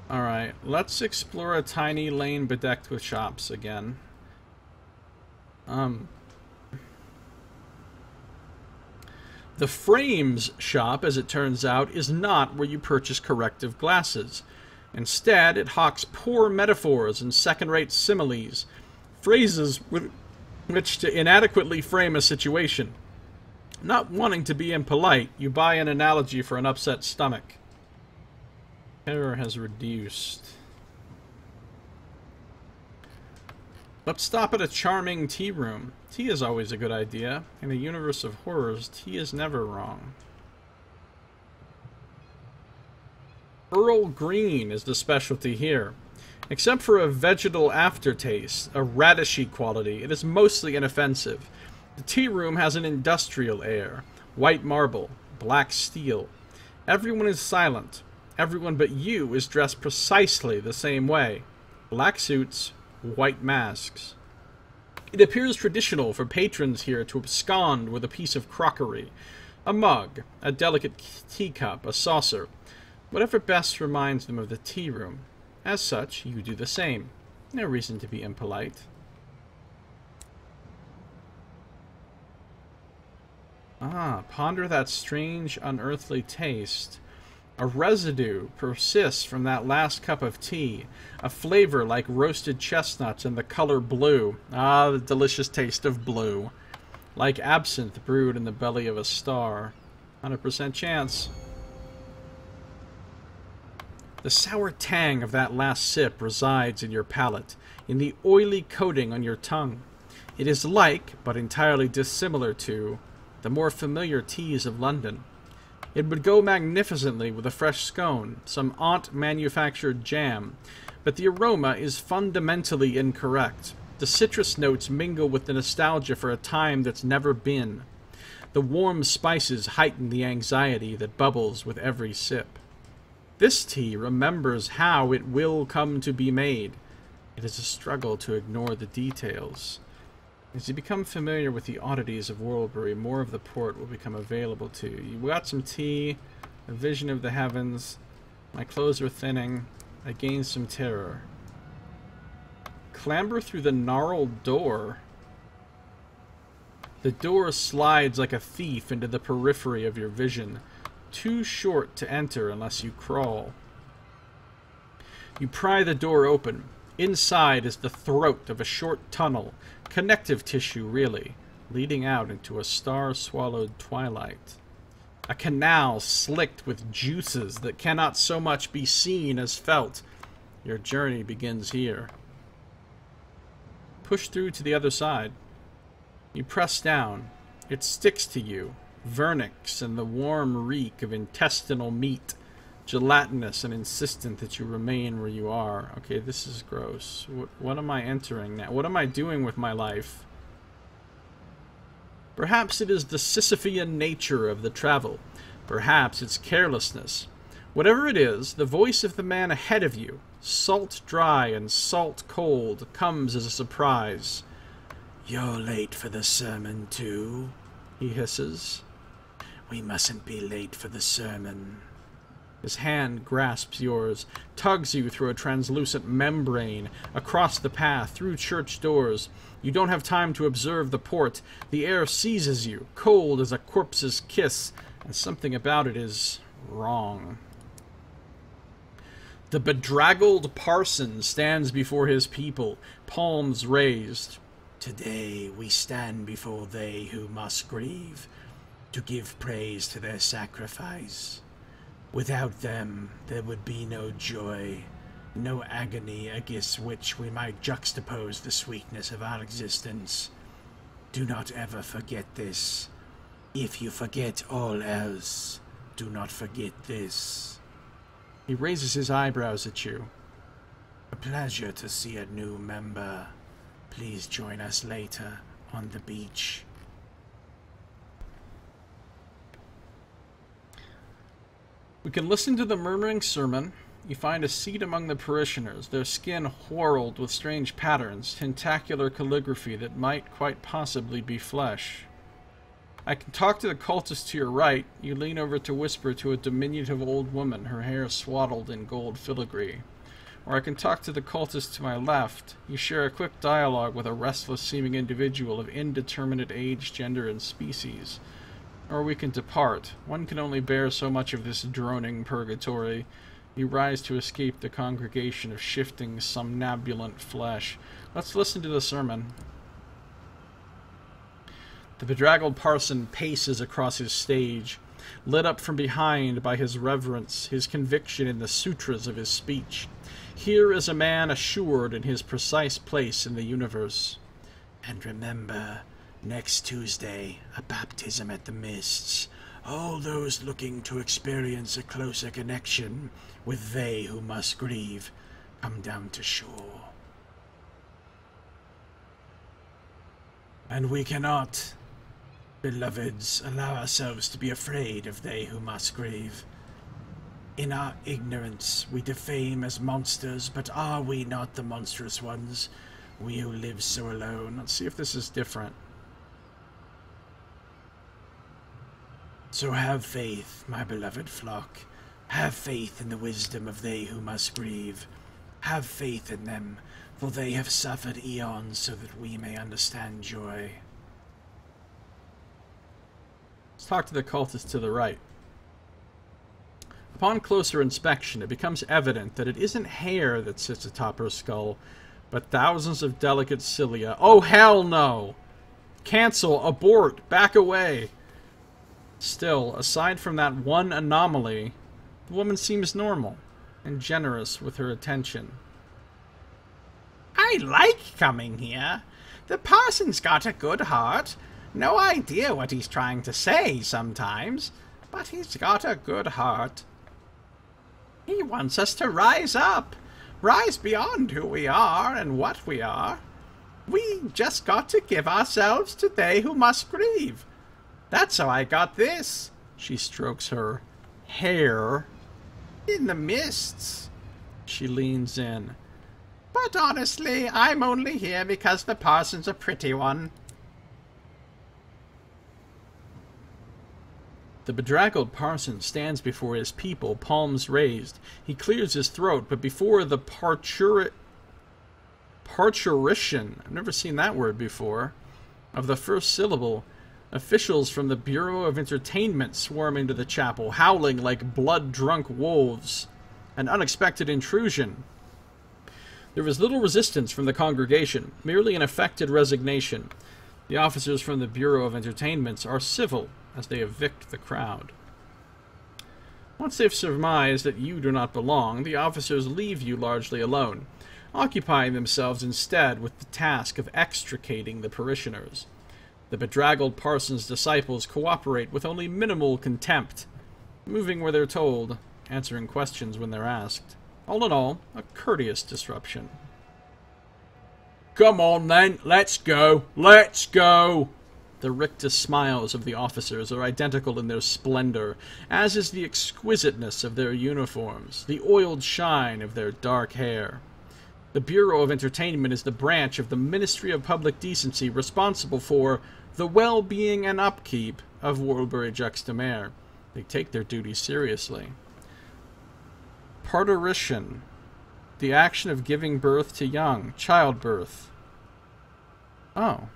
[SPEAKER 1] Alright, let's explore a tiny lane bedecked with shops again. The Frames shop, as it turns out, is not where you purchase corrective glasses. Instead, it hawks poor metaphors and second-rate similes, phrases with which to inadequately frame a situation. Not wanting to be impolite, you buy an analogy for an upset stomach. Terror has reduced. Let's stop at a charming tea room. Tea is always a good idea. In a universe of horrors, tea is never wrong. Earl Green is the specialty here. Except for a vegetal aftertaste, a radishy quality, it is mostly inoffensive. The tea room has an industrial air. White marble, black steel. Everyone is silent. Everyone but you is dressed precisely the same way. Black suits, white masks. It appears traditional for patrons here to abscond with a piece of crockery. A mug, a delicate teacup, a saucer. Whatever best reminds them of the tea room. As such, you do the same. No reason to be impolite. Ah, ponder that strange, unearthly taste. A residue persists from that last cup of tea, a flavor like roasted chestnuts and the color blue. Ah, the delicious taste of blue. Like absinthe brewed in the belly of a star. 100% chance. The sour tang of that last sip resides in your palate, in the oily coating on your tongue. It is like, but entirely dissimilar to, the more familiar teas of London. It would go magnificently with a fresh scone, some aunt-manufactured jam, but the aroma is fundamentally incorrect. The citrus notes mingle with the nostalgia for a time that's never been. The warm spices heighten the anxiety that bubbles with every sip. This tea remembers how it will come to be made. It is a struggle to ignore the details. As you become familiar with the oddities of Worldbury, more of the port will become available to you. You got some tea, a vision of the heavens. My clothes are thinning. I gain some terror. Clamber through the gnarled door. The door slides like a thief into the periphery of your vision. Too short to enter unless you crawl. You pry the door open. Inside is the throat of a short tunnel, connective tissue really, leading out into a star-swallowed twilight. A canal slicked with juices that cannot so much be seen as felt. Your journey begins here. Push through to the other side. You press down. It sticks to you. Vernix and the warm reek of intestinal meat. gelatinous and insistent that you remain where you are. Okay, this is gross. What am I entering now? What am I doing with my life? Perhaps it is the Sisyphean nature of the travel. Perhaps it's carelessness. Whatever it is, the voice of the man ahead of you, salt dry and salt cold, comes as a surprise. "You're late for the sermon, too," he hisses. "We mustn't be late for the sermon." His hand grasps yours, tugs you through a translucent membrane, across the path, through church doors. You don't have time to observe the port. The air seizes you, cold as a corpse's kiss, and something about it is wrong. The bedraggled parson stands before his people, palms raised. "Today we stand before they who must grieve, to give praise to their sacrifice. Without them there would be no joy, no agony against which we might juxtapose the sweetness of our existence. Do not ever forget this. If you forget all else, do not forget this." He raises his eyebrows at you. "A pleasure to see a new member. Please join us later on the beach." We can listen to the murmuring sermon. You find a seat among the parishioners, their skin whorled with strange patterns, tentacular calligraphy that might quite possibly be flesh. I can talk to the cultist to your right. You lean over to whisper to a diminutive old woman, her hair swaddled in gold filigree. Or I can talk to the cultist to my left. You share a quick dialogue with a restless-seeming individual of indeterminate age, gender, and species. Or we can depart. One can only bear so much of this droning purgatory. You rise to escape the congregation of shifting, somnambulant flesh. Let's listen to the sermon. The bedraggled parson paces across his stage, lit up from behind by his reverence, his conviction in the sutras of his speech. Here is a man assured in his precise place in the universe. "And remember, next Tuesday, a baptism at the Mists. All those looking to experience a closer connection with they who must grieve, come down to shore. And we cannot, beloveds, allow ourselves to be afraid of they who must grieve. In our ignorance, we defame as monsters, but are we not the monstrous ones, we who live so alone?" Let's see if this is different. "So have faith, my beloved flock. Have faith in the wisdom of they who must grieve. Have faith in them, for they have suffered eons so that we may understand joy." Let's talk to the cultist to the right. Upon closer inspection, it becomes evident that it isn't hair that sits atop her skull, but thousands of delicate cilia. Oh, hell no! Cancel, abort, back away! Still, aside from that one anomaly, the woman seems normal and generous with her attention.
[SPEAKER 3] "I like coming here. The parson's got a good heart. No idea what he's trying to say sometimes, but he's got a good heart. He wants us to rise up, rise beyond who we are and what we are. We just got to give ourselves to they who must grieve. That's how I got this."
[SPEAKER 1] She strokes her hair.
[SPEAKER 3] "In the mists."
[SPEAKER 1] She leans in.
[SPEAKER 3] "But honestly, I'm only here because the parson's a pretty one."
[SPEAKER 1] The bedraggled parson stands before his people, palms raised. He clears his throat, but before the parturition, I've never seen that word before, of the first syllable, officials from the Bureau of Entertainment swarm into the chapel, howling like blood-drunk wolves. An unexpected intrusion. There was little resistance from the congregation, merely an affected resignation. The officers from the Bureau of Entertainments are civil as they evict the crowd. Once they've surmised that you do not belong, the officers leave you largely alone, occupying themselves instead with the task of extricating the parishioners. The bedraggled parson's disciples cooperate with only minimal contempt, moving where they're told, answering questions when they're asked. All in all, a courteous disruption.
[SPEAKER 2] Come on then, let's go, let's go!
[SPEAKER 1] The rictus smiles of the officers are identical in their splendor, as is the exquisiteness of their uniforms, the oiled shine of their dark hair. The Bureau of Entertainment is the branch of the Ministry of Public Decency responsible for the well-being and upkeep of Worlebury-Juxta-Mare. They take their duties seriously. Parturition. The action of giving birth to young. Childbirth. Oh.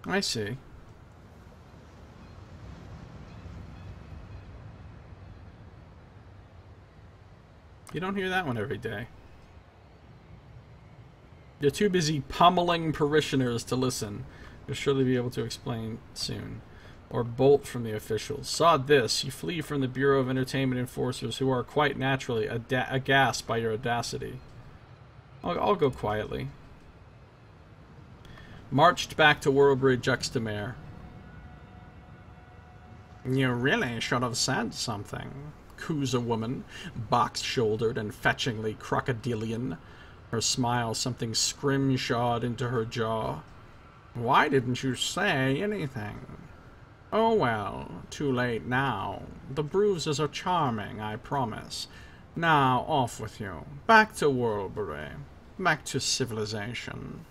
[SPEAKER 1] I see. You don't hear that one every day. You're too busy pummeling parishioners to listen. You'll surely be able to explain soon. Or bolt from the officials. Sod this, you flee from the Bureau of Entertainment enforcers who are quite naturally aghast by your audacity. I'll go quietly. Marched back to Worlebury-Juxta-Mare. You really should have said something, coos a woman, box-shouldered and fetchingly crocodilian, her smile something scrimshawed into her jaw. Why didn't you say anything? Oh well, too late now. The bruises are charming, I promise. Now, off with you. Back to Worlebury. Back to civilization.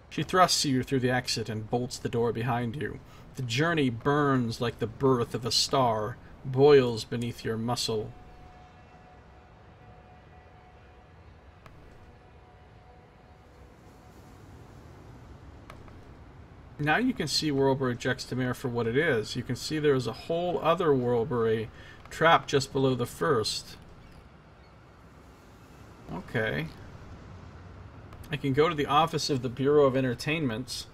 [SPEAKER 1] She thrusts you through the exit and bolts the door behind you. The journey burns like the birth of a star, boils beneath your muscle. Now you can see Worlebury-Juxta-Mare for what it is. You can see there is a whole other Worlebury trapped just below the first. Okay. I can go to the office of the Bureau of Entertainment.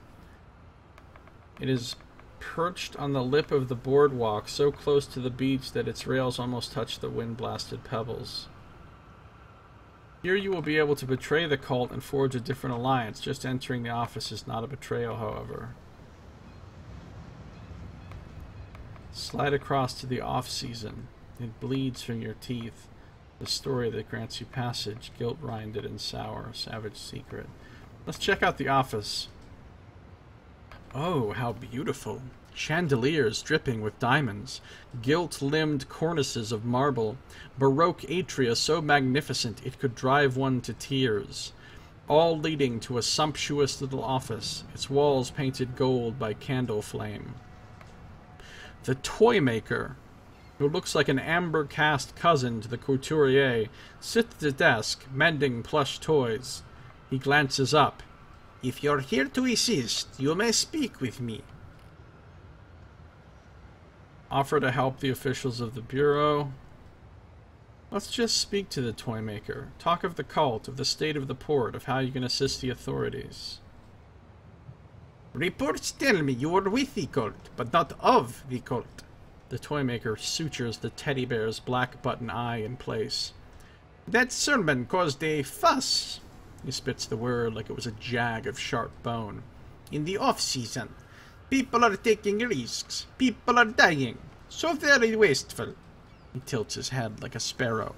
[SPEAKER 1] It is perched on the lip of the boardwalk, so close to the beach that its rails almost touch the wind-blasted pebbles. Here you will be able to betray the cult and forge a different alliance. Just entering the office is not a betrayal, however. Slide across to the off-season. It bleeds from your teeth. The story that grants you passage, guilt-rinded and sour, savage secret. Let's check out the office. Oh, how beautiful. Chandeliers dripping with diamonds, gilt-limbed cornices of marble, Baroque atria so magnificent it could drive one to tears, all leading to a sumptuous little office, its walls painted gold by candle flame. The toy maker, who looks like an amber-cast cousin to the couturier, sits at the desk, mending plush toys. He glances up. If you're here to assist, you may speak with me. Offer to help the officials of the Bureau. Let's just speak to the toy maker. Talk of the cult, of the state of the port, of how you can assist the authorities. Reports tell me you are with the cult, but not of the cult. The toy maker sutures the teddy bear's black button eye in place. That sermon caused a fuss. He spits the word like it was a jag of sharp bone. In the off-season. People are taking risks. People are dying. So very wasteful. He tilts his head like a sparrow.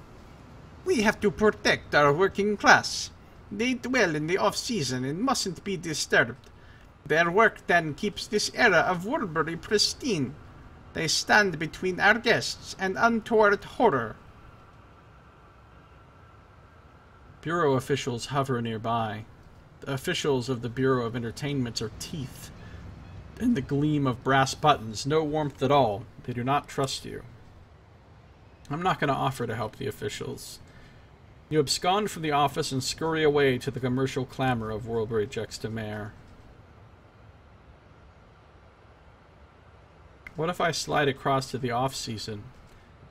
[SPEAKER 1] We have to protect our working class. They dwell in the off-season and mustn't be disturbed. Their work then keeps this era of Worlebury pristine. They stand between our guests and untoward horror. Bureau officials hover nearby. The officials of the Bureau of Entertainment are teeth. In the gleam of brass buttons, no warmth at all. They do not trust you. I'm not going to offer to help the officials. You abscond from the office and scurry away to the commercial clamor of Worlebury-Juxta-Mare. What if I slide across to the off-season?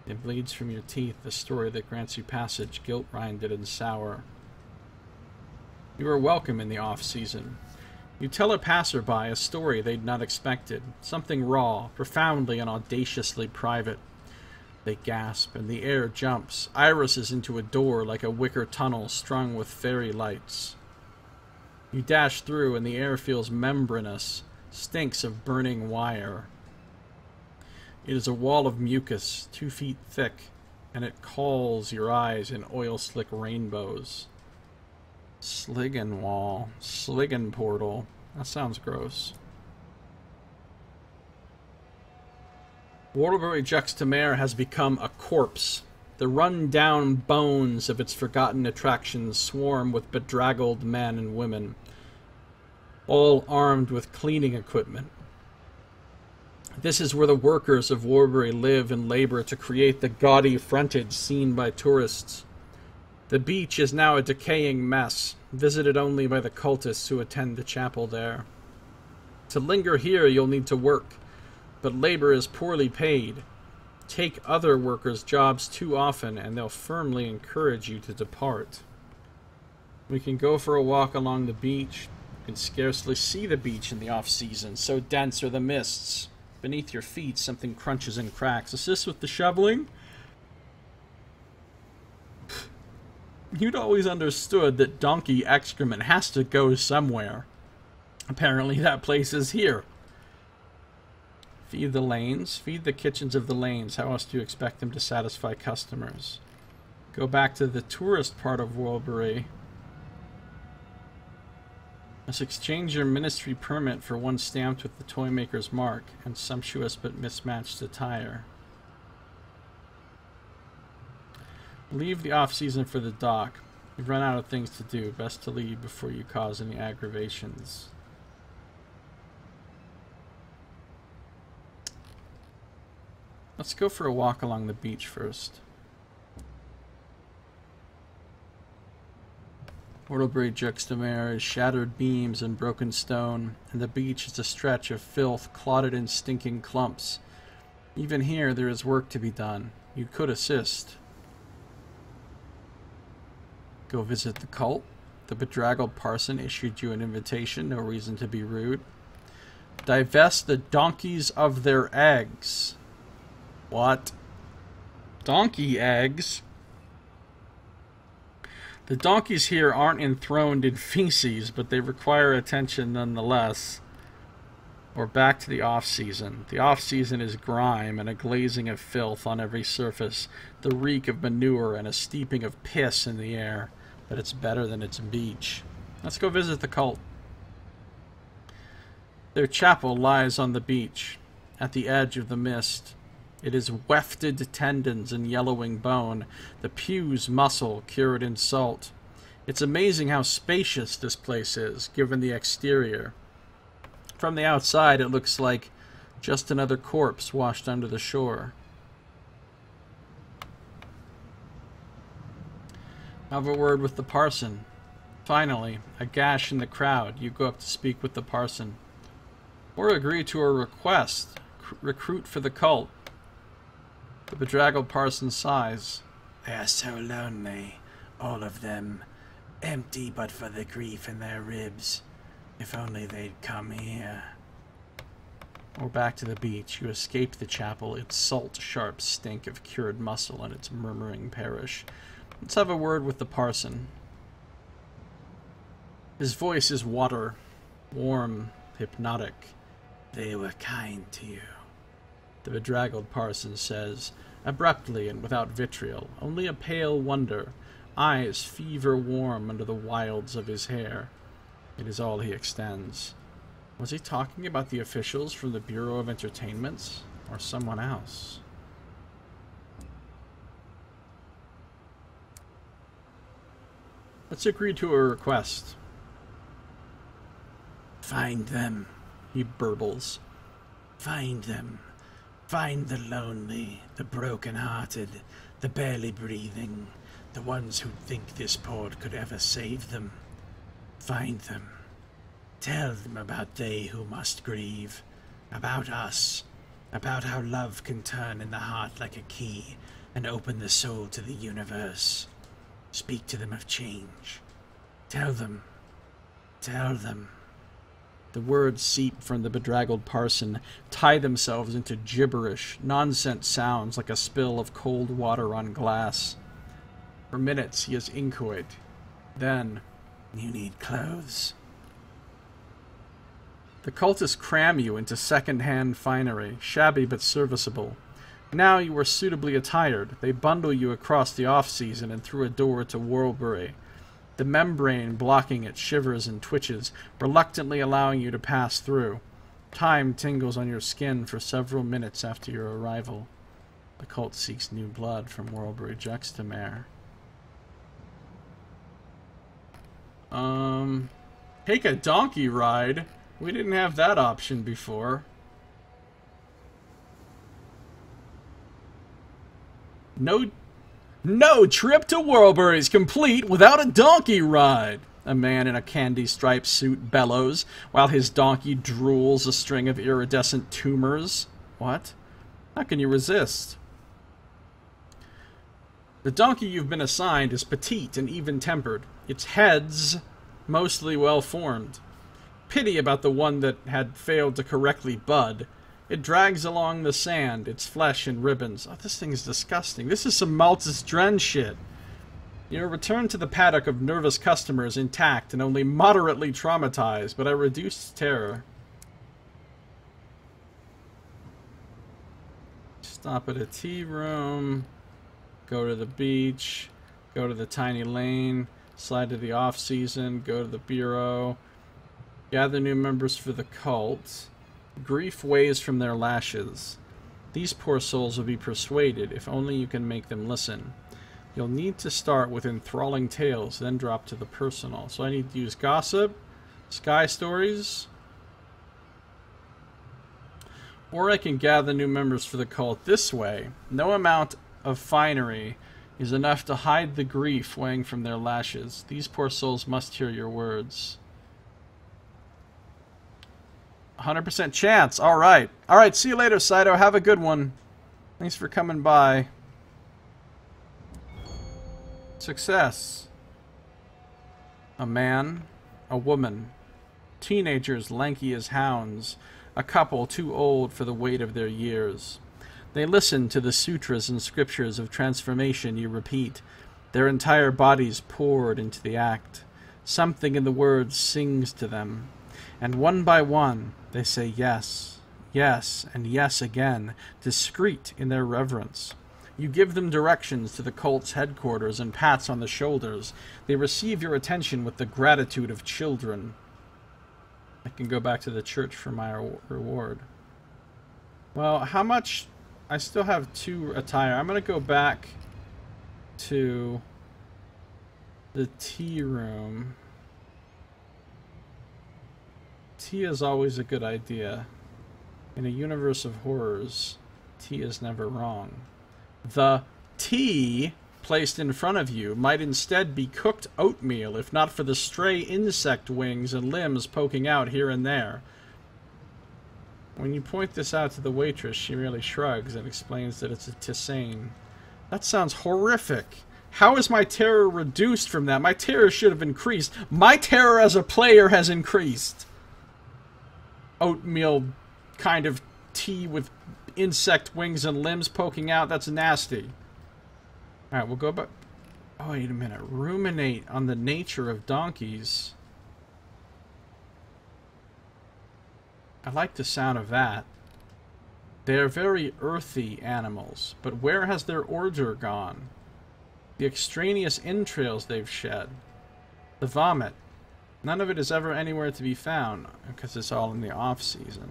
[SPEAKER 1] It bleeds from your teeth, the story that grants you passage, guilt-rinded and sour. You are welcome in the off-season. You tell a passerby a story they'd not expected, something raw, profoundly and audaciously private. They gasp, and the air jumps, irises into a door like a wicker tunnel strung with fairy lights. You dash through, and the air feels membranous, stinks of burning wire. It is a wall of mucus, 2 feet thick, and it calls your eyes in oil-slick rainbows. Sliggin wall. Sliggin portal. That sounds gross. Waterbury Juxtamare has become a corpse. The run-down bones of its forgotten attractions swarm with bedraggled men and women, all armed with cleaning equipment. This is where the workers of Warbury live and labor to create the gaudy frontage seen by tourists. The beach is now a decaying mess, visited only by the cultists who attend the chapel there. To linger here, you'll need to work, but labor is poorly paid. Take other workers' jobs too often, and they'll firmly encourage you to depart. We can go for a walk along the beach. You can scarcely see the beach in the off-season, so dense are the mists. Beneath your feet, something crunches and cracks. Assist with the shoveling? You'd always understood that donkey excrement has to go somewhere. Apparently that place is here. Feed the lanes. Feed the kitchens of the lanes. How else do you expect them to satisfy customers? Go back to the tourist part of Warbury. Let's exchange your ministry permit for one stamped with the toy maker's mark and sumptuous but mismatched attire. Leave the off-season for the dock. You've run out of things to do. Best to leave before you cause any aggravations. Let's go for a walk along the beach first. Waterbury Juxtamare is shattered beams and broken stone, and the beach is a stretch of filth clotted in stinking clumps. Even here there is work to be done. You could assist. Go visit the cult. The bedraggled parson issued you an invitation, no reason to be rude. Divest the donkeys of their eggs. What? Donkey eggs? The donkeys here aren't enthroned in feces, but they require attention nonetheless. We're back to the off-season. The off-season is grime and a glazing of filth on every surface, the reek of manure and a steeping of piss in the air. But it's better than its beach. Let's go visit the cult. Their chapel lies on the beach, at the edge of the mist. It is wefted tendons and yellowing bone, the pew's muscle cured in salt. It's amazing how spacious this place is, given the exterior. From the outside, it looks like just another corpse washed under the shore. Have a word with the parson. Finally, a gash in the crowd. You go up to speak with the parson. Or agree to a request. Recruit for the cult. The bedraggled parson sighs.
[SPEAKER 3] They are so lonely, all of them. Empty but for the grief in their ribs. If only they'd come here.
[SPEAKER 1] Or back to the beach. You escape the chapel, its salt-sharp stink of cured muscle and its murmuring parish. Let's have a word with the parson. His voice is water, warm, hypnotic.
[SPEAKER 3] They were kind to you.
[SPEAKER 1] The bedraggled parson says, abruptly and without vitriol, only a pale wonder, eyes fever-warm under the wilds of his hair. It is all he extends. Was he talking about the officials from the Bureau of Entertainments, or someone else? Let's agree to a request.
[SPEAKER 3] Find them,
[SPEAKER 1] he burbles.
[SPEAKER 3] Find them. Find the lonely, the broken-hearted, the barely breathing, the ones who think this port could ever save them. Find them. Tell them about they who must grieve, about us, about how love can turn in the heart like a key and open the soul to the universe. Speak to them of change. Tell them. Tell them.
[SPEAKER 1] The words seep from the bedraggled parson, tie themselves into gibberish, nonsense sounds like a spill of cold water on glass. For minutes he is inchoate. Then,
[SPEAKER 3] you need clothes.
[SPEAKER 1] The cultists cram you into second-hand finery, shabby but serviceable. Now you are suitably attired. They bundle you across the off-season and through a door to Warlbury. The membrane blocking it shivers and twitches, reluctantly allowing you to pass through. Time tingles on your skin for several minutes after your arrival. The cult seeks new blood from Warlbury Juxtamare. Take a donkey ride? We didn't have that option before. No trip to Warlbury is complete without a donkey ride. A man in a candy-striped suit bellows, while his donkey drools a string of iridescent tumors. What? How can you resist? The donkey you've been assigned is petite and even-tempered. Its head's mostly well-formed. Pity about the one that had failed to correctly bud. It drags along the sand, its flesh in ribbons. Oh, this thing is disgusting. This is some Malthus Dren shit. You return to the paddock of nervous customers intact and only moderately traumatized, but at reduced terror. Stop at a tea room. Go to the beach. Go to the tiny lane. Slide to the off-season. Go to the bureau. Gather new members for the cult. Grief weighs from their lashes. These poor souls will be persuaded if only you can make them listen. You'll need to start with enthralling tales, then drop to the personal. So I need to use gossip, sky stories, or I can gather new members for the cult this way. No amount of finery is enough to hide the grief weighing from their lashes. These poor souls must hear your words. 100% chance. Alright. Alright, see you later, Saito. Have a good one. Thanks for coming by. Success. A man. A woman. Teenagers lanky as hounds. A couple too old for the weight of their years. They listen to the sutras and scriptures of transformation you repeat. Their entire bodies poured into the act. Something in the words sings to them. And one by one, they say yes, yes, and yes again, discreet in their reverence. You give them directions to the cult's headquarters and pats on the shoulders. They receive your attention with the gratitude of children. I can go back to the church for my reward. Well, how much? I still have 2 attire. I'm going to go back to the tea room. Tea is always a good idea. In a universe of horrors, tea is never wrong. The tea placed in front of you might instead be cooked oatmeal, if not for the stray insect wings and limbs poking out here and there. When you point this out to the waitress, she merely shrugs and explains that it's a tisane. That sounds horrific. How is my terror reduced from that? My terror should have increased. My terror as a player has increased. Oatmeal kind of tea with insect wings and limbs poking out. That's nasty. Alright, we'll go back. Oh, wait a minute. Ruminate on the nature of donkeys. I like the sound of that. They are very earthy animals, but where has their ordure gone? The extraneous entrails they've shed. The vomit. None of it is ever anywhere to be found, because it's all in the off-season.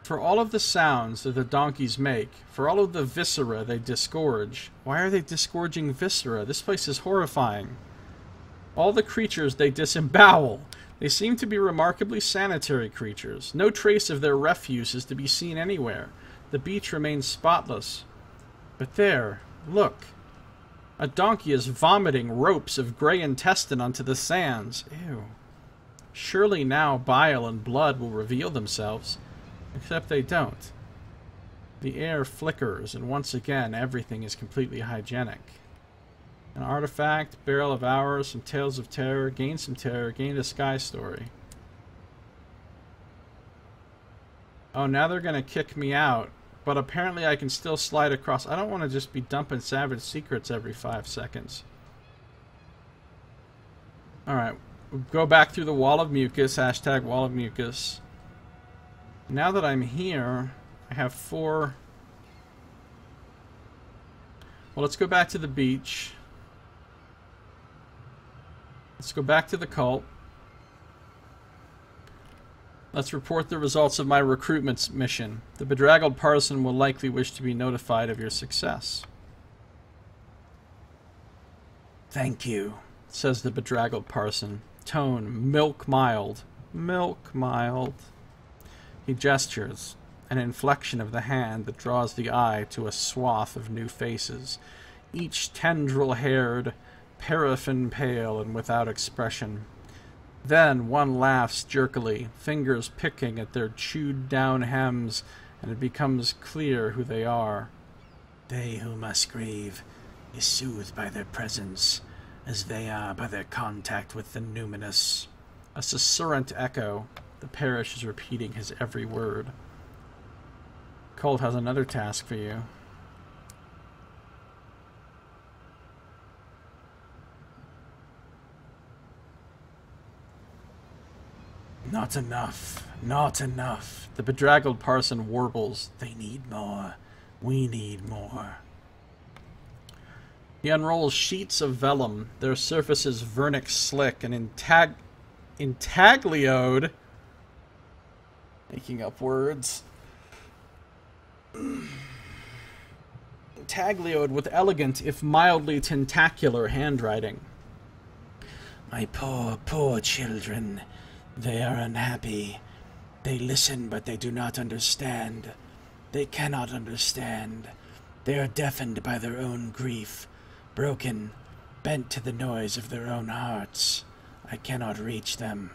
[SPEAKER 1] For all of the sounds that the donkeys make, for all of the viscera they disgorge. Why are they disgorging viscera? This place is horrifying. All the creatures they disembowel. They seem to be remarkably sanitary creatures. No trace of their refuse is to be seen anywhere. The beach remains spotless. But there, look. A donkey is vomiting ropes of gray intestine onto the sands. Ew. Surely now bile and blood will reveal themselves. Except they don't. The air flickers, and once again everything is completely hygienic. An artifact, barrel of hours, some tales of terror, gain some terror, gain a sky story. Oh, now they're gonna kick me out. But apparently I can still slide across. I don't want to just be dumping savage secrets every 5 seconds. Alright. go back through the wall of mucus, hashtag wall of mucus. Now that I'm here, I have 4... Well, let's go back to the beach. Let's go back to the cult. Let's report the results of my recruitment mission. The bedraggled parson will likely wish to be notified of your success.
[SPEAKER 3] Thank you,
[SPEAKER 1] says the bedraggled parson. Tone milk mild. Milk mild. He gestures, an inflection of the hand that draws the eye to a swath of new faces, each tendril-haired, paraffin pale and without expression. Then one laughs jerkily, fingers picking at their chewed-down hems, and it becomes clear who they are.
[SPEAKER 3] They who must grieve is soothed by their presence, as they are by their contact with the numinous.
[SPEAKER 1] A susurrant echo. The parish is repeating his every word. Colt has another task for you.
[SPEAKER 3] Not enough. Not enough.
[SPEAKER 1] The bedraggled parson warbles.
[SPEAKER 3] They need more. We need more.
[SPEAKER 1] He unrolls sheets of vellum, their surfaces vernic slick and intaglioed. Making up words. Intaglioed with elegant, if mildly tentacular handwriting.
[SPEAKER 3] My poor, poor children. They are unhappy. They listen, but they do not understand. They cannot understand. They are deafened by their own grief, broken, bent to the noise of their own hearts. I cannot reach them.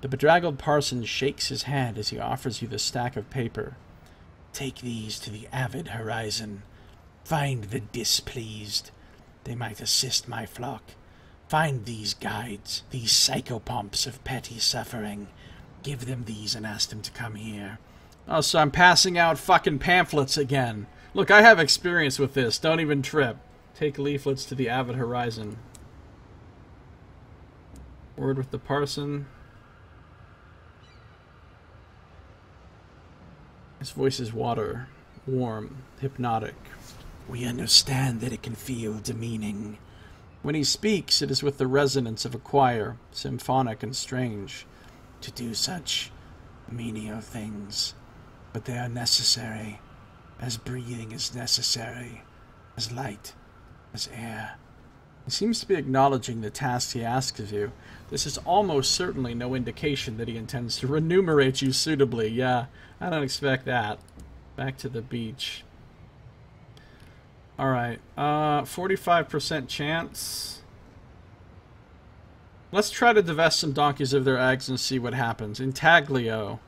[SPEAKER 1] The bedraggled parson shakes his hand as he offers you the stack of paper.
[SPEAKER 3] Take these to the avid horizon. Find the displeased. They might assist my flock. Find these guides, these psychopomps of petty suffering. Give them these and ask them to come here.
[SPEAKER 1] Oh, so I'm passing out fucking pamphlets again. Look, I have experience with this. Don't even trip. Take leaflets to the avid horizon. Word with the parson. His voice is water, warm, hypnotic.
[SPEAKER 3] We understand that it can feel demeaning.
[SPEAKER 1] When he speaks, it is with the resonance of a choir, symphonic and strange.
[SPEAKER 3] To do such menial things, but they are necessary, as breathing is necessary, as light, as air.
[SPEAKER 1] He seems to be acknowledging the tasks he asks of you. This is almost certainly no indication that he intends to remunerate you suitably. Yeah, I don't expect that. Back to the beach. Alright, 45% chance. Let's try to divest some donkeys of their eggs and see what happens. Intaglio.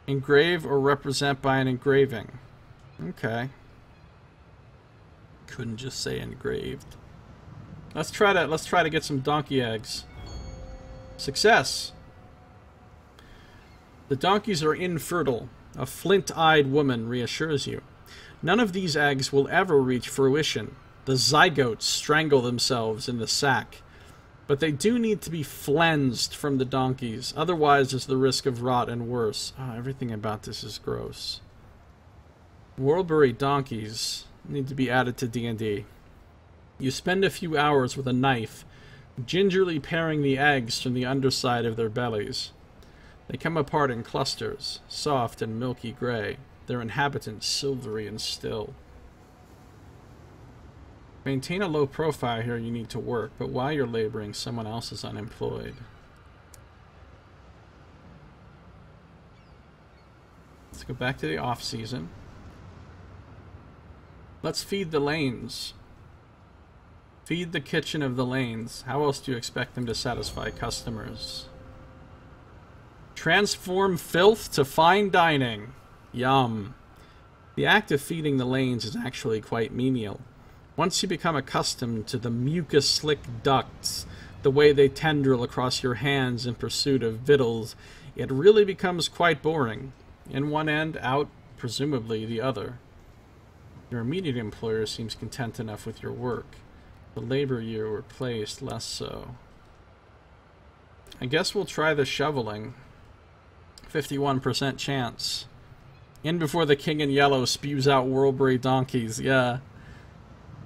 [SPEAKER 1] Engrave or represent by an engraving. Okay. Couldn't just say engraved. Let's try to get some donkey eggs. Success. The donkeys are infertile. A flint-eyed woman reassures you. None of these eggs will ever reach fruition. The zygotes strangle themselves in the sack. But they do need to be flensed from the donkeys. Otherwise, there's the risk of rot and worse. Oh, everything about this is gross. Worldbury donkeys need to be added to D&D. You spend a few hours with a knife, gingerly paring the eggs from the underside of their bellies. They come apart in clusters, soft and milky gray, their inhabitants silvery and still. Maintain a low profile here. You need to work, but while you're laboring, someone else is unemployed. Let's go back to the off-season. Let's feed the lanes. Feed the kitchen of the lanes. How else do you expect them to satisfy customers? Transform filth to fine dining. Yum. The act of feeding the lanes is actually quite menial. Once you become accustomed to the mucus-slick ducts, the way they tendril across your hands in pursuit of victuals, it really becomes quite boring. In one end, out, presumably, the other. Your immediate employer seems content enough with your work. The labor you replaced, less so. I guess we'll try the shoveling. 51% chance. In before the king in yellow spews out Whirlbury donkeys. Yeah.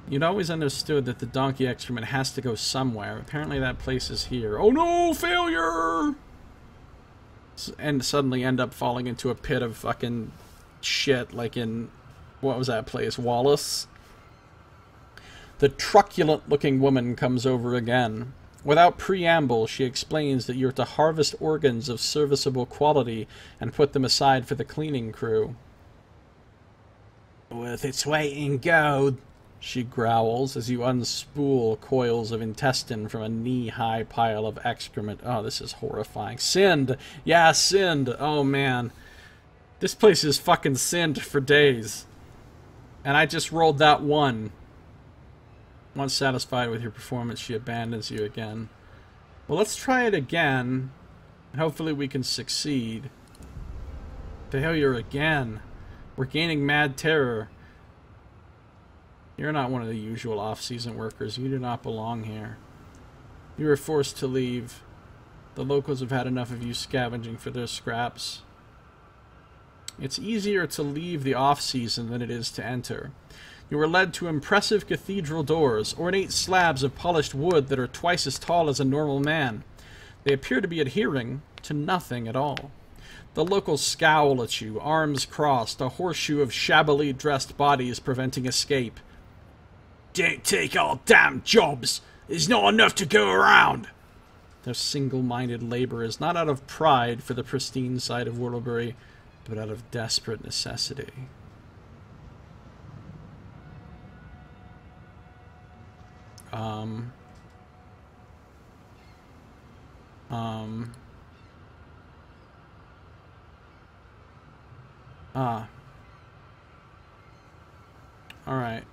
[SPEAKER 1] You'd always understood that the donkey excrement has to go somewhere. Apparently that place is here. Oh no! Failure! And suddenly end up falling into a pit of fucking shit, like in... What was that place? Wallace? The truculent-looking woman comes over again. Without preamble, she explains that you're to harvest organs of serviceable quality and put them aside for the cleaning crew. Worth its weight in gold, she growls as you unspool coils of intestine from a knee-high pile of excrement. Oh, this is horrifying. Sinned! Yeah, sinned! Oh, man. This place is fucking sinned for days. And I just rolled that one. Once satisfied with your performance, she abandons you again. Well, let's try it again. And hopefully we can succeed. Failure again. We're gaining mad terror. You're not one of the usual off-season workers. You do not belong here. You were forced to leave. The locals have had enough of you scavenging for their scraps. It's easier to leave the off-season than it is to enter. You were led to impressive cathedral doors, ornate slabs of polished wood that are twice as tall as a normal man. They appear to be adhering to nothing at all. The locals scowl at you, arms crossed, a horseshoe of shabbily dressed bodies preventing escape. Don't take our damn jobs! There's not enough to go around! Their single-minded labor is not out of pride for the pristine side of Whirlbury, but out of desperate necessity. Alright.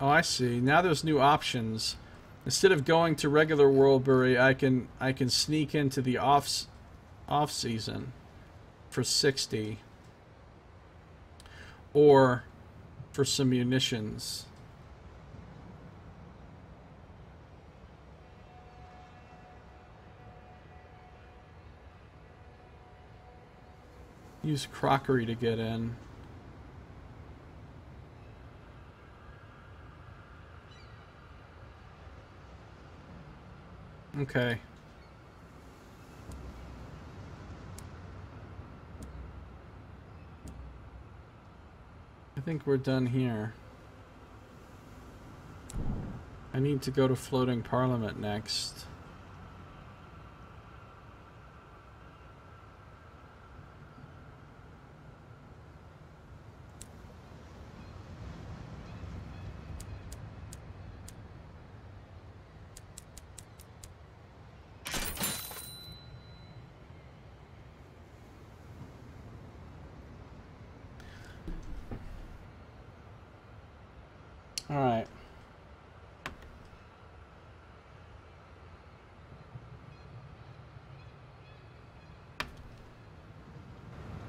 [SPEAKER 1] Oh, I see. Now there's new options. Instead of going to regular Whirlbury, I can sneak into the off season for 60. Or for some munitions. Use crockery to get in. Okay. I think we're done here. I need to go to Floating Parliament next. Alright.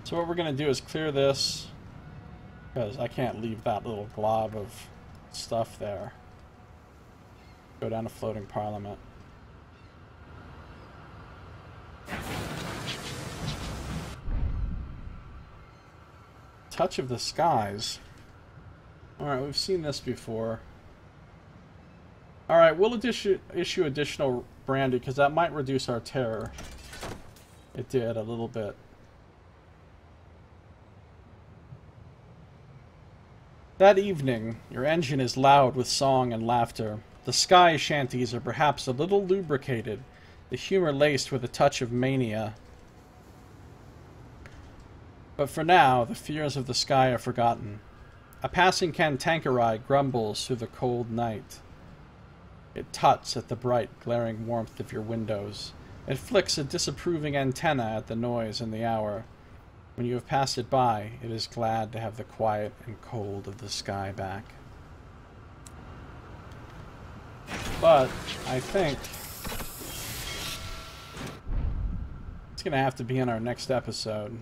[SPEAKER 1] So what we're going to do is clear this, because I can't leave that little glob of stuff there. Go down to Floating Parliament. Touch of the Skies. Alright, we've seen this before. Alright, we'll issue additional brandy, because that might reduce our terror. It did, a little bit. That evening, your engine is loud with song and laughter. The sky shanties are perhaps a little lubricated, the humor laced with a touch of mania. But for now, the fears of the sky are forgotten. A passing cantankerite grumbles through the cold night. It tuts at the bright, glaring warmth of your windows. It flicks a disapproving antenna at the noise and the hour. When you have passed it by, it is glad to have the quiet and cold of the sky back. But I think it's going to have to be in our next episode.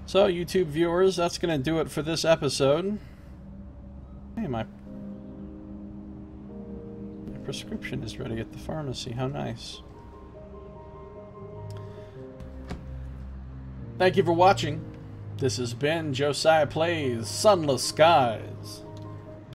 [SPEAKER 1] So, YouTube viewers, that's going to do it for this episode. Hey, my prescription is ready at the pharmacy. How nice. Thank you for watching. This has been Josiah Plays Sunless Skies.